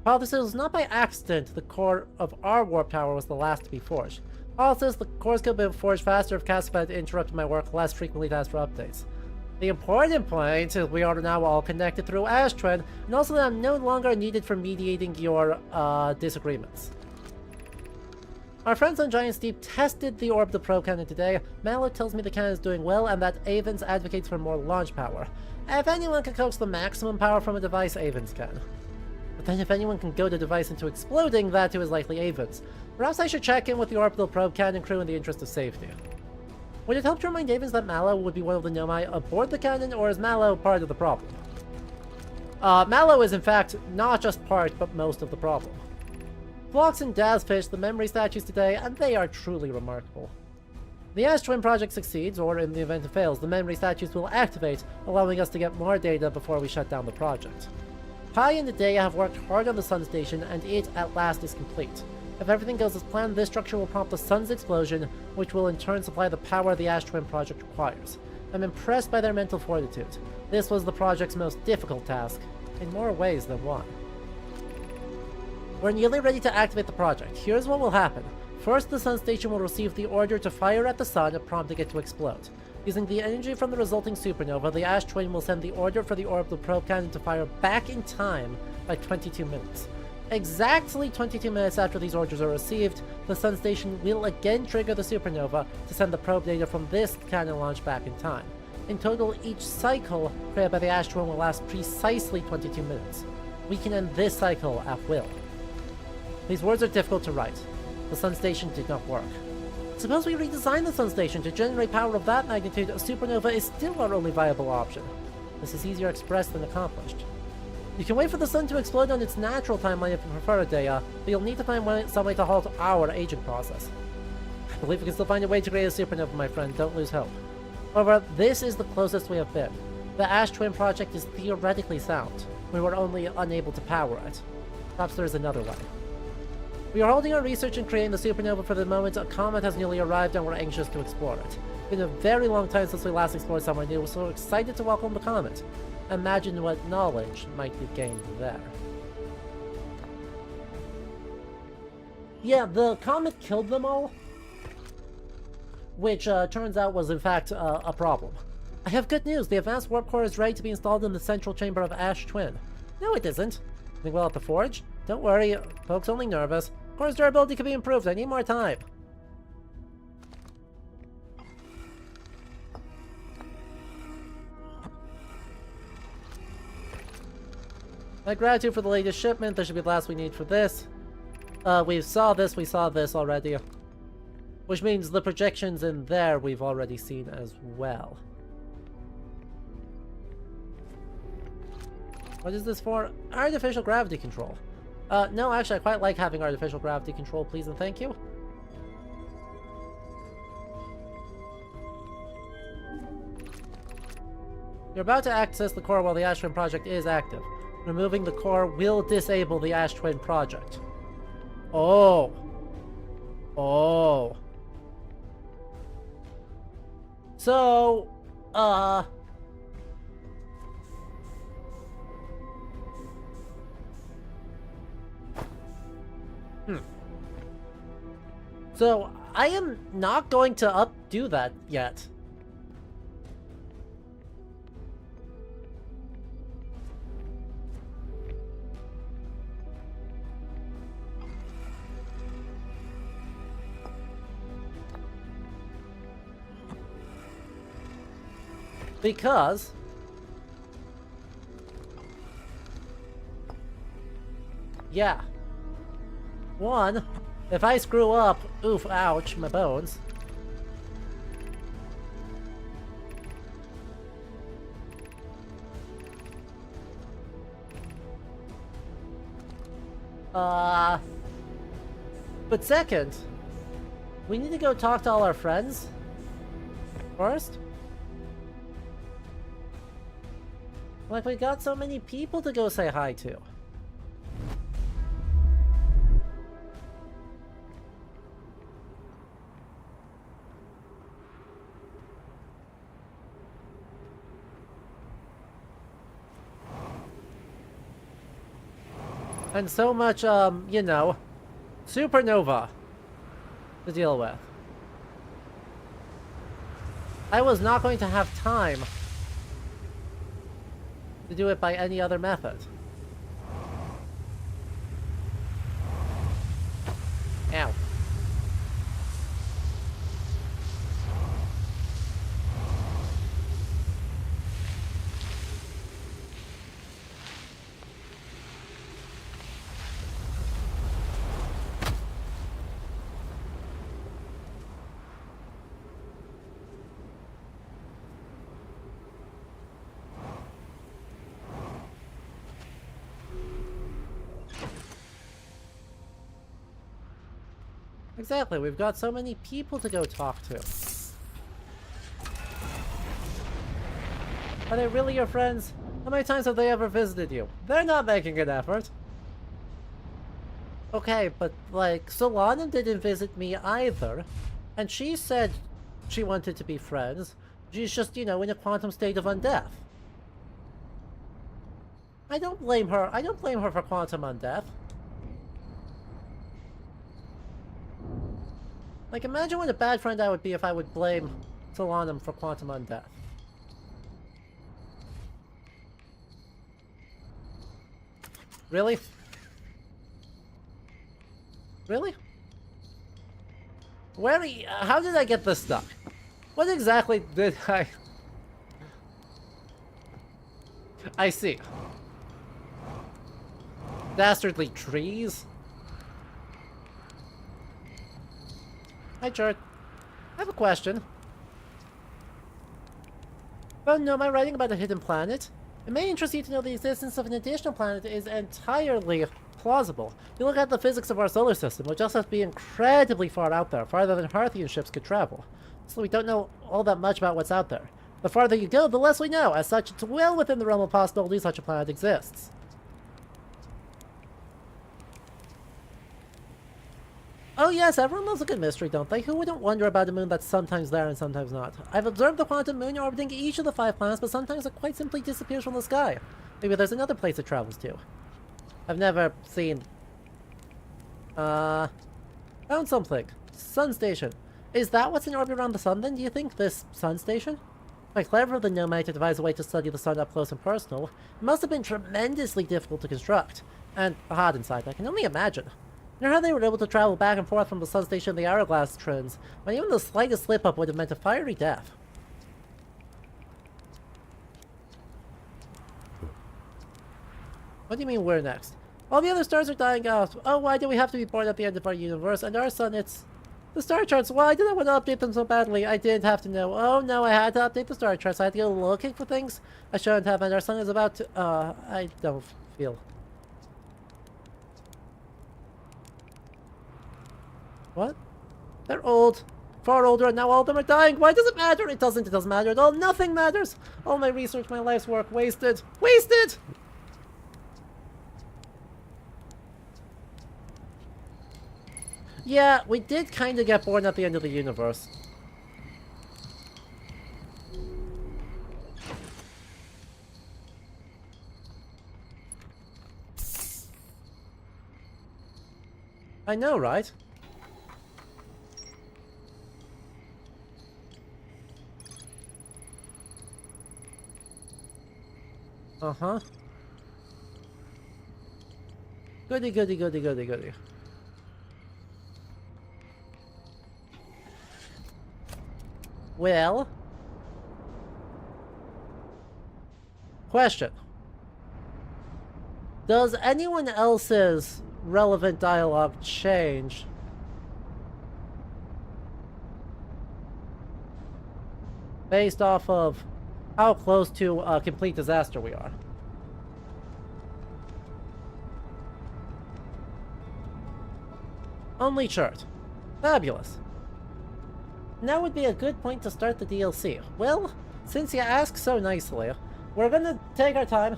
While this was not by accident, the core of our warp tower was the last to be forged. Also, the cores could have been forged faster if Casva had interrupted my work less frequently to ask for updates. The important point is we are now all connected through Ash Twin, and also that I'm no longer needed for mediating your disagreements. Our friends on Giant's Deep tested the orbital probe cannon today. Mallow tells me the cannon is doing well and that Avens advocates for more launch power. If anyone can coax the maximum power from a device, Avens can. But then if anyone can goad the device into exploding, that too is likely Avens. Perhaps I should check in with the orbital probe cannon crew in the interest of safety. Would it help to remind Avens that Mallow would be one of the Nomai aboard the cannon, or is Mallow part of the problem? Mallow is in fact not just part, but most of the problem. Phlox and Daz fished the memory statues today, and they are truly remarkable. The Ash Twin project succeeds, or in the event it fails, the memory statues will activate, allowing us to get more data before we shut down the project. Pi and Nadea have worked hard on the Sun Station, and it, at last, is complete. If everything goes as planned, this structure will prompt the Sun's explosion, which will in turn supply the power the Ash Twin project requires. I'm impressed by their mental fortitude. This was the project's most difficult task, in more ways than one. We're nearly ready to activate the project. Here's what will happen. First, the Sun Station will receive the order to fire at the Sun, prompting it to explode. Using the energy from the resulting supernova, the Ash Twin will send the order for the orbital probe cannon to fire back in time by 22 minutes. Exactly 22 minutes after these orders are received, the Sun Station will again trigger the supernova to send the probe data from this cannon launch back in time. In total, each cycle created by the Ash Twin will last precisely 22 minutes. We can end this cycle at will. These words are difficult to write. The Sun Station did not work. Suppose we redesign the Sun Station to generate power of that magnitude, a supernova is still our only viable option. This is easier expressed than accomplished. You can wait for the Sun to explode on its natural timeline if you prefer, Dea, but you'll need to find some way to halt our aging process. I believe we can still find a way to create a supernova, my friend, don't lose hope. However, this is the closest we have been. The Ash Twin project is theoretically sound. We were only unable to power it. Perhaps there is another way. We are holding our research and creating the supernova for the moment a comet has newly arrived and we're anxious to explore it. It's been a very long time since we last explored somewhere new, so we're excited to welcome the comet. Imagine what knowledge might be gained there. Yeah, the comet killed them all, which turns out was in fact a problem. I have good news, the advanced warp core is ready to be installed in the central chamber of Ash Twin. No, it isn't. Think well at the forge? Don't worry, folks only nervous. Core's durability can be improved, I need more time. My gratitude for the latest shipment, this should be the last we need for this. We saw this already. Which means the projections in there we've already seen as well. What is this for? Artificial gravity control. No, actually, I quite like having artificial gravity control, please and thank you. You're about to access the core while the Ash Twin project is active. Removing the core will disable the Ash Twin project. Oh. Oh. So, So, I am not going to updo that yet. Because yeah. One, if I screw up, oof, ouch, my bones. But second, we need to go talk to all our friends first. Like, we got so many people to go say hi to. And so much, you know, supernova to deal with. I was not going to have time to do it by any other method. Ow. Exactly, we've got so many people to go talk to. Are they really your friends? How many times have they ever visited you? They're not making an effort. Okay, but like, Solana didn't visit me either. And she said she wanted to be friends. She's just, you know, in a quantum state of undeath. I don't blame her. I don't blame her for quantum undeath. Like, imagine what a bad friend I would be if I would blame Solana for quantum undeath. Really? Really? Where? How did I get this stuck? What exactly did I... I see. Dastardly trees? Hi, Chart. I have a question. Oh no, am I writing about a hidden planet? It may interest you to know the existence of an additional planet is entirely plausible. You look at the physics of our solar system, which also has to be incredibly far out there, farther than Parthian ships could travel. So we don't know all that much about what's out there. The farther you go, the less we know. As such, it's well within the realm of possibility such a planet exists. Oh yes, everyone loves a good mystery, don't they? Who wouldn't wonder about a moon that's sometimes there and sometimes not? I've observed the quantum moon orbiting each of the 5 planets, but sometimes it quite simply disappears from the sky. Maybe there's another place it travels to. I've never seen... Found something. Sun station. Is that what's in orbit around the sun then, do you think? This sun station? Quite clever of the Nomad to devise a way to study the sun up close and personal. It must have been tremendously difficult to construct. And hot inside, I can only imagine. You know how they were able to travel back and forth from the sun station to the hourglass trends, when even the slightest slip-up would have meant a fiery death. What do you mean we're next? All the other stars are dying out. Oh, why do we have to be born at the end of our universe? And our sun, it's... The star charts, why did I want to update them so badly? I didn't have to know. Oh no, I had to update the star charts. I had to go looking for things I shouldn't have, and our sun is about to... I don't feel... What? They're old. Far older, and now all of them are dying. Why does it matter? It doesn't matter at all. Nothing matters. All my research, my life's work, wasted. Wasted! Yeah, we did kind of get born at the end of the universe. I know, right? Uh-huh. Goody, goody, goody, goody, goody. Well... Question. Does anyone else's relevant dialogue change based off of how close to a complete disaster we are? Only chart. Fabulous. Now would be a good point to start the DLC. Well, since you ask so nicely, we're gonna take our time.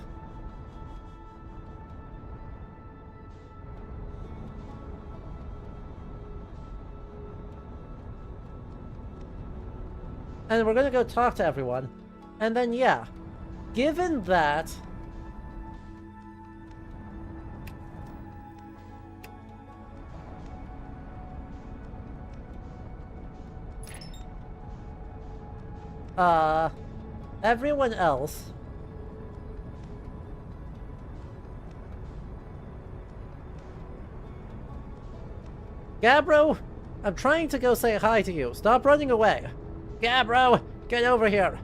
And we're gonna go talk to everyone. And then, yeah, given that Everyone else... Gabbro, I'm trying to go say hi to you. Stop running away. Gabbro, get over here.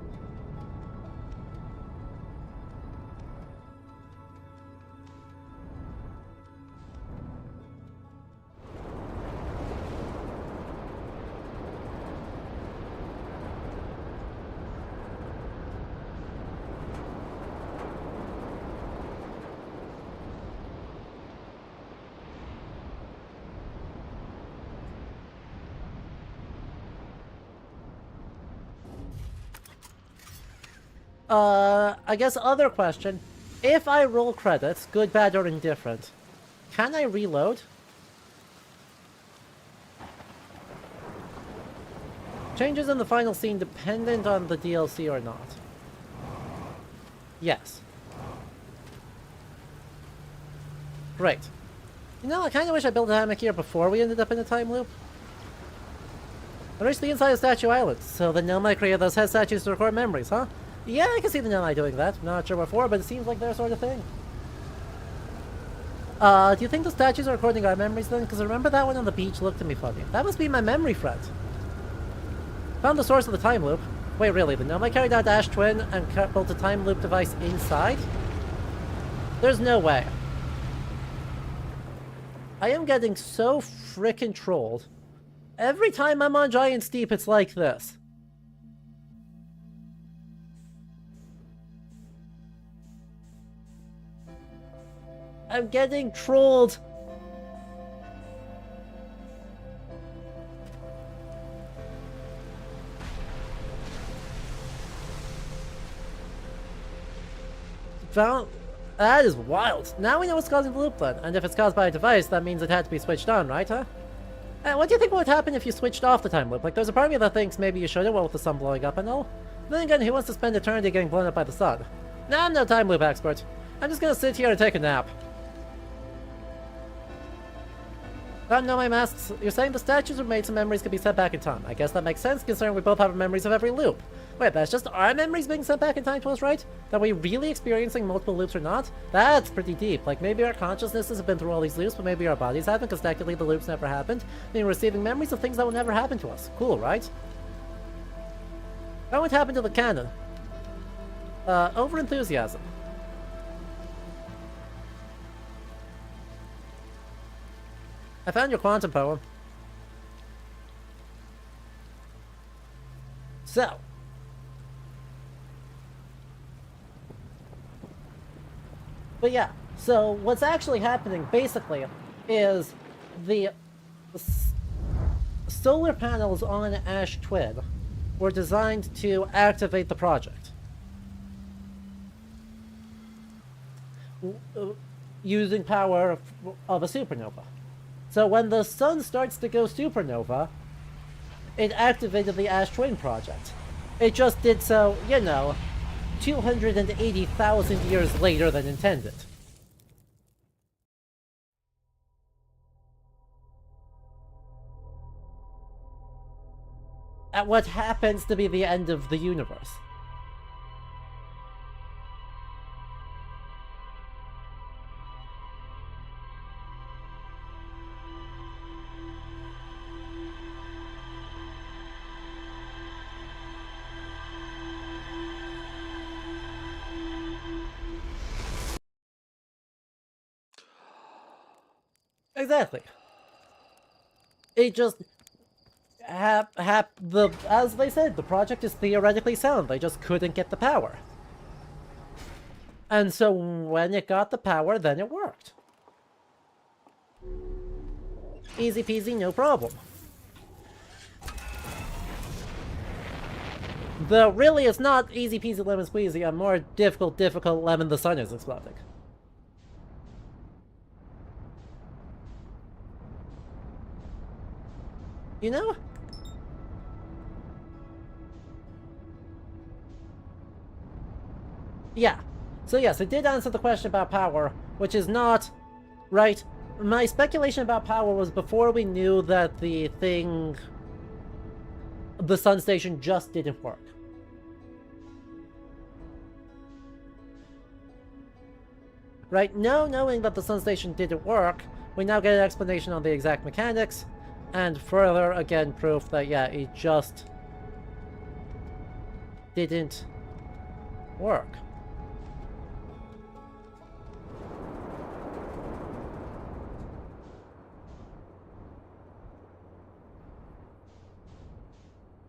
I guess other question. If I roll credits, good, bad, or indifferent, can I reload? Changes in the final scene dependent on the DLC or not? Yes. Great. You know, I kind of wish I built a hammock here before we ended up in a time loop. I reached the inside of Statue Island, so the Nomai created those head statues to record memories, huh? Yeah, I can see the Nomai doing that. Not sure what for, but it seems like their sort of thing. Do you think the statues are recording our memories then? Because I remember that one on the beach looked at me funny. That must be my memory friend. Found the source of the time loop. Wait, really? The Nomai carried out Ash Twin and built a time loop device inside? There's no way. I am getting so frickin' trolled. Every time I'm on Giant Steep, it's like this. I'm getting trolled. That is wild. Now we know what's causing the loop then. And if it's caused by a device, that means it had to be switched on, right, huh? What do you think would happen if you switched off the time loop? Like, there's a part of me that thinks maybe you shouldn't, with the sun blowing up and all. Then again, who wants to spend eternity getting blown up by the sun? Nah, I'm no time loop expert. I'm just gonna sit here and take a nap. No, my masks. You're saying the statues were made so memories could be sent back in time. I guess that makes sense, considering we both have memories of every loop. Wait, that's just our memories being sent back in time to us, right? That we really experiencing multiple loops or not? That's pretty deep. Like, maybe our consciousnesses have been through all these loops, but maybe our bodies haven't, because technically the loops never happened. Then we're receiving memories of things that will never happen to us. Cool, right? That would happen to the canon. Over-enthusiasm. I found your quantum poem. So. But yeah, so what's actually happening, basically, is the solar panels on Ash Twin were designed to activate the project. Using power of a supernova. So when the sun starts to go supernova, it activated the Ash Twin project. It just did so, you know, 280,000 years later than intended. At what happens to be the end of the universe. Exactly. It just as they said, the project is theoretically sound. They just couldn't get the power. And so when it got the power, then it worked. Easy peasy, no problem. Though really it's not easy peasy lemon squeezy, a more difficult lemon the sun is exploding. You know? Yeah. So yes, it did answer the question about power, which is not... Right? My speculation about power was before we knew that the thing... The sun station just didn't work. Right now, knowing that the sun station didn't work, we now get an explanation on the exact mechanics, and further, again, proof that, yeah, it just didn't work.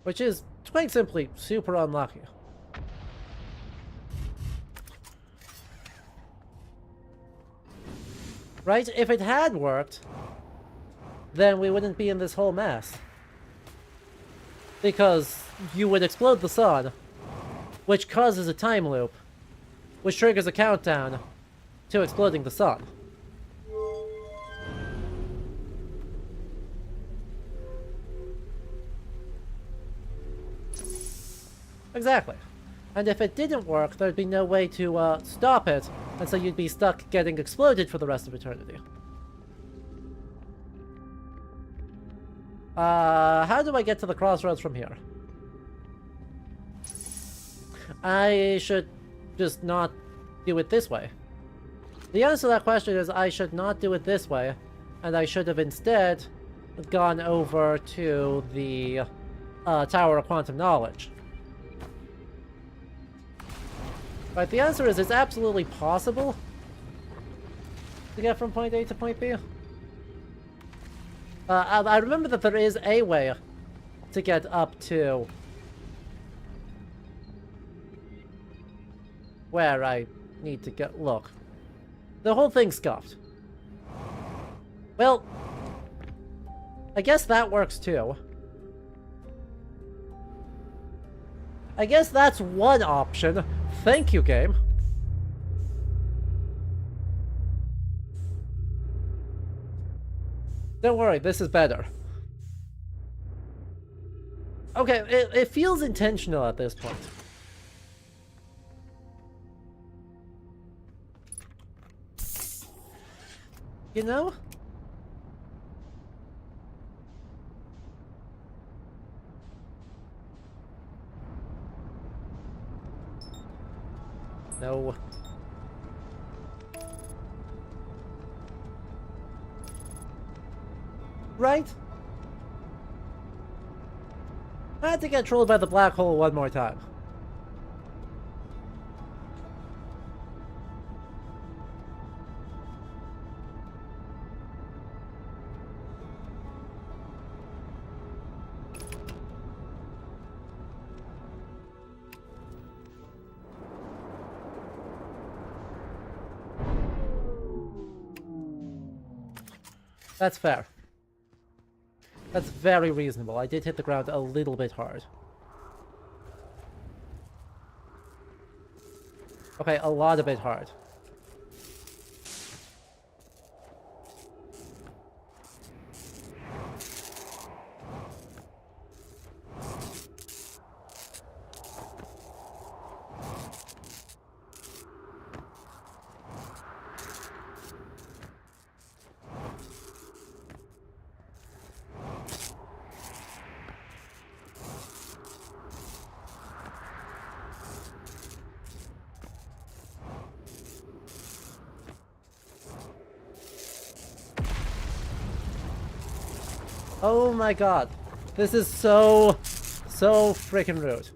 Which is, quite simply, super unlucky. Right? If it had worked, then we wouldn't be in this whole mess. Because you would explode the sun, which causes a time loop, which triggers a countdown to exploding the sun. Exactly. And if it didn't work, there'd be no way to stop it, and so you'd be stuck getting exploded for the rest of eternity. How do I get to the crossroads from here? I should just not do it this way. The answer to that question is I should not do it this way, and I should have instead gone over to the Tower of Quantum Knowledge. Right, the answer is it's absolutely possible to get from point A to point B. I remember that there is a way to get up to where I need to get. Look, the whole thing's scuffed. Well, I guess that works too. I guess that's one option. Thank you, game. Don't worry, this is better. Okay, it feels intentional at this point. You know? No. Right? I had to get trolled by the black hole one more time. That's fair. That's very reasonable. I did hit the ground a little bit hard. Okay, a lot of bit hard. Oh my god. This is so freaking rude.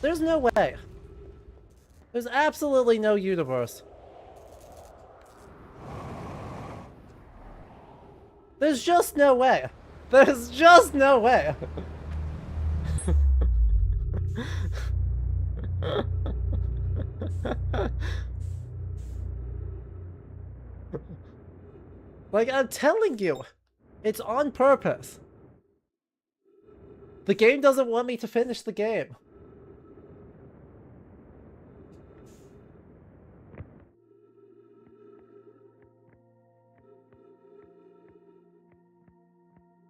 There's no way. There's absolutely no universe. There's just no way. There's just no way. Like, I'm telling you. It's on purpose. The game doesn't want me to finish the game.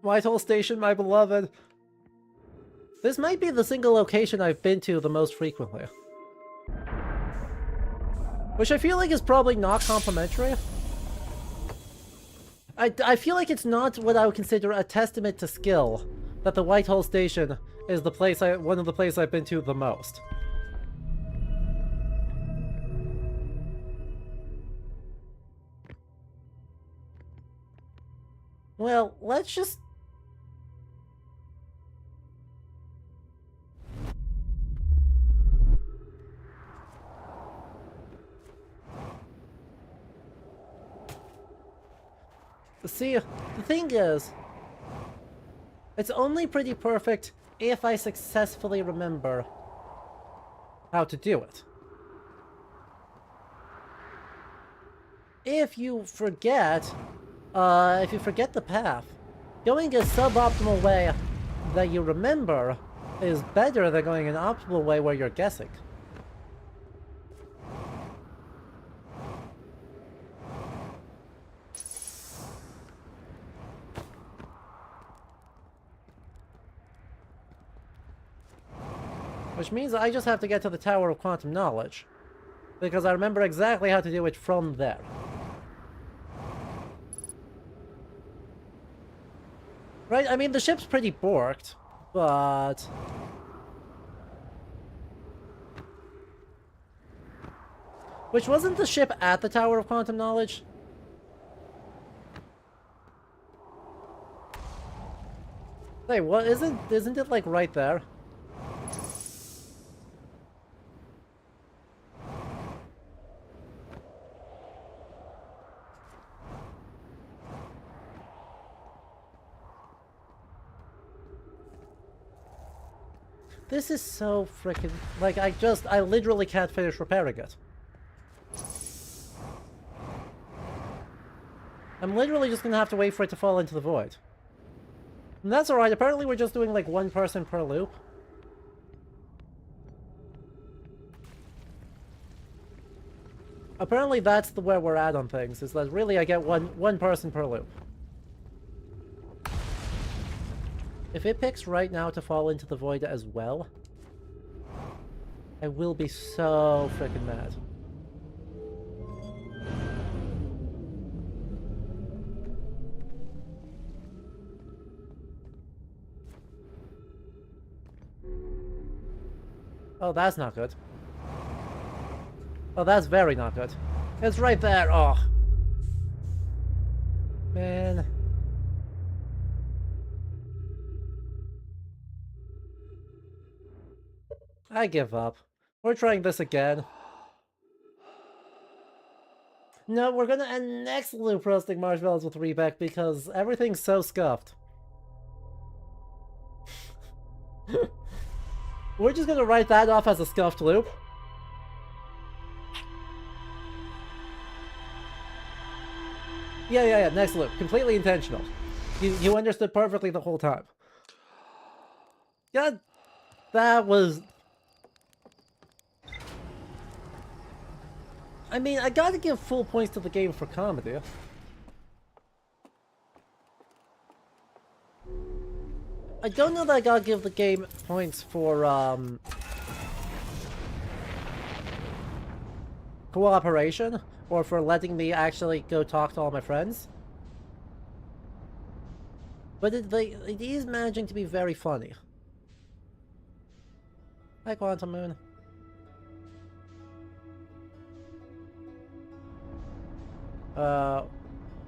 Whitehall Station, my beloved. This might be the single location I've been to the most frequently. Which I feel like is probably not complimentary. I feel like it's not what I would consider a testament to skill that the Whitehall Station is the place one of the places I've been to the most. Well, let's just... See, the thing is, it's only pretty perfect if I successfully remember how to do it. If you forget the path, going a suboptimal way that you remember is better than going an optimal way where you're guessing. Which means I just have to get to the Tower of Quantum Knowledge, because I remember exactly how to do it from there. Right? I mean, the ship's pretty borked, but... Which, wasn't the ship at the Tower of Quantum Knowledge? Wait, what? Isn't it, like, right there? This is so freaking... Like, I literally can't finish repairing it. I'm literally just gonna have to wait for it to fall into the void. And that's alright, apparently we're just doing like one person per loop. Apparently that's where we're at on things, is that really I get one person per loop. If it picks right now to fall into the void as well, I will be so freaking mad. Oh, that's not good. Oh, that's very not good. It's right there. Oh. Man. I give up. We're trying this again. No, we're gonna end next loop roasting marshmallows with Rebek because everything's so scuffed. We're just gonna write that off as a scuffed loop. Yeah, next loop. Completely intentional. You understood perfectly the whole time. Yeah, that was... I mean, I gotta give full points to the game for comedy. I don't know that I gotta give the game points for, cooperation, or for letting me actually go talk to all my friends. But it is managing to be very funny. Hi, Quantum Moon.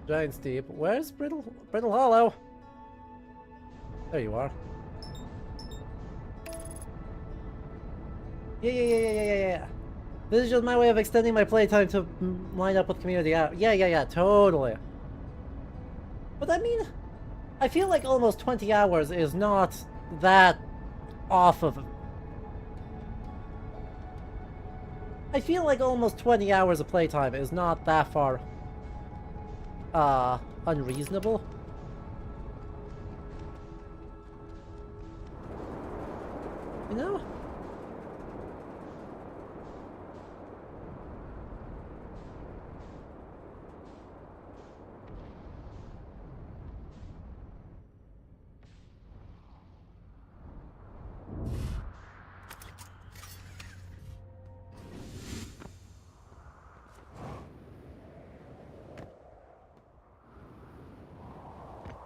Giant Steep. Where's Brittle Hollow? There you are. Yeah. This is just my way of extending my playtime to line up with community out. Yeah, totally. But I mean, I feel like almost 20 hours is not that off of... I feel like almost 20 hours of playtime is not that far, unreasonable. You know?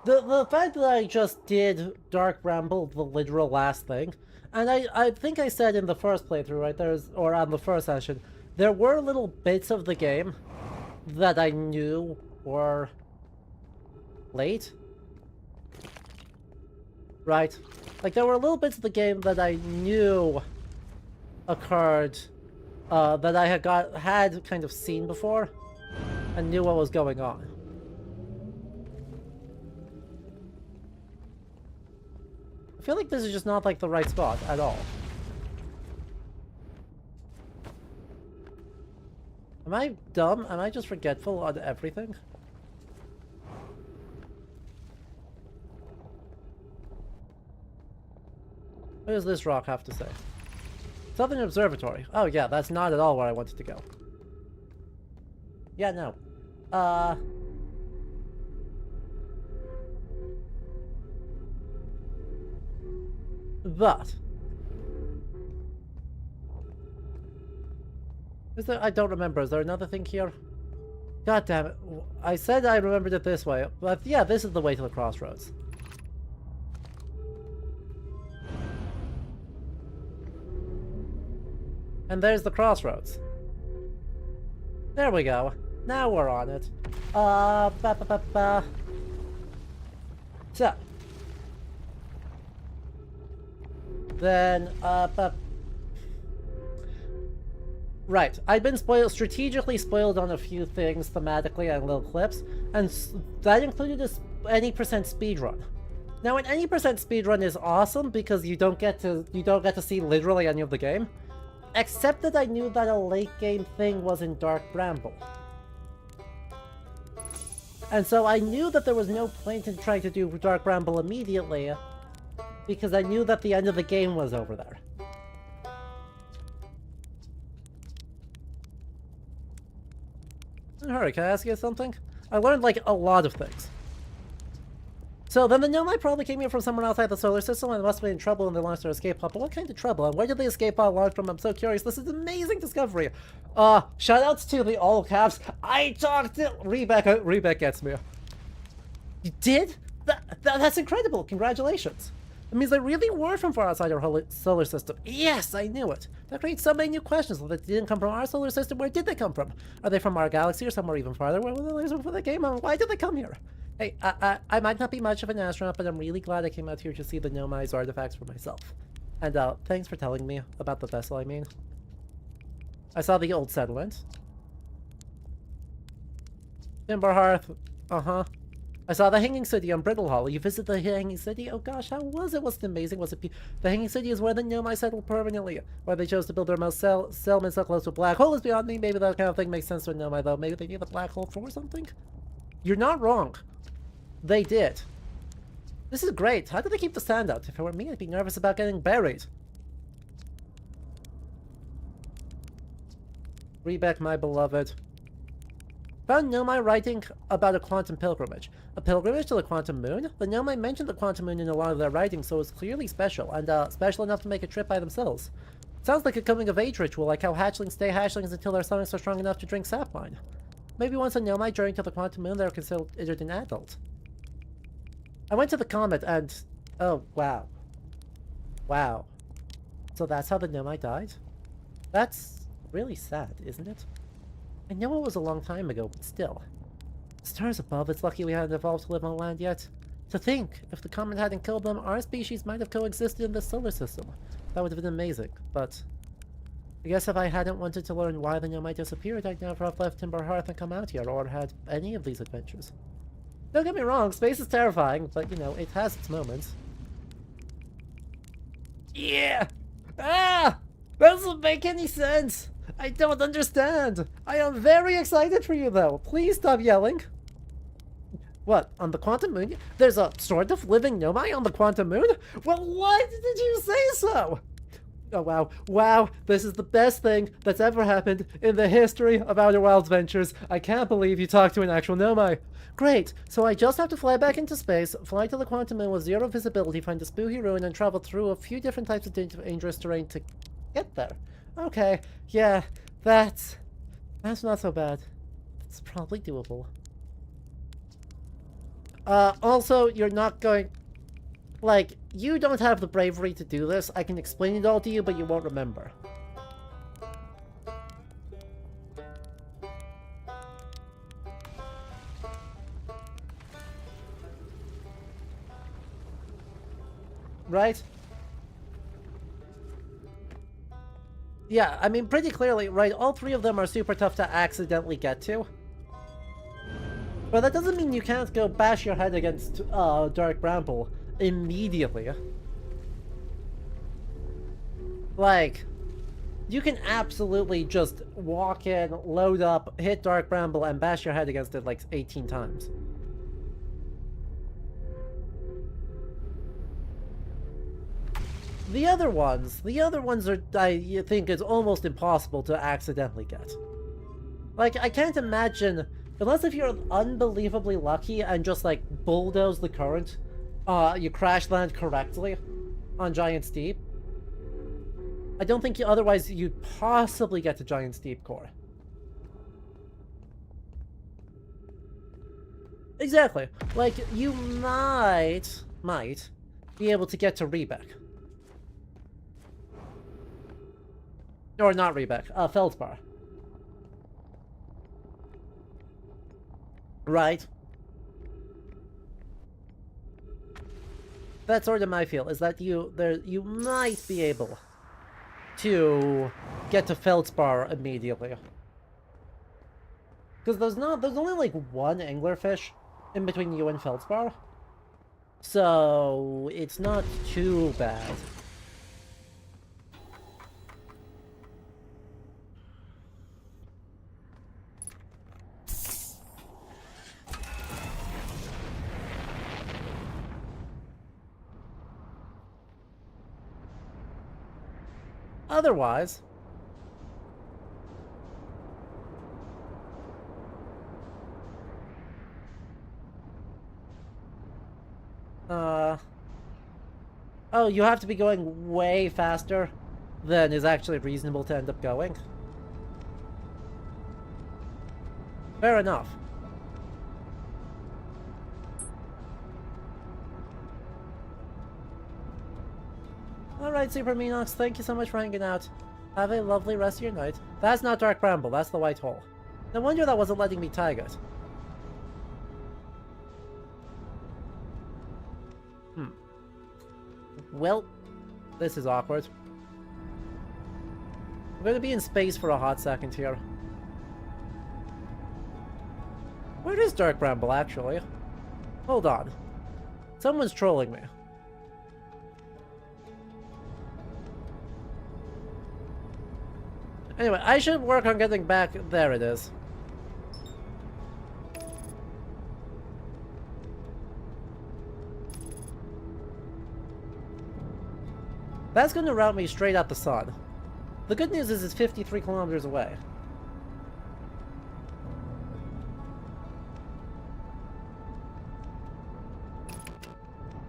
The fact that I just did Dark Bramble, the literal last thing, and I think I said in the first playthrough, right, or on the first session, there were little bits of the game that I knew were late, right? Like, there were little bits of the game that I knew occurred, that I had kind of seen before, and knew what was going on. I feel like this is just not, like, the right spot at all. Am I dumb? Am I just forgetful on everything? What does this rock have to say? Southern Observatory. Oh yeah, that's not at all where I wanted to go. Yeah, no. But is there? I don't remember. Is there another thing here? God damn it. I said I remembered it this way, but yeah, this is the way to the crossroads. And there's the crossroads. There we go. Now we're on it. So. Then, right, I'd been strategically spoiled on a few things thematically and little clips, and that included any percent speedrun. Now, an any percent speedrun is awesome because you don't get to see literally any of the game, except that I knew that a late game thing was in Dark Bramble. And so I knew that there was no point in trying to do Dark Bramble immediately, because I knew that the end of the game was over there. Alright, can I ask you something? I learned, like, a lot of things. So, then the Nomai probably came here from somewhere outside the solar system and must have been in trouble and they launched their escape pod. But what kind of trouble? And where did the escape pod launch from? I'm so curious. This is an amazing discovery. Shoutouts to the all caps. I talked to Rebecca. Rebecca gets me. You did? That's incredible. Congratulations. It means they really were from far outside our solar system. Yes, I knew it. That creates so many new questions. If they didn't come from our solar system, where did they come from? Are they from our galaxy or somewhere even farther? Where were the lasers before they came on? Why did they come here? Hey, I might not be much of an astronaut, but I'm really glad I came out here to see the Nomai's artifacts for myself. And, thanks for telling me about the vessel, I mean. I saw the old settlement. Timber Hearth. Uh-huh. I saw the Hanging City on Brittle Hollow. You visited the Hanging City? Oh gosh, how was it? Was it amazing? Was it the Hanging City is where the Nomai settled permanently. Where they chose to build their most settlement so close to a black hole is beyond me. Maybe that kind of thing makes sense to a Nomai, though. Maybe they need a black hole for something? You're not wrong. They did. This is great. How did they keep the sand out? If it were me, I'd be nervous about getting buried. Rebeck, my beloved. Found Nomai writing about a quantum pilgrimage. A pilgrimage to the quantum moon? The Nomai mentioned the quantum moon in a lot of their writing, so it's clearly special, and special enough to make a trip by themselves. Sounds like a coming-of-age ritual, like how hatchlings stay hatchlings until their stomachs are strong enough to drink sapwine. Maybe once a Nomai journey to the quantum moon, they're considered an adult. I went to the comet and... oh, wow. Wow. So that's how the Nomai died? That's really sad, isn't it? I know it was a long time ago, but still. Stars above, it's lucky we hadn't evolved to live on land yet. To think, if the comet hadn't killed them, our species might have coexisted in the solar system. That would have been amazing, but... I guess if I hadn't wanted to learn why the Nomai disappeared, I'd never have left Timber Hearth and come out here, or had any of these adventures. Don't get me wrong, space is terrifying, but, you know, it has its moments. Yeah! Ah! That doesn't make any sense! I don't understand! I am very excited for you, though! Please stop yelling! What, on the quantum moon? There's a sort of living Nomai on the quantum moon? Well, why did you say so? Oh, wow. Wow, this is the best thing that's ever happened in the history of Outer Wilds Ventures. I can't believe you talked to an actual Nomai. Great, so I just have to fly back into space, fly to the quantum moon with zero visibility, find a spooky ruin, and travel through a few different types of dangerous terrain to get there. Okay, yeah, that's not so bad. It's probably doable. Also, you're not going... like, you don't have the bravery to do this. I can explain it all to you, but you won't remember. right? Yeah, I mean, pretty clearly, right, all three of them are super tough to accidentally get to. But that doesn't mean you can't go bash your head against Dark Bramble immediately. Like, you can absolutely just walk in, load up, hit Dark Bramble, and bash your head against it like 18 times. The other ones are, I think, it's almost impossible to accidentally get. Like, I can't imagine, unless if you're unbelievably lucky and just, like, bulldoze the current, you crash land correctly on Giant Steep. I don't think otherwise you'd possibly get to Giant Steep Core. Exactly. Like, you might be able to get to Rebec. Or not Rebec, Feldspar. Right. That's sort of my feel, is that you might be able to get to Feldspar immediately. Because there's only like one anglerfish in between you and Feldspar. So it's not too bad. Otherwise, oh, you have to be going way faster than is actually reasonable to end up going. Fair enough. Alright, Super Minox, thank you so much for hanging out. Have a lovely rest of your night. That's not Dark Bramble, that's the white hole. No wonder that wasn't letting me tag it. Well, this is awkward. I'm gonna be in space for a hot second here. Where is Dark Bramble, actually? Hold on. Someone's trolling me. Anyway, I should work on getting back. There it is. That's going to route me straight at the sun. The good news is it's 53 kilometers away.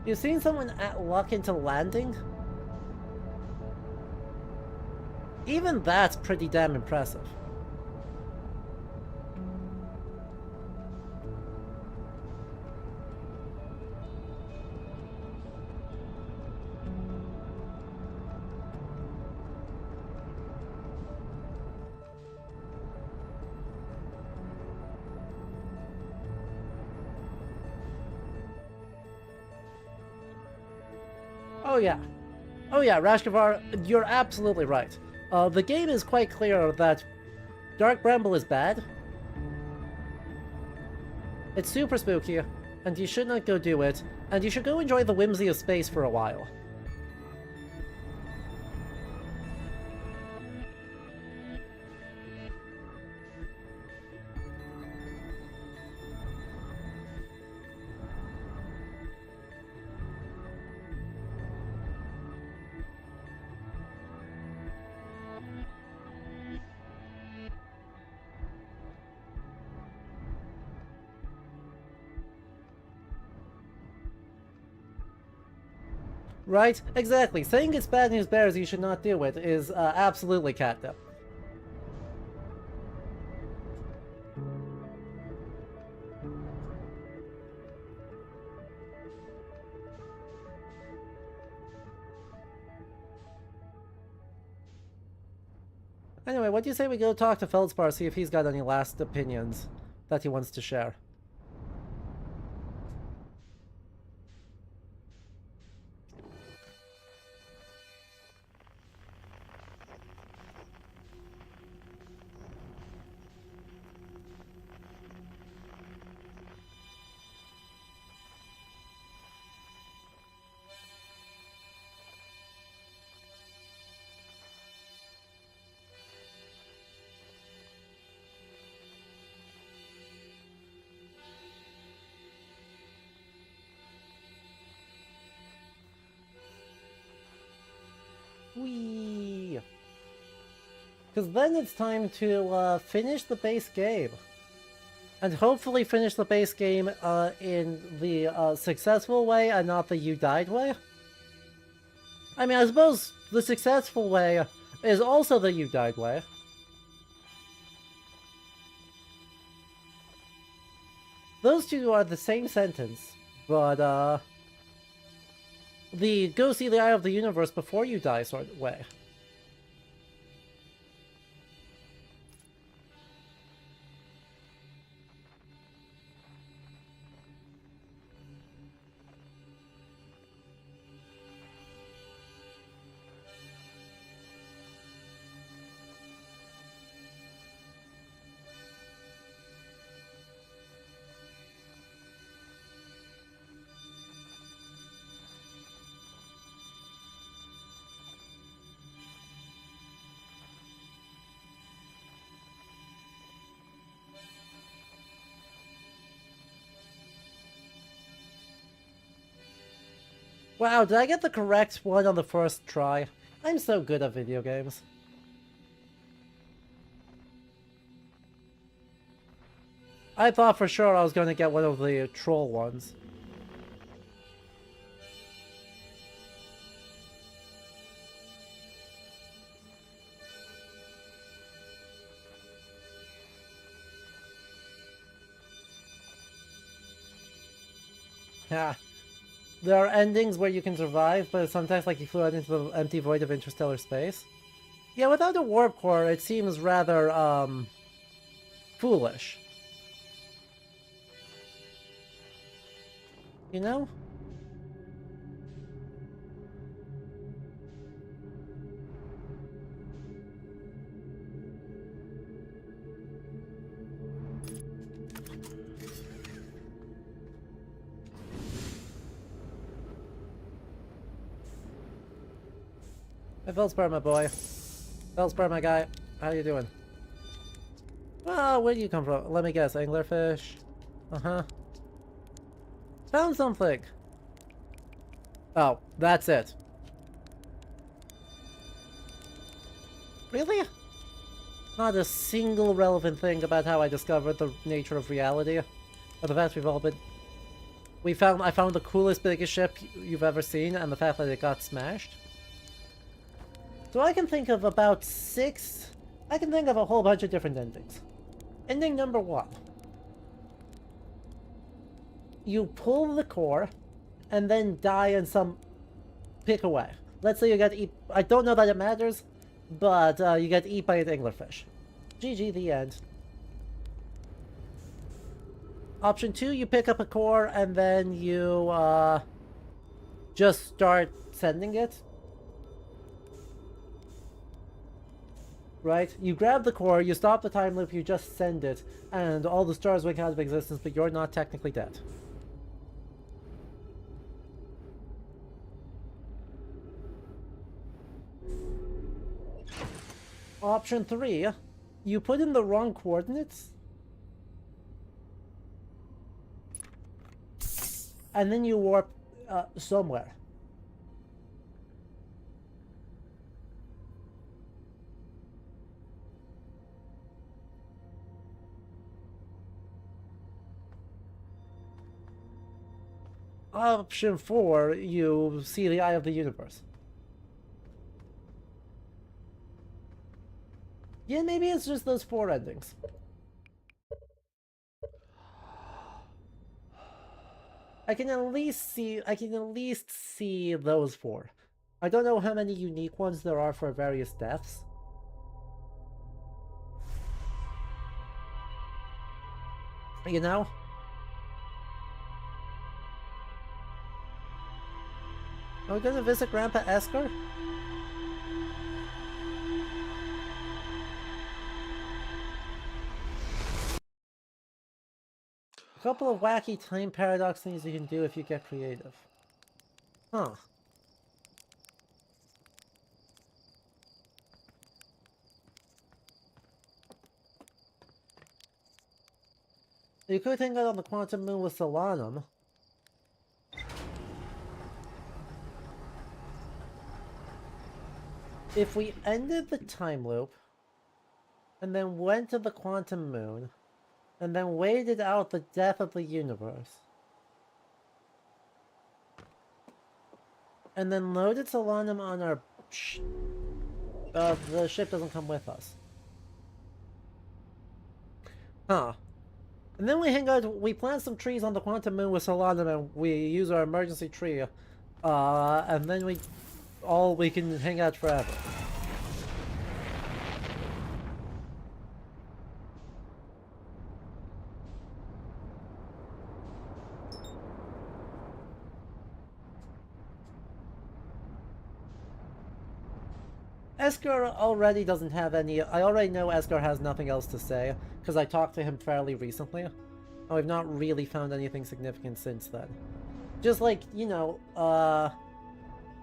You seen someone luck into landing? Even that's pretty damn impressive. Oh yeah, Rashkavar, you're absolutely right. The game is quite clear that Dark Bramble is bad. It's super spooky, and you should not go do it, and you should go enjoy the whimsy of space for a while. Right? Exactly. Saying it's bad news bears you should not do it is absolutely catnip. Anyway, what do you say we go talk to Feldspar, see if he's got any last opinions that he wants to share? Whee! Because then it's time to finish the base game. And hopefully finish the base game in the successful way and not the you died way. I mean, I suppose the successful way is also the you died way. Those two are the same sentence, but the go see the eye of the universe before you die sort of way. Wow, did I get the correct one on the first try? I'm so good at video games. I thought for sure I was going to get one of the troll ones. Yeah. There are endings where you can survive, but sometimes like you flew out into the empty void of interstellar space. Yeah, without a warp core, it seems rather, foolish. You know? Hey, Feldspar, my boy. Feldspar, my guy. How you doing? Well, where do you come from? Let me guess. Anglerfish? Uh-huh. Found something! Oh, that's it. Really? Not a single relevant thing about how I discovered the nature of reality. Or the fact we've all been... I found the coolest, biggest ship you've ever seen, and the fact that it got smashed. So I can think of about 6... I can think of a whole bunch of different endings. Ending number 1. You pull the core, and then die in some... pick away. Let's say you get eat... I don't know that it matters, but you get eat by an anglerfish. GG, the end. Option 2, you pick up a core, and then you just start sending it. Right? You grab the core, you stop the time loop, you just send it, and all the stars wink out of existence, but you're not technically dead. Option 3, you put in the wrong coordinates, and then you warp somewhere. Option 4, you see the eye of the universe. Yeah, maybe it's just those 4 endings. I can at least see those 4. I don't know how many unique ones there are for various deaths. You know? Are we gonna visit Grandpa Esker? A couple of wacky time paradox things you can do if you get creative. Huh. You could hang out on the quantum moon with Solanum. if we ended the time loop, and then went to the quantum moon, and then waited out the death of the universe, and then loaded Solanum on our the ship doesn't come with us. Huh. And then we hang out, we plant some trees on the quantum moon with Solanum, and we use our emergency tree. And then we can hang out forever. Esker already doesn't have any. I already know Esker has nothing else to say, because I talked to him fairly recently. And we've not really found anything significant since then. Just like, you know,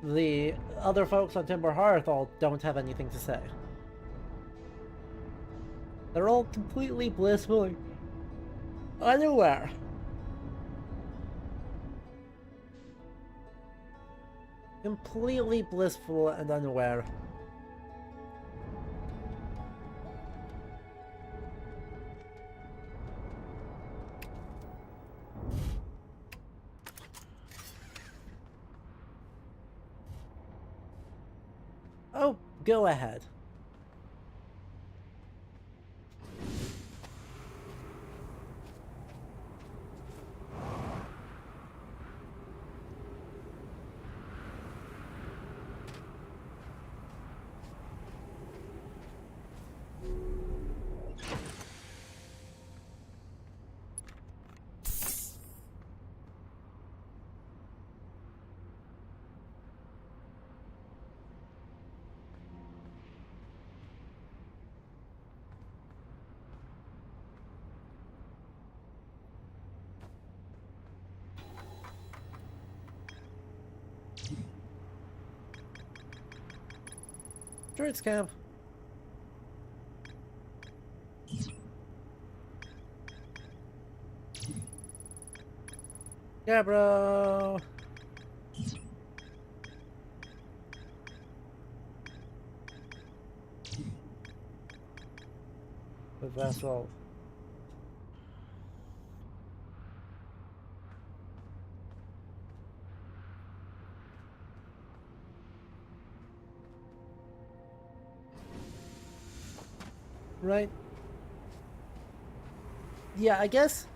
the other folks on Timber Hearth all don't have anything to say. They're all completely blissfully unaware. Completely blissful and unaware. Oh, go ahead. Druid's camp. Yeah, bro. The vessel. Right. Yeah, I guess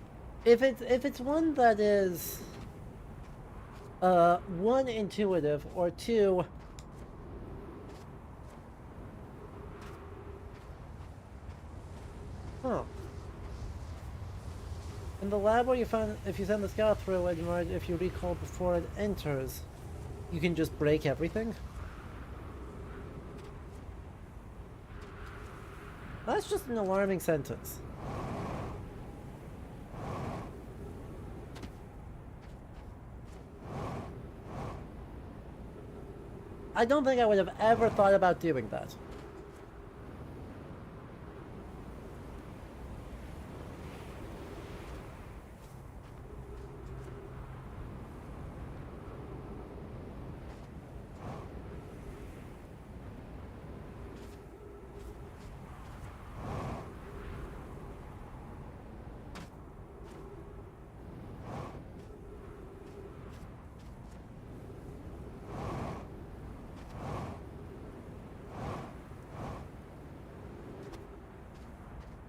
if it's one that is one, intuitive, or two, huh. In the lab where you found, if you send the scout through it, if you recall before it enters, you can just break everything? That's just an alarming sentence. I don't think I would have ever thought about doing that.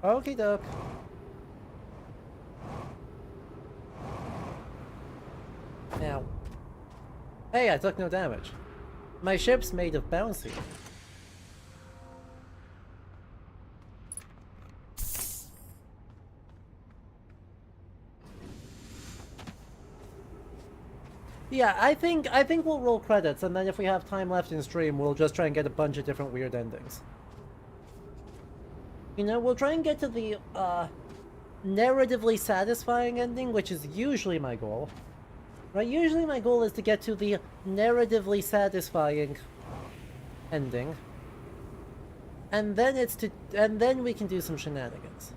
Okie doke. Now, hey, I took no damage. My ship's made of bouncy. Yeah, I think we'll roll credits, and then if we have time left in stream, we'll just try and get a bunch of different weird endings. You know, we'll try and get to the, narratively satisfying ending, which is usually my goal. Right, usually my goal is to get to the narratively satisfying ending. And then we can do some shenanigans.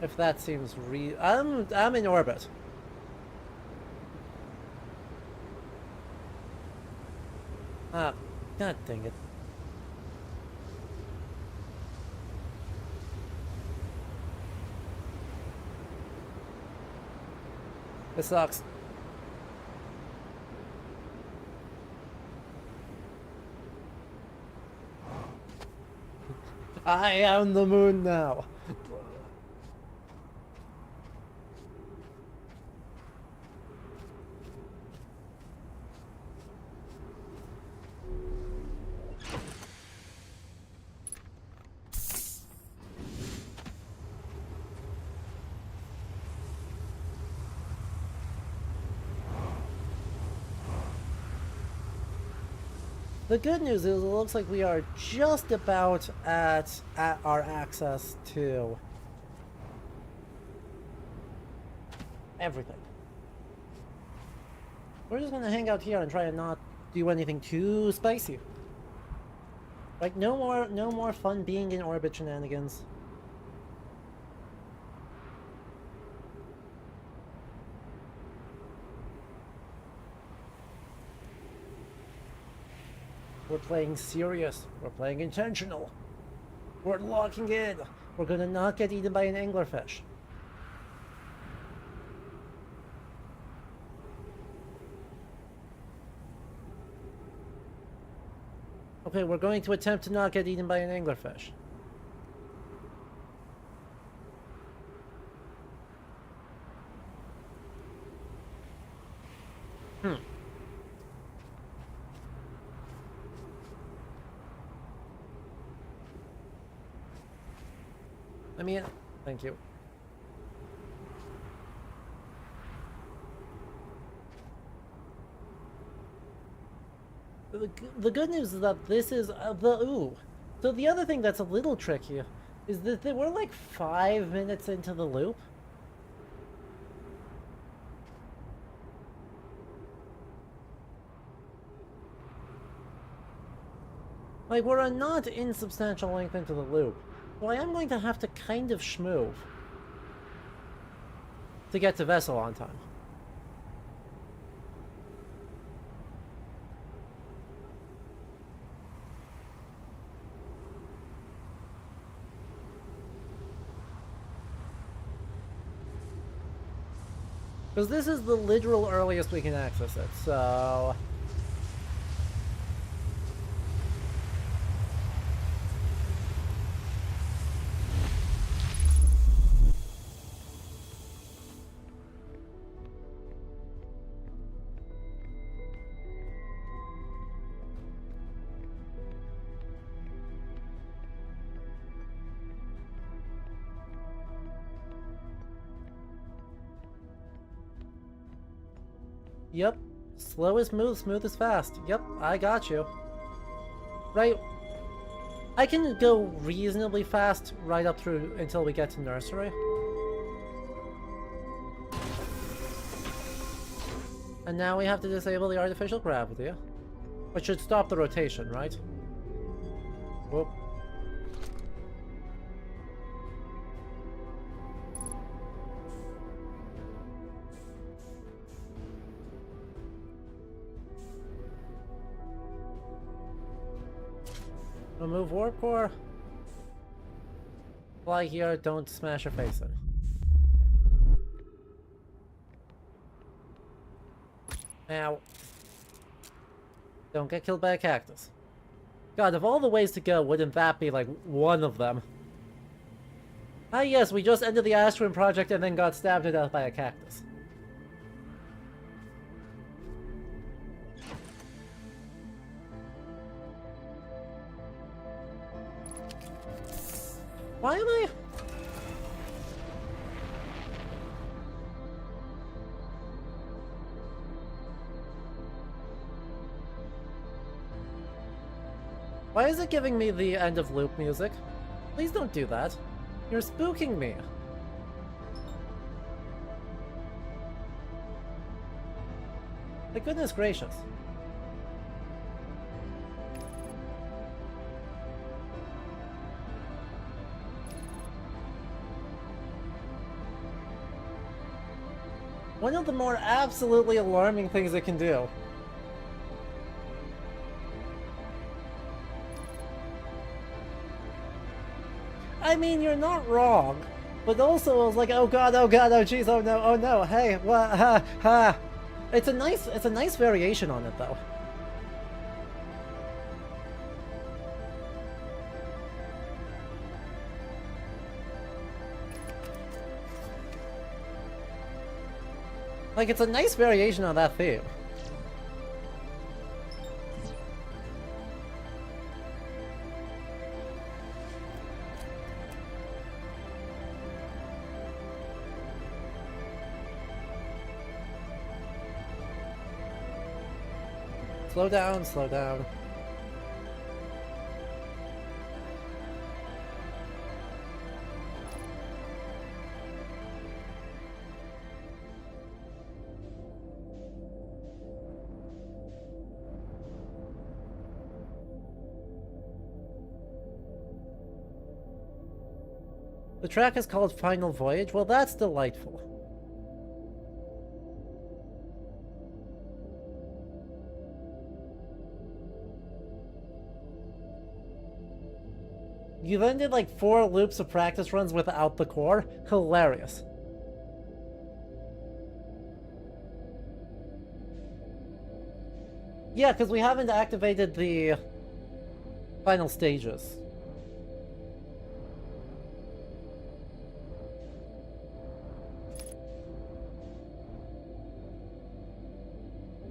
If that seems I'm in orbit. Ah, god dang it. This sucks. I am the moon now. The good news is it looks like we are just about at our access to everything. We're just gonna hang out here and try and not do anything too spicy. Like, no more fun being in orbit shenanigans. We're playing serious. We're playing intentional. We're locking in. We're gonna not get eaten by an anglerfish. Okay, we're going to attempt to not get eaten by an anglerfish. I mean, thank you. The good news is that this is ooh. So the other thing that's a little tricky is that we're like 5 minutes into the loop. Like, we're a not insubstantial length into the loop. So I am going to have to kind of schmoove to get to Vessel on time. Because this is the literal earliest we can access it, so... Yep. Slow is smooth, smooth is fast. Yep, I got you. Right. I can go reasonably fast right up through until we get to nursery. And now we have to disable the artificial gravity. Which should stop the rotation, right? Whoop. Remove warp core. Fly here, don't smash your face in. Ow. Don't get killed by a cactus. God, of all the ways to go, wouldn't that be like one of them? Ah yes, we just ended the Astron project and then got stabbed to death by a cactus. Why am I... Why is it giving me the end of loop music? Please don't do that. You're spooking me. Like, goodness gracious. One of the more absolutely alarming things it can do I mean, you're not wrong. But also, I was like, oh god, oh god, oh jeez, oh no, hey, what, ha. It's a nice variation on it, though. Like, it's a nice variation on that theme. Slow down, slow down. The track is called Final Voyage. Well, that's delightful. You then did like 4 loops of practice runs without the core? Hilarious. Yeah, because we haven't activated the final stages.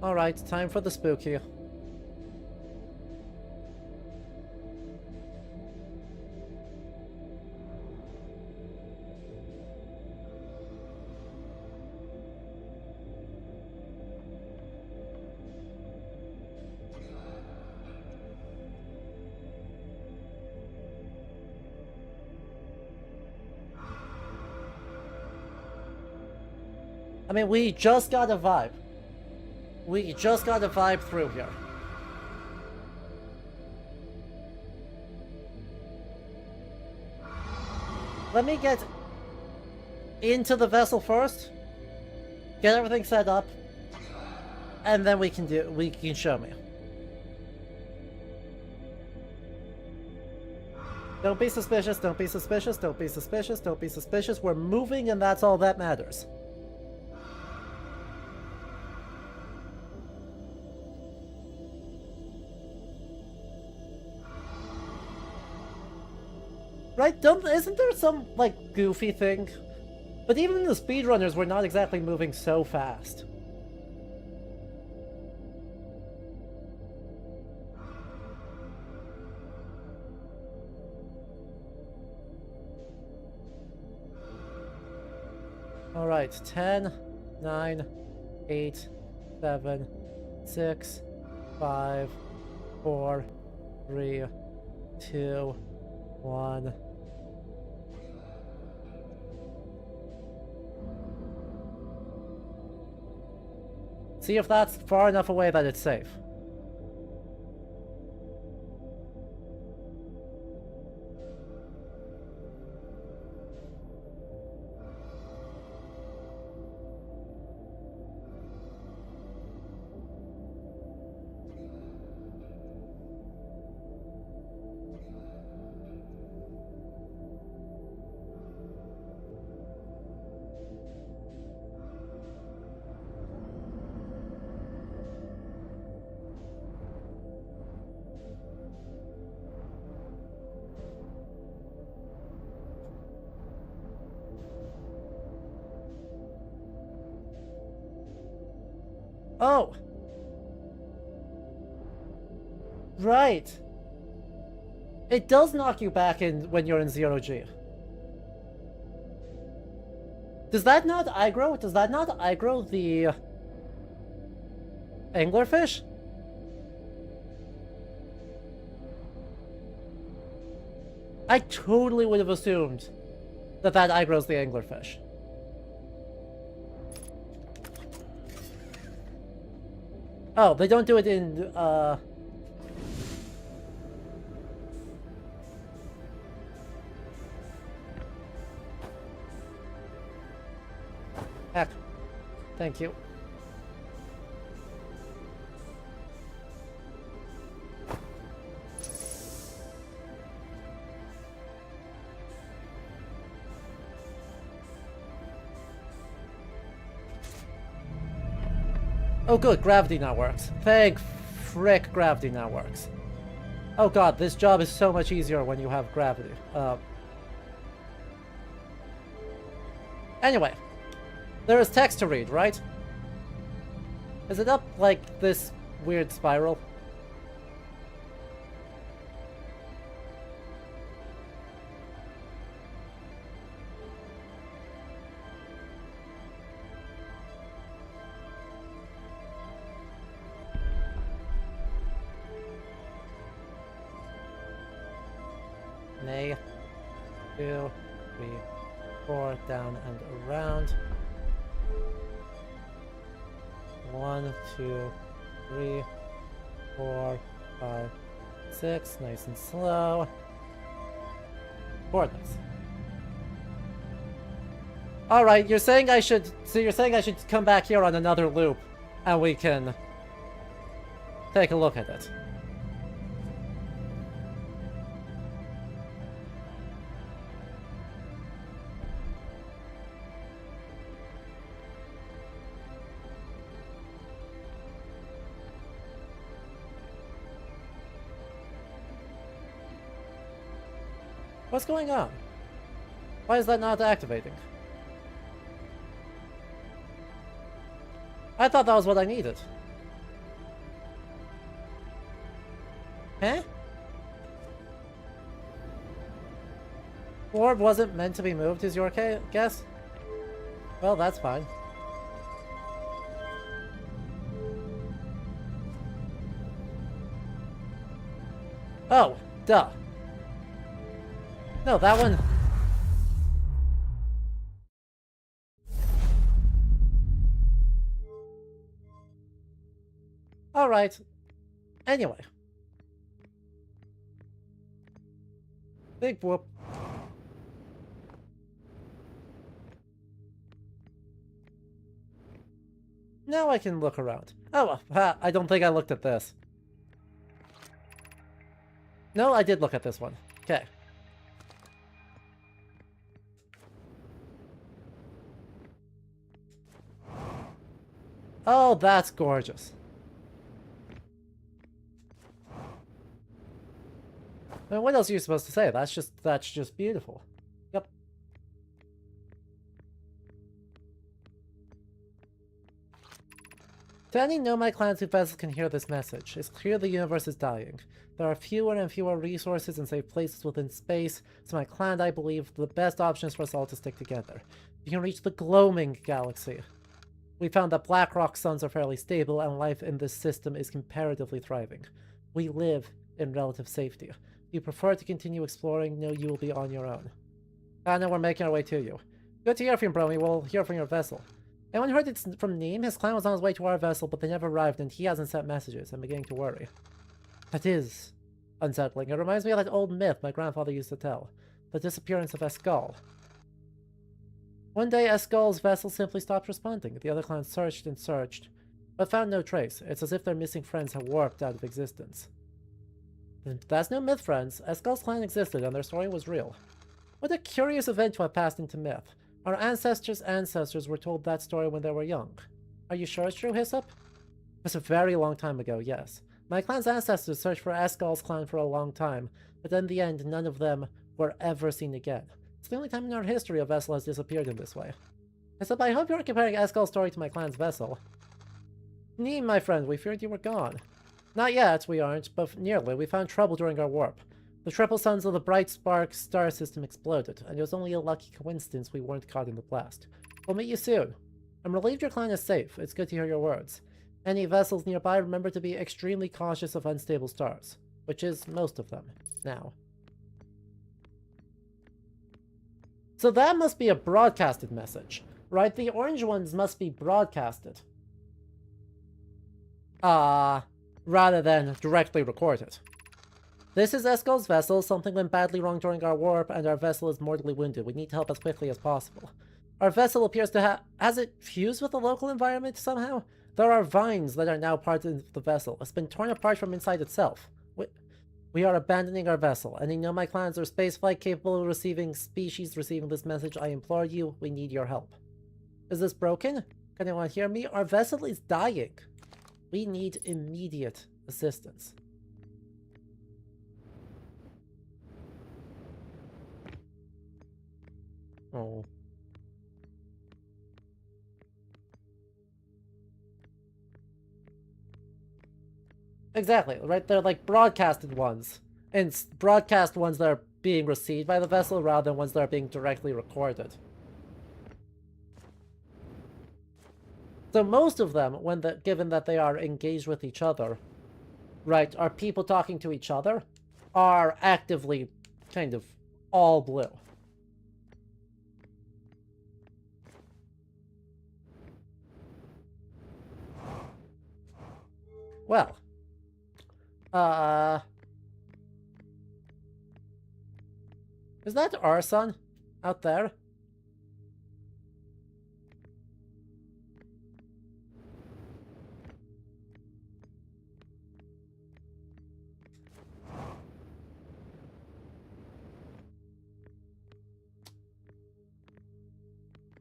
Alright, time for the spooky. I mean, we just got a vibe. We just got a vibe through here. Let me get into the vessel first. Get everything set up. And then we can show me. Don't be suspicious, don't be suspicious, don't be suspicious, don't be suspicious. We're moving and that's all that matters. Right? Isn't there some, like, goofy thing? But even the speedrunners were not exactly moving so fast. Alright, 10, 9, 8, 7, 6, 5, 4, 3, 2, 1... See if that's far enough away that it's safe. Oh! Right. It does knock you back in when you're in 0G. Does that not aggro? Does that not aggro the anglerfish? I totally would have assumed that that aggroes the anglerfish. Oh, they don't do it in, Heck. Thank you. Oh good, gravity now works. Thank frick, gravity now works. Oh god, this job is so much easier when you have gravity. Anyway, there is text to read, right? Is it up like this weird spiral? Nay. 2, 3, 4, down and around. 1, 2, 3, 4, 5, 6. Nice and slow. Coordinates. Alright, you're saying I should... So you're saying I should come back here on another loop, and we can take a look at it. What's going on? Why is that not activating? I thought that was what I needed. Huh? Orb wasn't meant to be moved, is your guess? Well, that's fine. Oh, duh. No, that one... Alright. Anyway. Big whoop. Now I can look around. Oh, I don't think I looked at this. No, I did look at this one. Okay. Oh, that's gorgeous. I mean, what else are you supposed to say? That's just beautiful. Yep. To any Nomad clans who vessels can hear this message, it's clear the universe is dying. There are fewer and fewer resources and safe places within space, so my clan, I believe, the best option is for us all to stick together. You can reach the gloaming galaxy. We found that black rock suns are fairly stable, and life in this system is comparatively thriving. We live in relative safety. If you prefer to continue exploring, know you will be on your own. I know we're making our way to you. Good to hear from you, Bromie. We'll hear from your vessel. Anyone heard it from Neem? His clan was on his way to our vessel, but they never arrived, and he hasn't sent messages. I'm beginning to worry. That is unsettling. It reminds me of that old myth my grandfather used to tell. The disappearance of Escall. One day, Escall's vessel simply stopped responding. The other clans searched and searched, but found no trace. It's as if their missing friends have warped out of existence. That's no myth, friends. Escall's clan existed, and their story was real. What a curious event to have passed into myth. Our ancestors' ancestors were told that story when they were young. Are you sure it's true, Hyssop? It was a very long time ago, yes. My clan's ancestors searched for Escall's clan for a long time, but in the end, none of them were ever seen again. It's the only time in our history a vessel has disappeared in this way. Hyssop, I hope you're comparing Escall's story to my clan's vessel. Neem, my friend, we feared you were gone. Not yet, we aren't, but nearly. We found trouble during our warp. The triple suns of the Bright Spark star system exploded, and it was only a lucky coincidence we weren't caught in the blast. We'll meet you soon. I'm relieved your clan is safe. It's good to hear your words. Any vessels nearby, remember to be extremely cautious of unstable stars, which is most of them, now. So that must be a broadcasted message, right? The orange ones must be broadcasted. Rather than directly recorded. This is Escall's vessel. Something went badly wrong during our warp, and our vessel is mortally wounded. We need to help as quickly as possible. Our vessel appears to have... Has it fused with the local environment somehow? There are vines that are now part of the vessel. It's been torn apart from inside itself. We are abandoning our vessel. Any Nomad clans or spaceflight capable of receiving this message, I implore you, we need your help. Is this broken? Can anyone hear me? Our vessel is dying. We need immediate assistance. Oh. Exactly, right? They're like broadcasted ones. And broadcast ones that are being received by the vessel rather than ones that are being directly recorded. So most of them, given that they are engaged with each other, right, are people talking to each other, are actively kind of all blue. Well, is that our sun out there?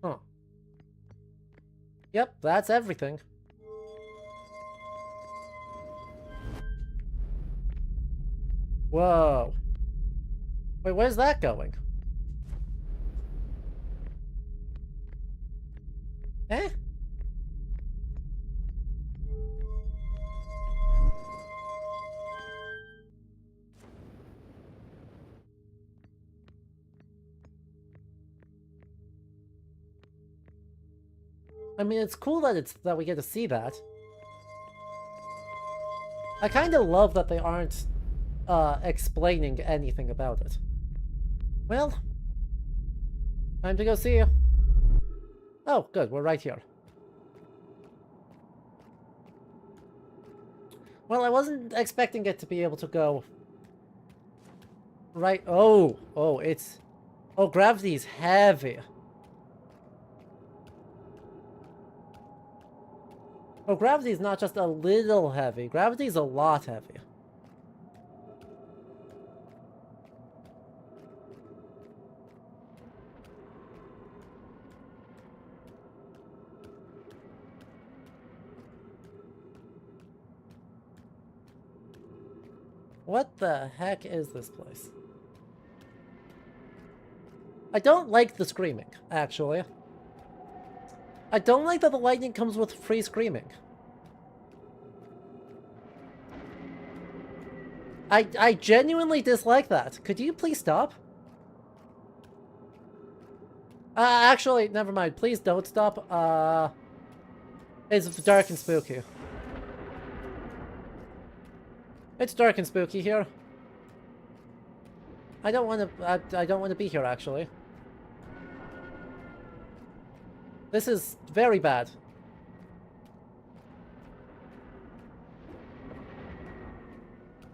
Huh. Yep, that's everything. Whoa. Wait, where's that going? Eh? I mean, it's cool that we get to see that. I kind of love that they aren't explaining anything about it. Well, time to go see you. Oh, good, we're right here. Well, I wasn't expecting it to be able to go... Right, oh, it's... Oh, gravity's heavy. Oh, gravity's not just a little heavy, gravity's a lot heavy. What the heck is this place? I don't like the screaming, actually. I don't like that the lightning comes with free screaming. I genuinely dislike that. Could you please stop? Actually, never mind. Please don't stop. It's dark and spooky. It's dark and spooky here. I don't want to be here, actually. This is very bad.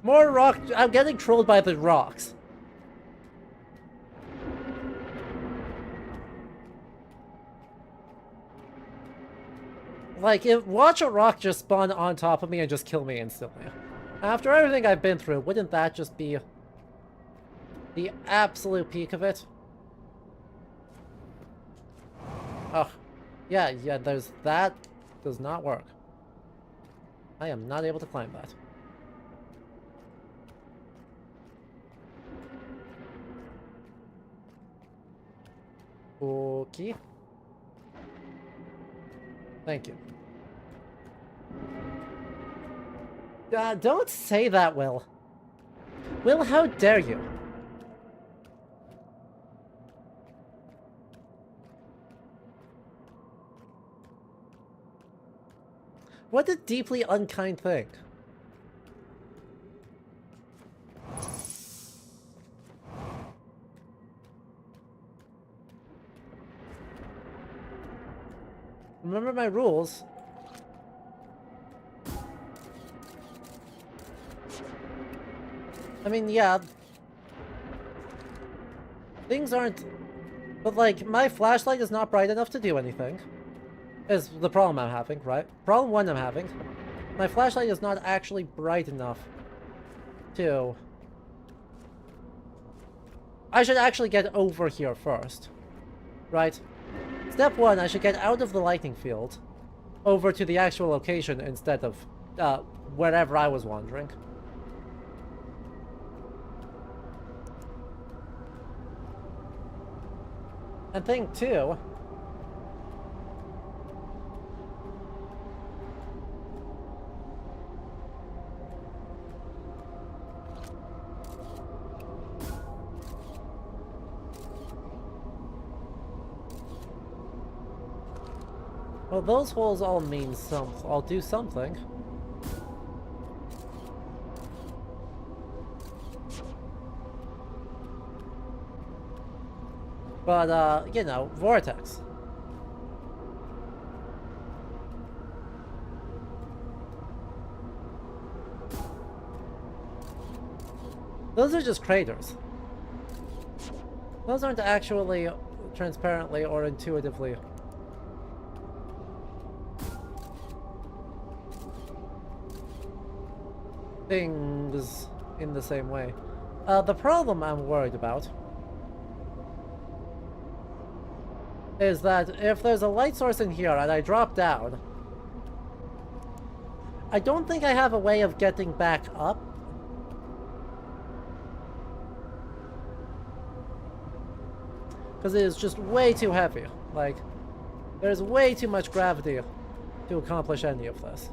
More rock. I'm getting trolled by the rocks. Like, watch a rock just spawn on top of me and just kill me instantly. After everything I've been through, wouldn't that just be the absolute peak of it? Ugh. Yeah, there's that. Does not work. I am not able to climb that. Okay. Thank you. Don't say that, Will. Will, how dare you? What a deeply unkind thing. Remember my rules. I mean, yeah. Things aren't... But, like, my flashlight is not bright enough to do anything. Is the problem I'm having, right? Problem one I'm having. My flashlight is not actually bright enough to... I should actually get over here first. Right? Step one, I should get out of the lightning field over to the actual location instead of wherever I was wandering. And thing two, well, those holes all mean I'll do something. But, you know, vortex. Those are just craters. Those aren't actually transparently or intuitively. Things in the same way. The problem I'm worried about is that if there's a light source in here and I drop down, I don't think I have a way of getting back up. Because it is just way too heavy. Like, there's way too much gravity to accomplish any of this.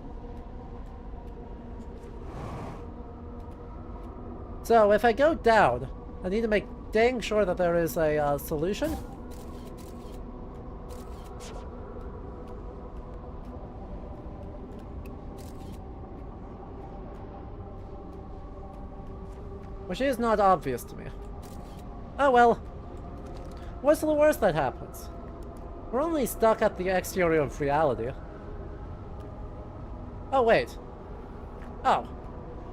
So if I go down, I need to make dang sure that there is a solution. Which is not obvious to me. Oh well. What's the worst that happens? We're only stuck at the exterior of reality. Oh wait. Oh.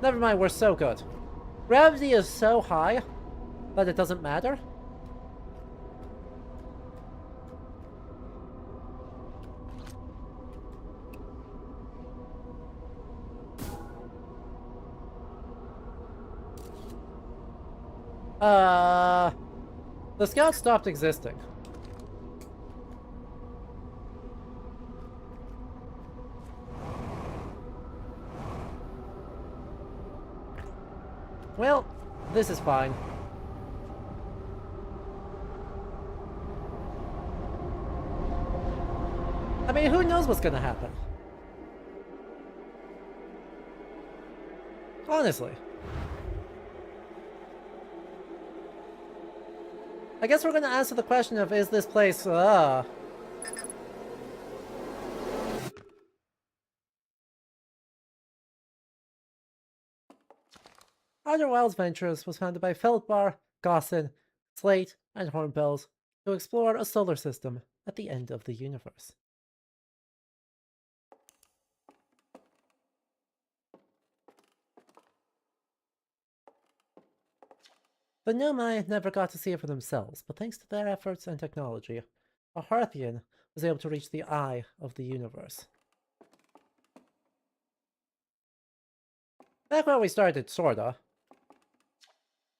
Never mind, we're so good. Gravity is so high that it doesn't matter. The scout stopped existing. Well, this is fine. I mean, who knows what's gonna happen? Honestly. I guess we're gonna answer the question of, is this place, Outer Wilds Ventures was founded by Feldbar, Gossin, Slate, and Hornbells to explore a solar system at the end of the universe. The Nomai never got to see it for themselves, but thanks to their efforts and technology, a Hearthian was able to reach the eye of the universe. Back where we started, sorta.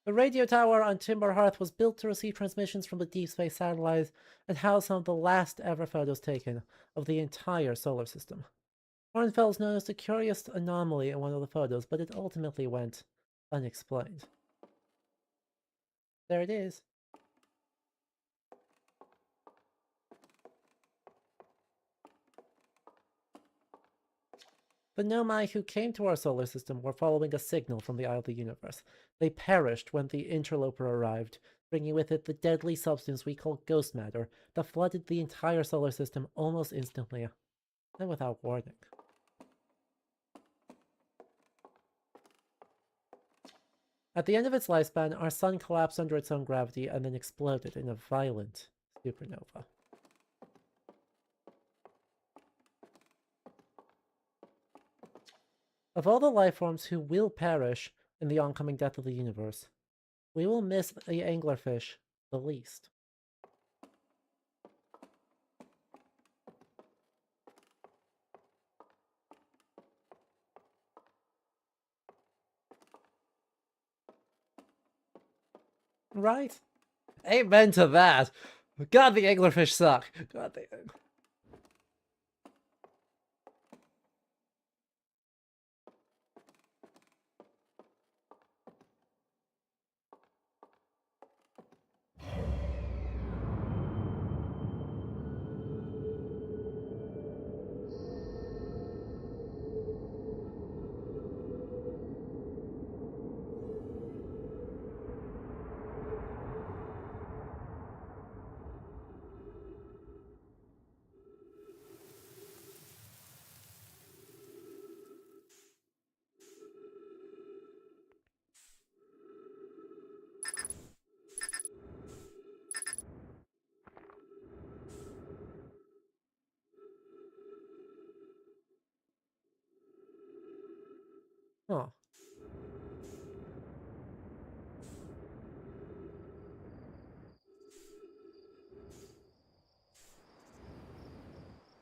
The radio tower on Timber Hearth was built to receive transmissions from the deep space satellites and house some of the last ever photos taken of the entire solar system. Hornfels noticed a curious anomaly in one of the photos, but it ultimately went unexplained. There it is. The Nomai who came to our solar system were following a signal from the eye of the universe. They perished when the interloper arrived, bringing with it the deadly substance we call ghost matter that flooded the entire solar system almost instantly, and without warning. At the end of its lifespan, our sun collapsed under its own gravity and then exploded in a violent supernova. Of all the lifeforms who will perish in the oncoming death of the universe, we will miss the anglerfish the least. Right? Amen to that! God, the anglerfish suck! God, they... Huh.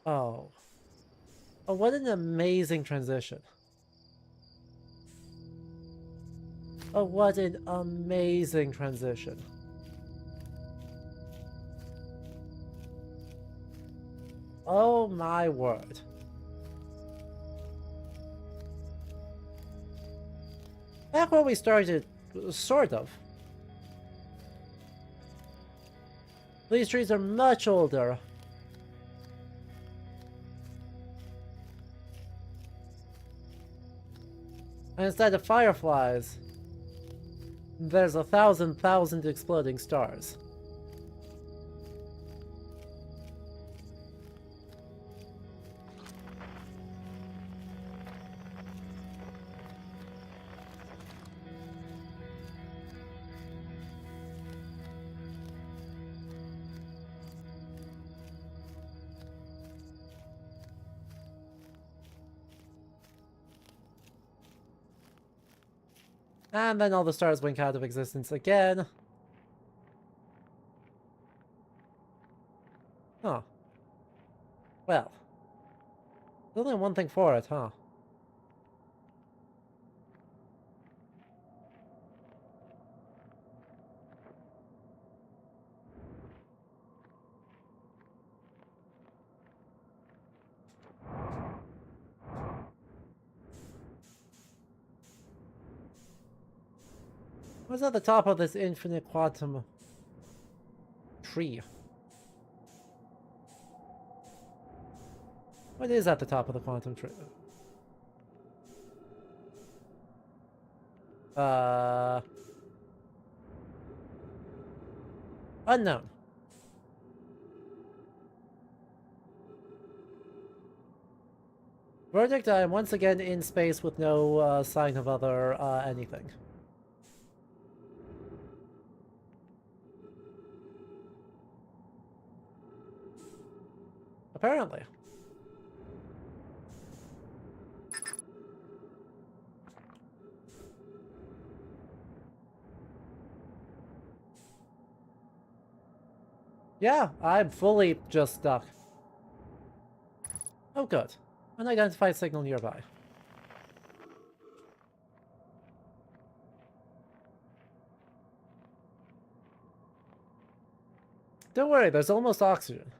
Oh. Oh, what an amazing transition. Oh, what an amazing transition. Oh my word. Back where we started, sort of. These trees are much older. And instead of fireflies, there's 1,000 exploding stars. And then all the stars wink out of existence again. Huh. Well. There's only one thing for it, huh? What's at the top of this infinite quantum tree? What is at the top of the quantum tree? Unknown. Verdict, I am once again in space with no sign of other anything. Apparently. Yeah, I'm fully just stuck. Oh, good. Unidentified signal nearby. Don't worry, there's almost oxygen.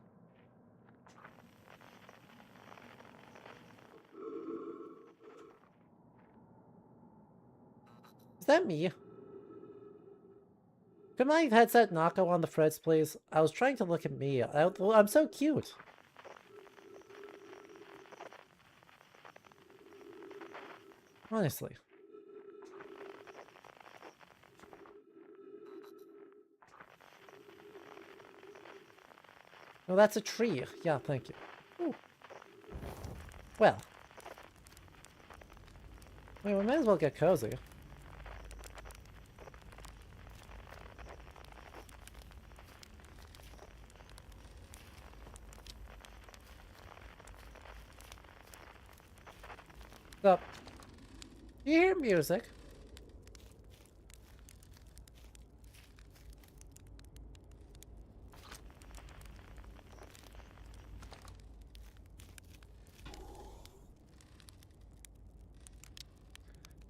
Is that me? Could my headset not go on the fritz, please? I was trying to look at me. I'm so cute. Honestly. Oh, that's a tree. Yeah, thank you. Ooh. Well. Wait, we might as well get cozy. So, you hear music.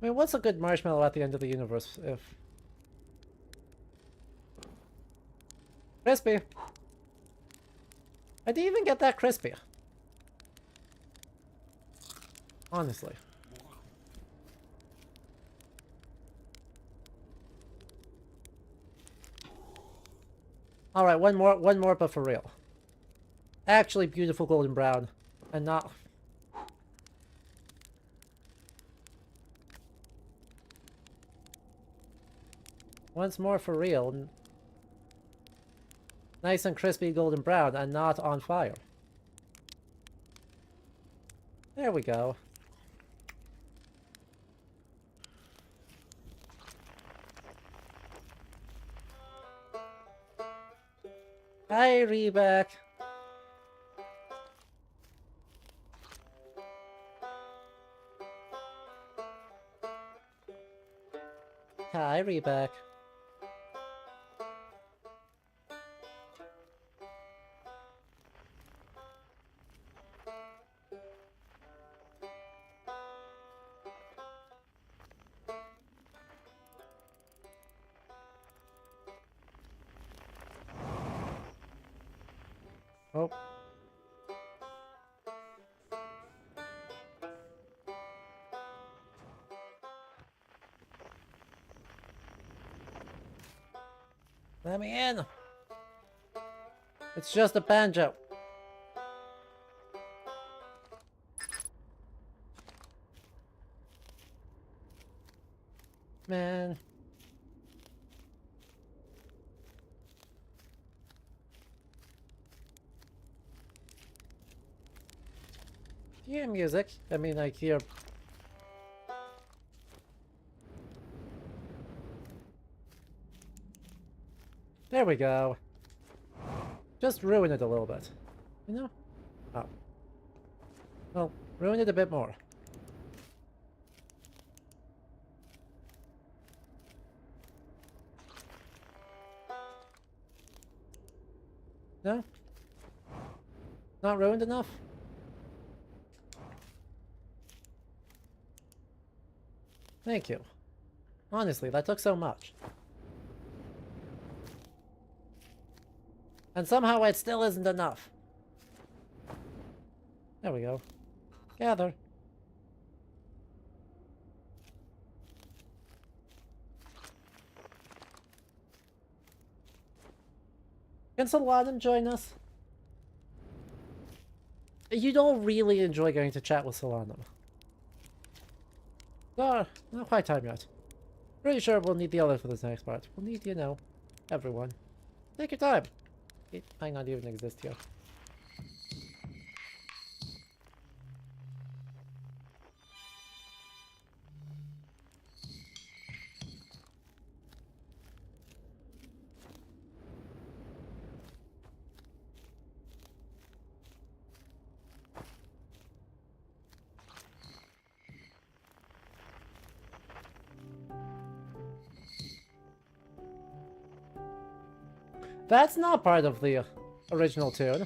I mean, what's a good marshmallow at the end of the universe if... Crispy! I didn't even get that crispy. Honestly. Alright, one more, but for real. Actually beautiful golden brown. And not... Once more for real. Nice and crispy golden brown and not on fire. There we go. Hi, Reback. Kyrie back. Oh. Let me in! It's just a banjo. Man. Do you hear music? I mean, like, hear... There we go. Just ruin it a little bit. You know? Oh. Well, ruin it a bit more. No? Not ruined enough? Thank you. Honestly, that took so much. And somehow it still isn't enough. There we go. Gather. Can Solanum join us? You don't really enjoy going to chat with Solanum. No, not quite time yet. Pretty sure we'll need the others for this next part. We'll need, you know, everyone. Take your time. It might not even exist here. That's not part of the original tune.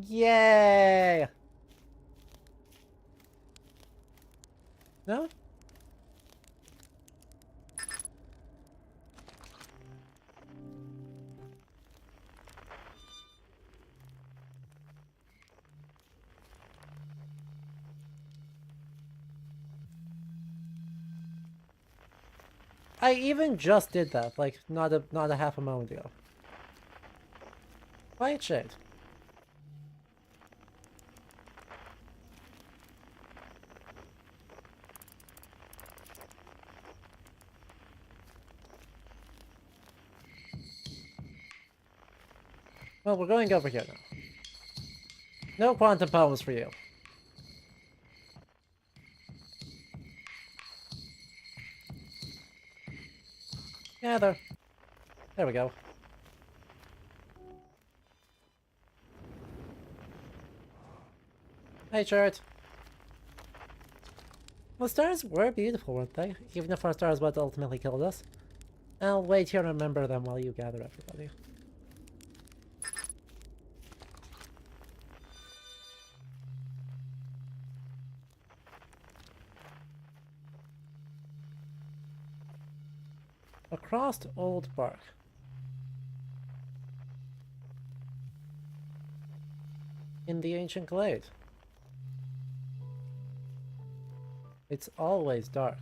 Yay! No? I even just did that, like, not a half a moment ago. Quiet shade. Well, we're going over here now. No quantum poems for you. Gather. There we go. Hey, shirt. Well, stars were beautiful, weren't they? Even if our star is what ultimately killed us. I'll wait here and remember them while you gather everybody. Across Old Bark. In the ancient glade. It's always dark.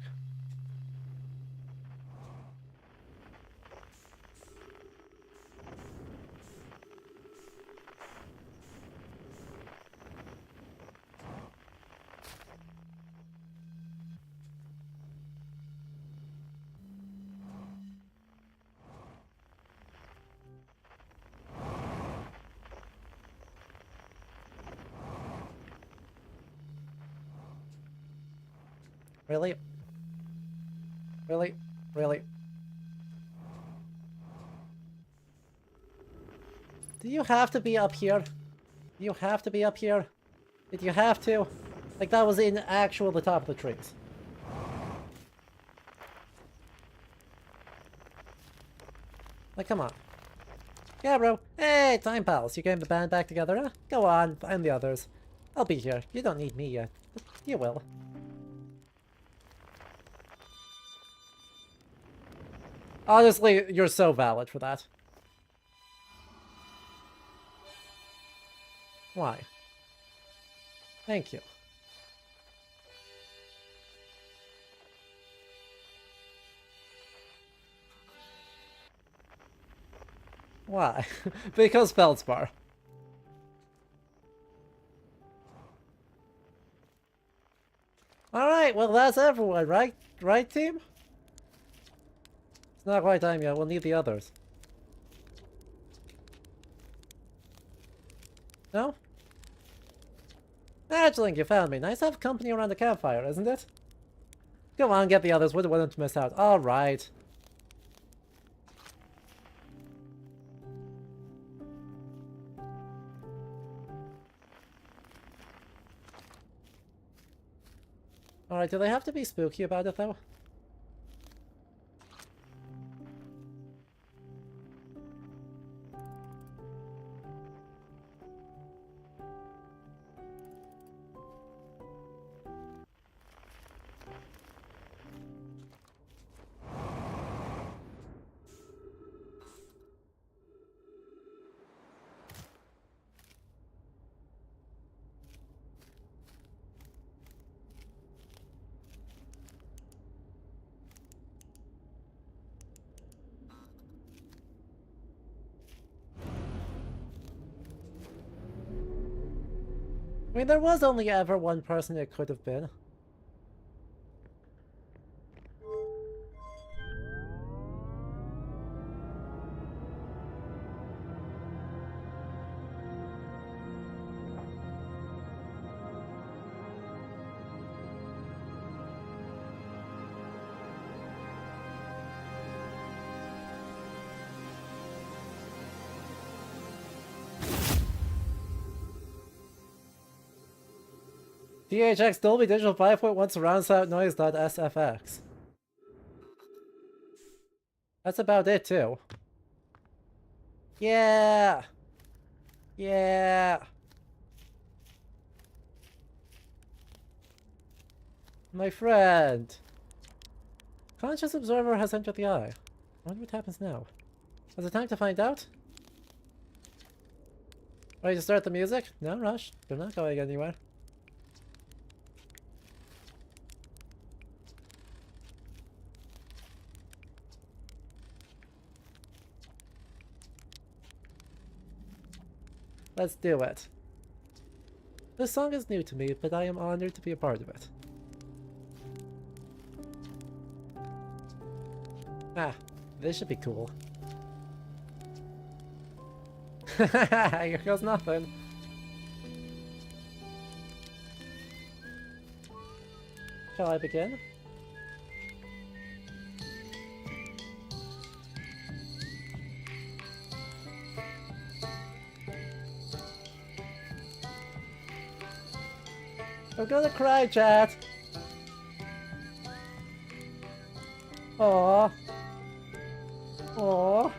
Really? Really? Really? Do you have to be up here? Do you have to be up here? Did you have to? Like, that was in actual the top of the trees. Like, come on. Yeah, bro. Hey, time pals. You getting the band back together, huh? Go on, find the others. I'll be here. You don't need me yet. You will. Honestly, you're so valid for that. Why? Thank you. Why? Because Feldspar. Alright, well that's everyone, right? Right, team? It's not quite time yet, we'll need the others. No? Edgeling, you found me. Nice to have company around the campfire, isn't it? Come on, get the others. Wouldn't want them to miss out. Alright. Alright, do they have to be spooky about it, though? I mean, there was only ever one person it could have been. DHX Dolby Digital 5.1 surround sound noise.sfx. That's about it, too. Yeah! Yeah! My friend! Conscious observer has entered the eye. I wonder what happens now. Is it time to find out? Ready to start the music? No rush. They're not going anywhere. Let's do it. This song is new to me, but I am honored to be a part of it. Ah, this should be cool. Here goes nothing. Shall I begin? I'm gonna cry, chat. Aww. Aww.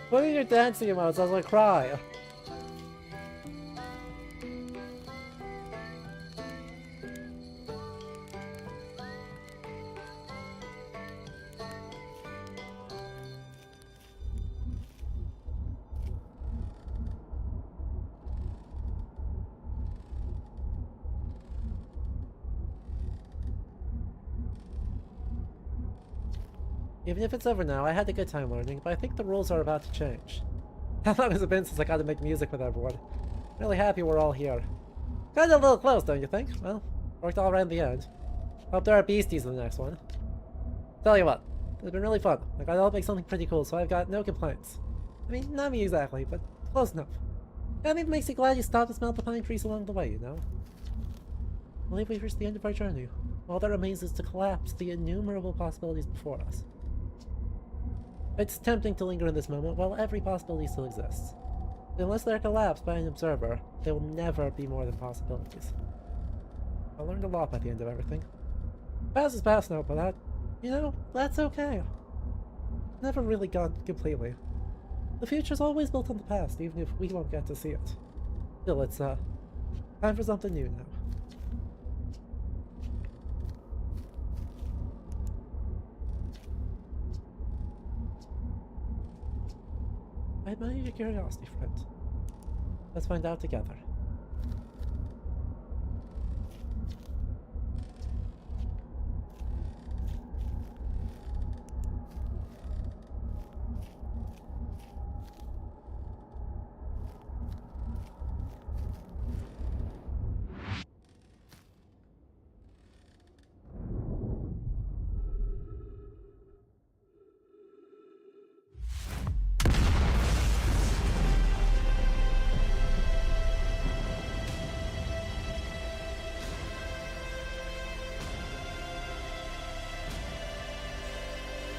Put in your dancing emotes, I was gonna cry. Even if it's over now, I had a good time learning, but I think the rules are about to change. How long has it been since I got to make music with everyone? Really happy we're all here. Got a little close, don't you think? Well, worked all right in the end. Hope there are beasties in the next one. Tell you what, it's been really fun. I got to make something pretty cool, so I've got no complaints. I mean, not me exactly, but close enough. I think it makes you glad you stopped to smell the pine trees along the way, you know? believe we've reached the end of our journey. All that remains is to collapse the innumerable possibilities before us. It's tempting to linger in this moment while every possibility still exists. Unless they're collapsed by an observer, they will never be more than possibilities. I learned a lot by the end of everything. Past is past now, but that's okay. Never really gone completely. The future's always built on the past, even if we won't get to see it. Still, it's, time for something new now. I admire your curiosity, friend. Let's find out together.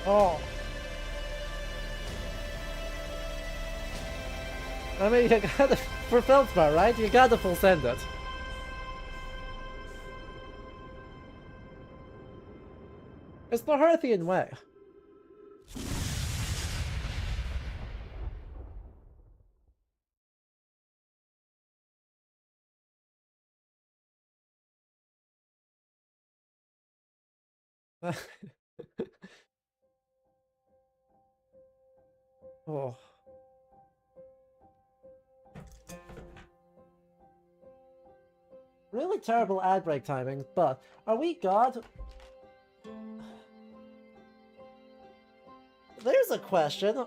Oh. I mean, you gotta, for Feldspar, right? You gotta full send it. It's the Hearthian way. Oh. Really terrible ad break timing, but are we God? There's a question.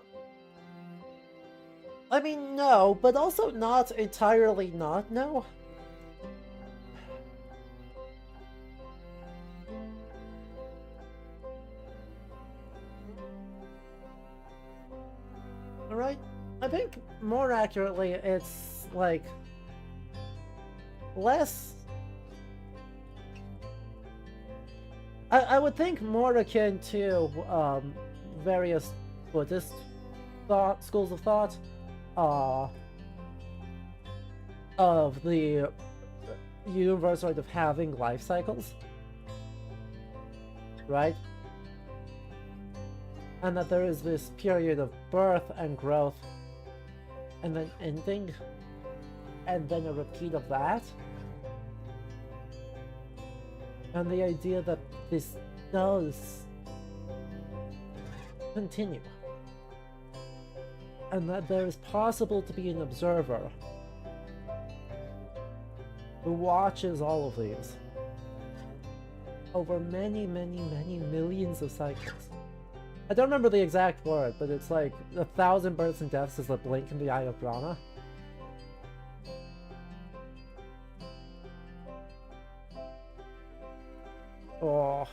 I mean, no, but also not entirely not no. Alright? I think more accurately, it's like less. I would think more akin to various Buddhist schools of thought of the universe sort of having life cycles, right? And that there is this period of birth and growth and then ending and then a repeat of that. And the idea that this does continue. And that there is possible to be an observer who watches all of these over many, many, many millions of cycles. I don't remember the exact word, but it's like 1,000 births and deaths is a blink in the eye of Brahma. Oh.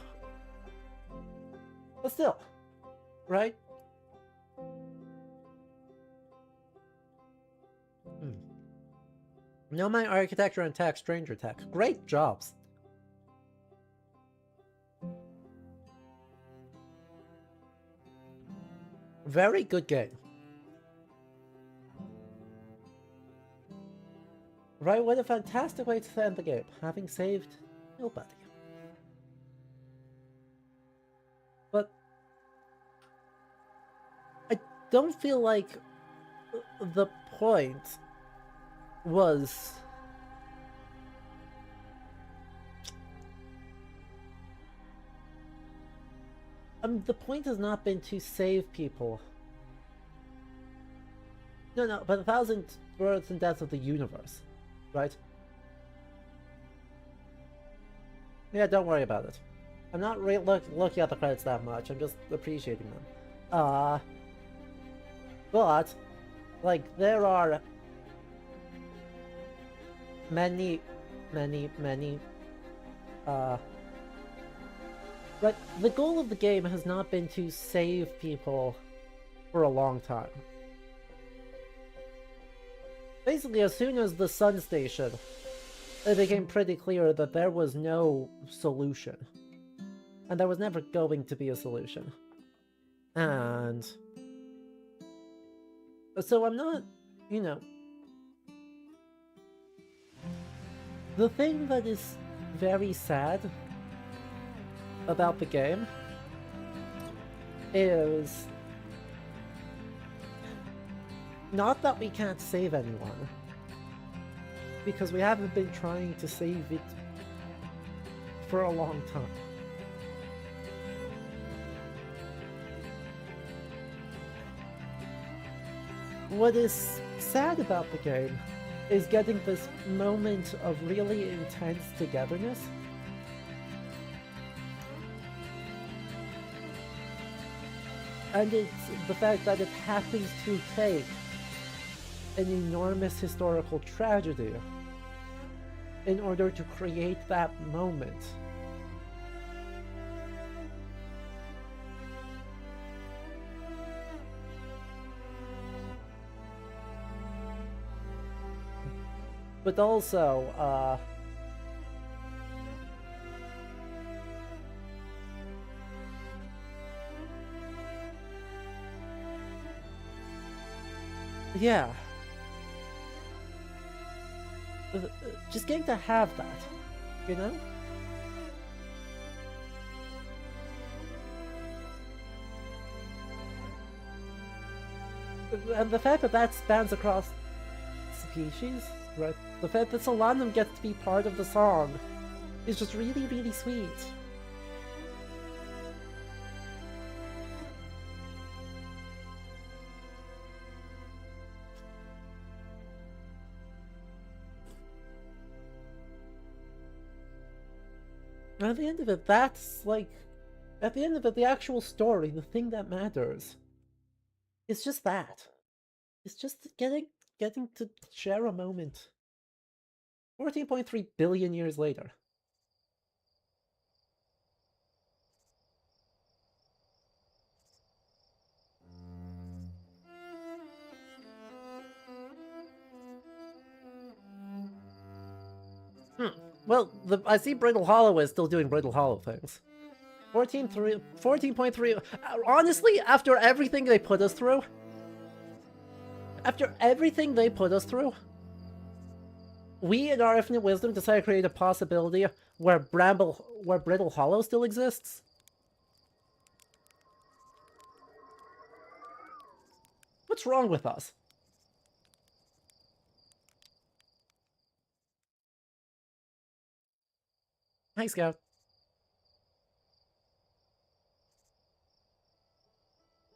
But still, right? Know my architecture and tech, stranger tech. Great jobs. Very good game. Right, what a fantastic way to end the game, having saved nobody. But I don't feel like the point was the point has not been to save people. No, but 1,000 births and deaths of the universe, right? Yeah, don't worry about it. I'm not really looking at the credits that much, I'm just appreciating them. But, like, there are many, like, the goal of the game has not been to save people for a long time. Basically, as soon as the sun station it became pretty clear that there was no solution. And there was never going to be a solution. And so I'm not, you know... The thing that is very sad about the game is not that we can't save anyone, because we haven't been trying to save it for a long time. What is sad about the game is getting this moment of really intense togetherness. And it's the fact that it happens to take an enormous historical tragedy in order to create that moment. But also, yeah. Just getting to have that, you know? And the fact that that spans across species, right? The fact that Solanum gets to be part of the song is just really, really sweet. At the end of it, that's like... At the end of it, the actual story, the thing that matters, is just that. It's just getting to share a moment. 14.3 billion years later. Well, I see Brittle Hollow is still doing Brittle Hollow things. 14.3... Honestly, after everything they put us through... we in our infinite wisdom decided to create a possibility where Brittle Hollow still exists. What's wrong with us? Hi, Scout.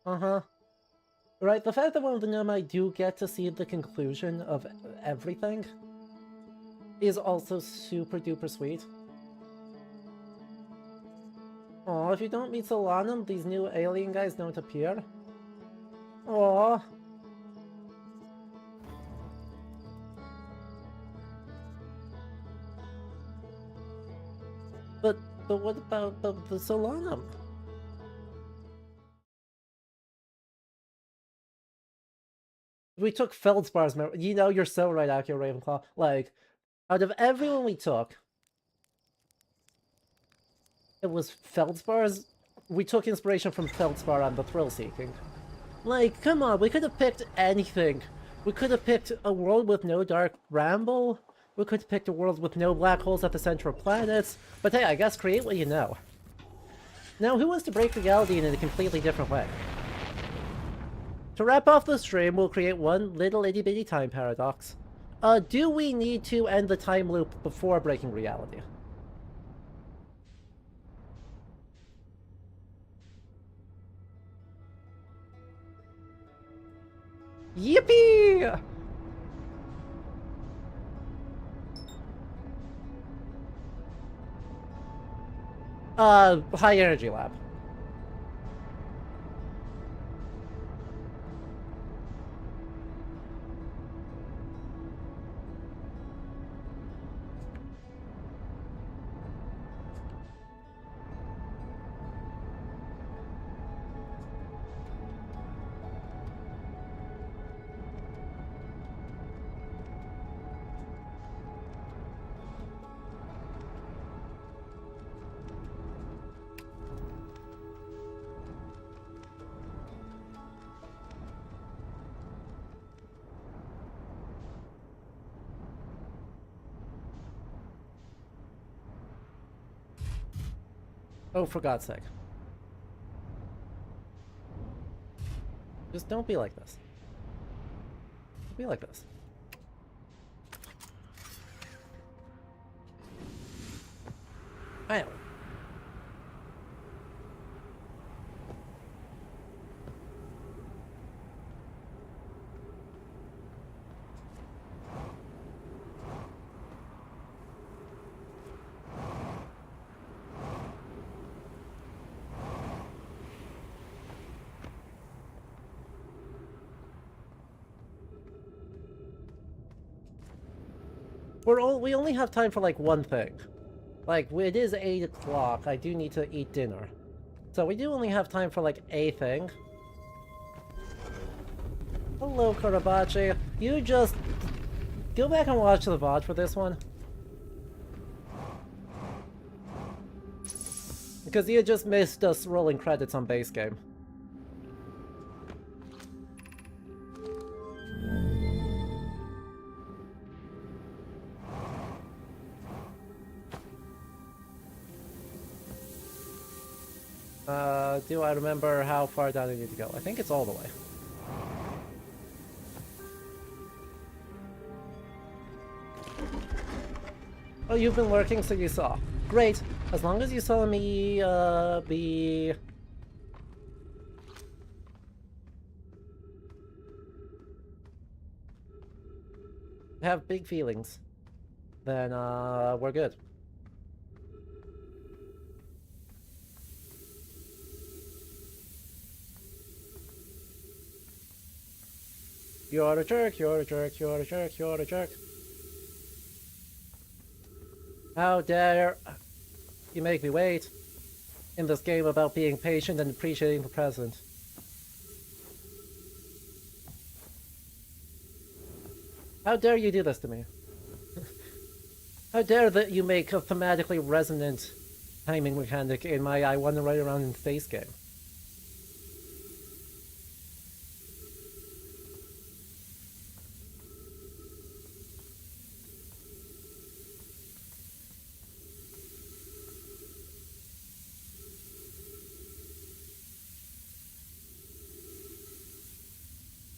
Uh-huh. Right, the fact that one of the Nomai do get to see the conclusion of everything is also super duper sweet. Aw, if you don't meet Solanum, these new alien guys don't appear. Aw. But what about the Solanum? We took Feldspar's memory. You know, you're so right, Akio Ravenclaw. Like, out of everyone we took, it was Feldspar's. We took inspiration from Feldspar on the thrill seeking. Like, come on, we could have picked anything. We could have picked a world with no dark Bramble. We could have picked a world with no black holes at the center of planets. But hey, I guess create what you know. Now, who wants to break reality in a completely different way? To wrap off the stream, we'll create one little itty-bitty time paradox. Do we need to end the time loop before breaking reality? Yippee! High energy lab. Oh, for God's sake. Just don't be like this. Don't be like this. Anyway. We only have time for like one thing. Like, it is 8 o'clock. I do need to eat dinner. So we do only have time for like a thing. Hello, Karabachi. You just... go back and watch the VOD for this one. Because you just missed us rolling credits on base game. Do I remember how far down I need to go? I think it's all the way. Oh, you've been lurking, so you saw. Great. As long as you saw me, be... have big feelings, then, we're good. You're a jerk, you're a jerk, you're a jerk, you're a jerk. How dare you make me wait in this game about being patient and appreciating the present. How dare you do this to me? How dare that you make a thematically resonant timing mechanic in my I want to ride around in space game.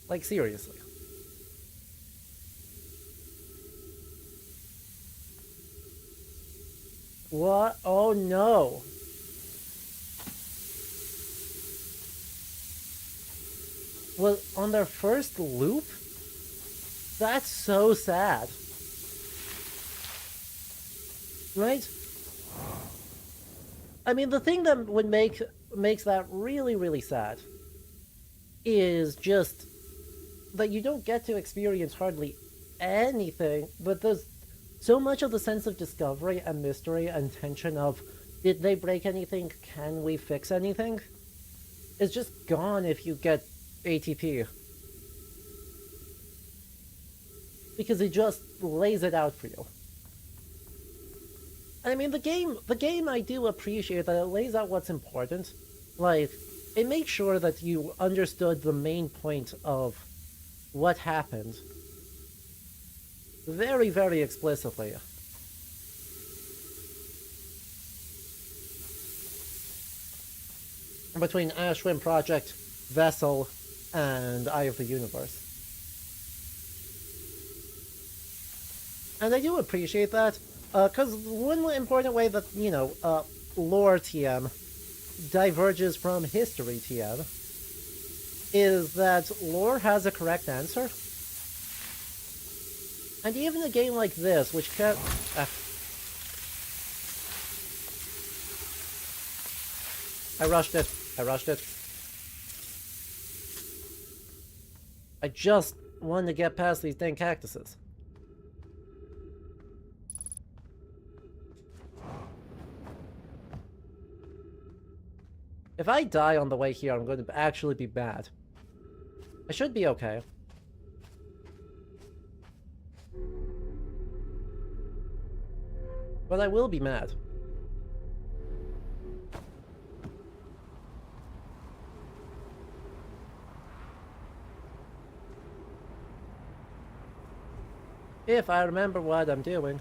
Like, seriously. What? Oh no! Well, on their first loop? That's so sad. Right? I mean, the thing that would makes that really, really sad is just that you don't get to experience hardly anything, but there's so much of the sense of discovery and mystery and tension of, did they break anything? Can we fix anything? It's just gone if you get ATP. Because it just lays it out for you. I mean, the game I do appreciate that it lays out what's important. Like, it makes sure that you understood the main point of what happened very, very explicitly. Between Ashwin Project, Vessel, and Eye of the Universe. And I do appreciate that, because one important way that, you know, lore TM diverges from history TM is that lore has a correct answer. And even a game like this, which can... I rushed it. I rushed it. I just wanted to get past these dang cactuses. If I die on the way here, I'm going to actually be bad. I should be okay. But I will be mad. If I remember what I'm doing.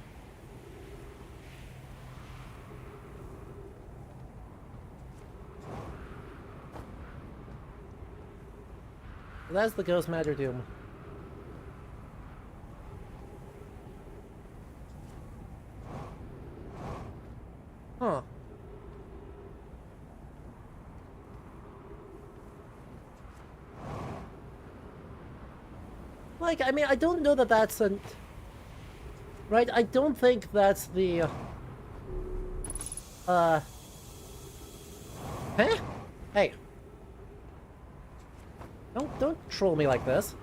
That's the Ghost Matter Doom. Huh. Like, I mean, I don't know that that's an... Right, I don't think that's the... Huh? Hey. Don't troll me like this.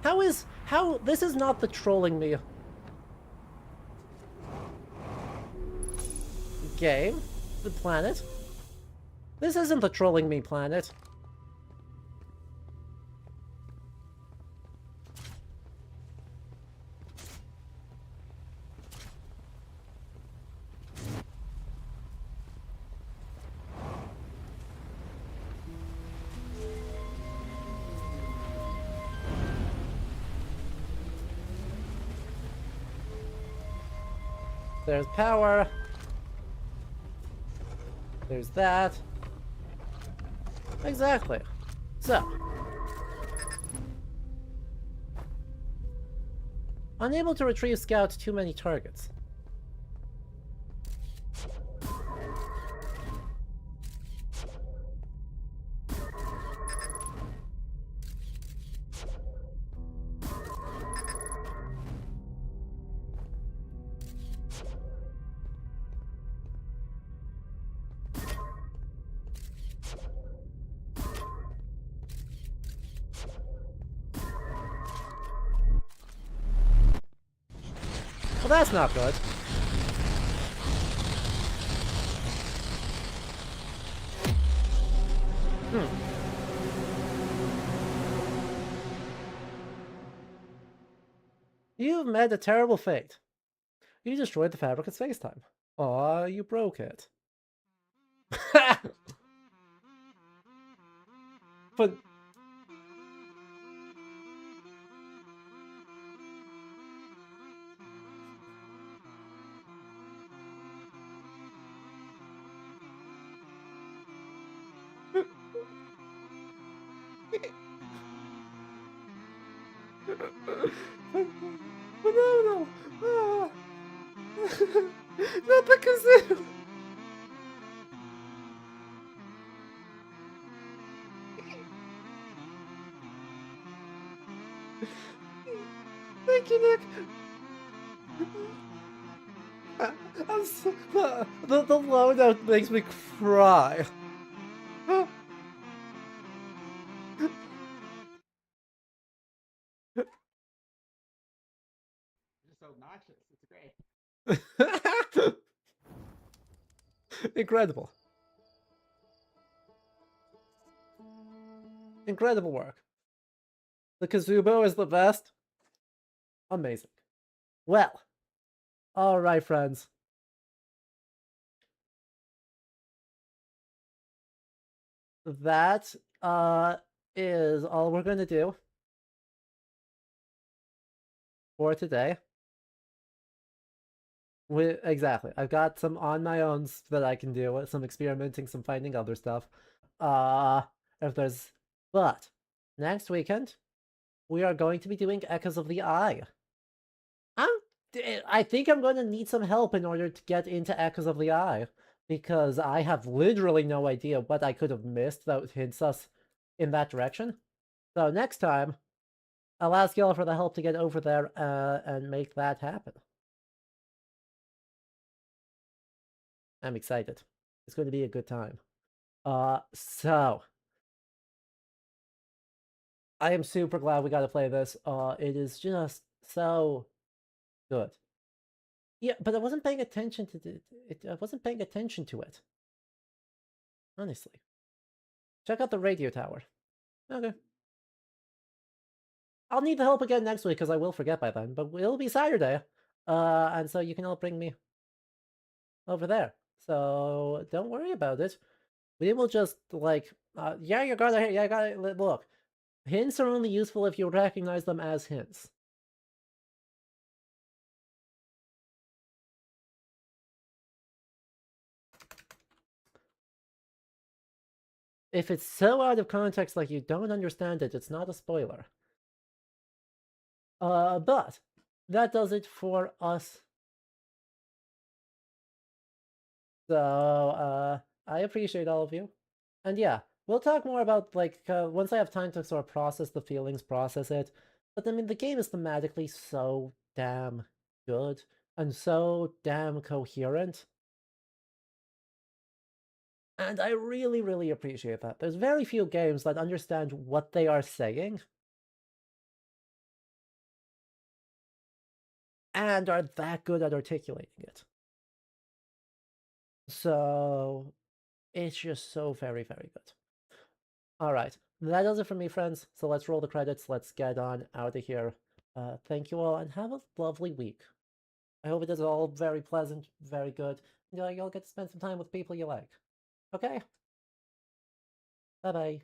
How... This is not the trolling me game. The planet. This isn't the trolling me planet. There's power. There's that. Exactly. So. Unable to retrieve scout too many targets. Well, that's not good. You've met a terrible fate. You destroyed the fabric of space-time. Aw, you broke it. But... no. Ah. Not the kazoo! Thank you, Nick. I'm so, the loadout makes me cry. You're so obnoxious. It's great. Incredible. Incredible work. The Kazubo is the best. Amazing. Well, alright, friends. That is all we're gonna do for today. Exactly. I've got some on my own that I can do, some experimenting, some finding other stuff. If there's... But, next weekend, we are going to be doing Echoes of the Eye. I think I'm going to need some help in order to get into Echoes of the Eye, because I have literally no idea what I could have missed that hints us in that direction. So next time, I'll ask y'all for the help to get over there and make that happen. I'm excited. It's going to be a good time. So I am super glad we got to play this. It is just so good. Yeah, but I wasn't paying attention to it. I wasn't paying attention to it. Honestly. Check out the radio tower. Okay. I'll need the help again next week because I will forget by then, but it'll be Saturday. And so you can all bring me over there. So don't worry about it. We will just, like, yeah, you gotta, look. Hints are only useful if you recognize them as hints. If it's so out of context, like you don't understand it, it's not a spoiler. But that does it for us. So, I appreciate all of you. And yeah, we'll talk more about, like, once I have time to sort of process the feelings, process it. But I mean, the game is thematically so damn good and so damn coherent. And I really, really appreciate that. There's very few games that understand what they are saying and are that good at articulating it. So it's just so very, very good. All right, that does it for me, friends. So let's roll the credits. Let's get on out of here. Thank you all, and have a lovely week. I hope it is all very pleasant, very good. You'll get to spend some time with people you like. Okay? Bye-bye.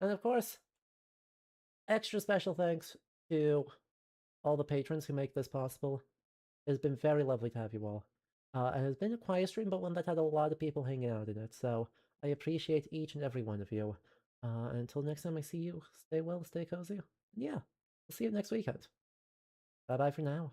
And of course, extra special thanks to all the patrons who make this possible. It has been very lovely to have you all. It has been a quiet stream, but one that had a lot of people hanging out in it, so I appreciate each and every one of you. Until next time I see you, stay well, stay cozy. Yeah, we'll see you next weekend. Bye-bye for now.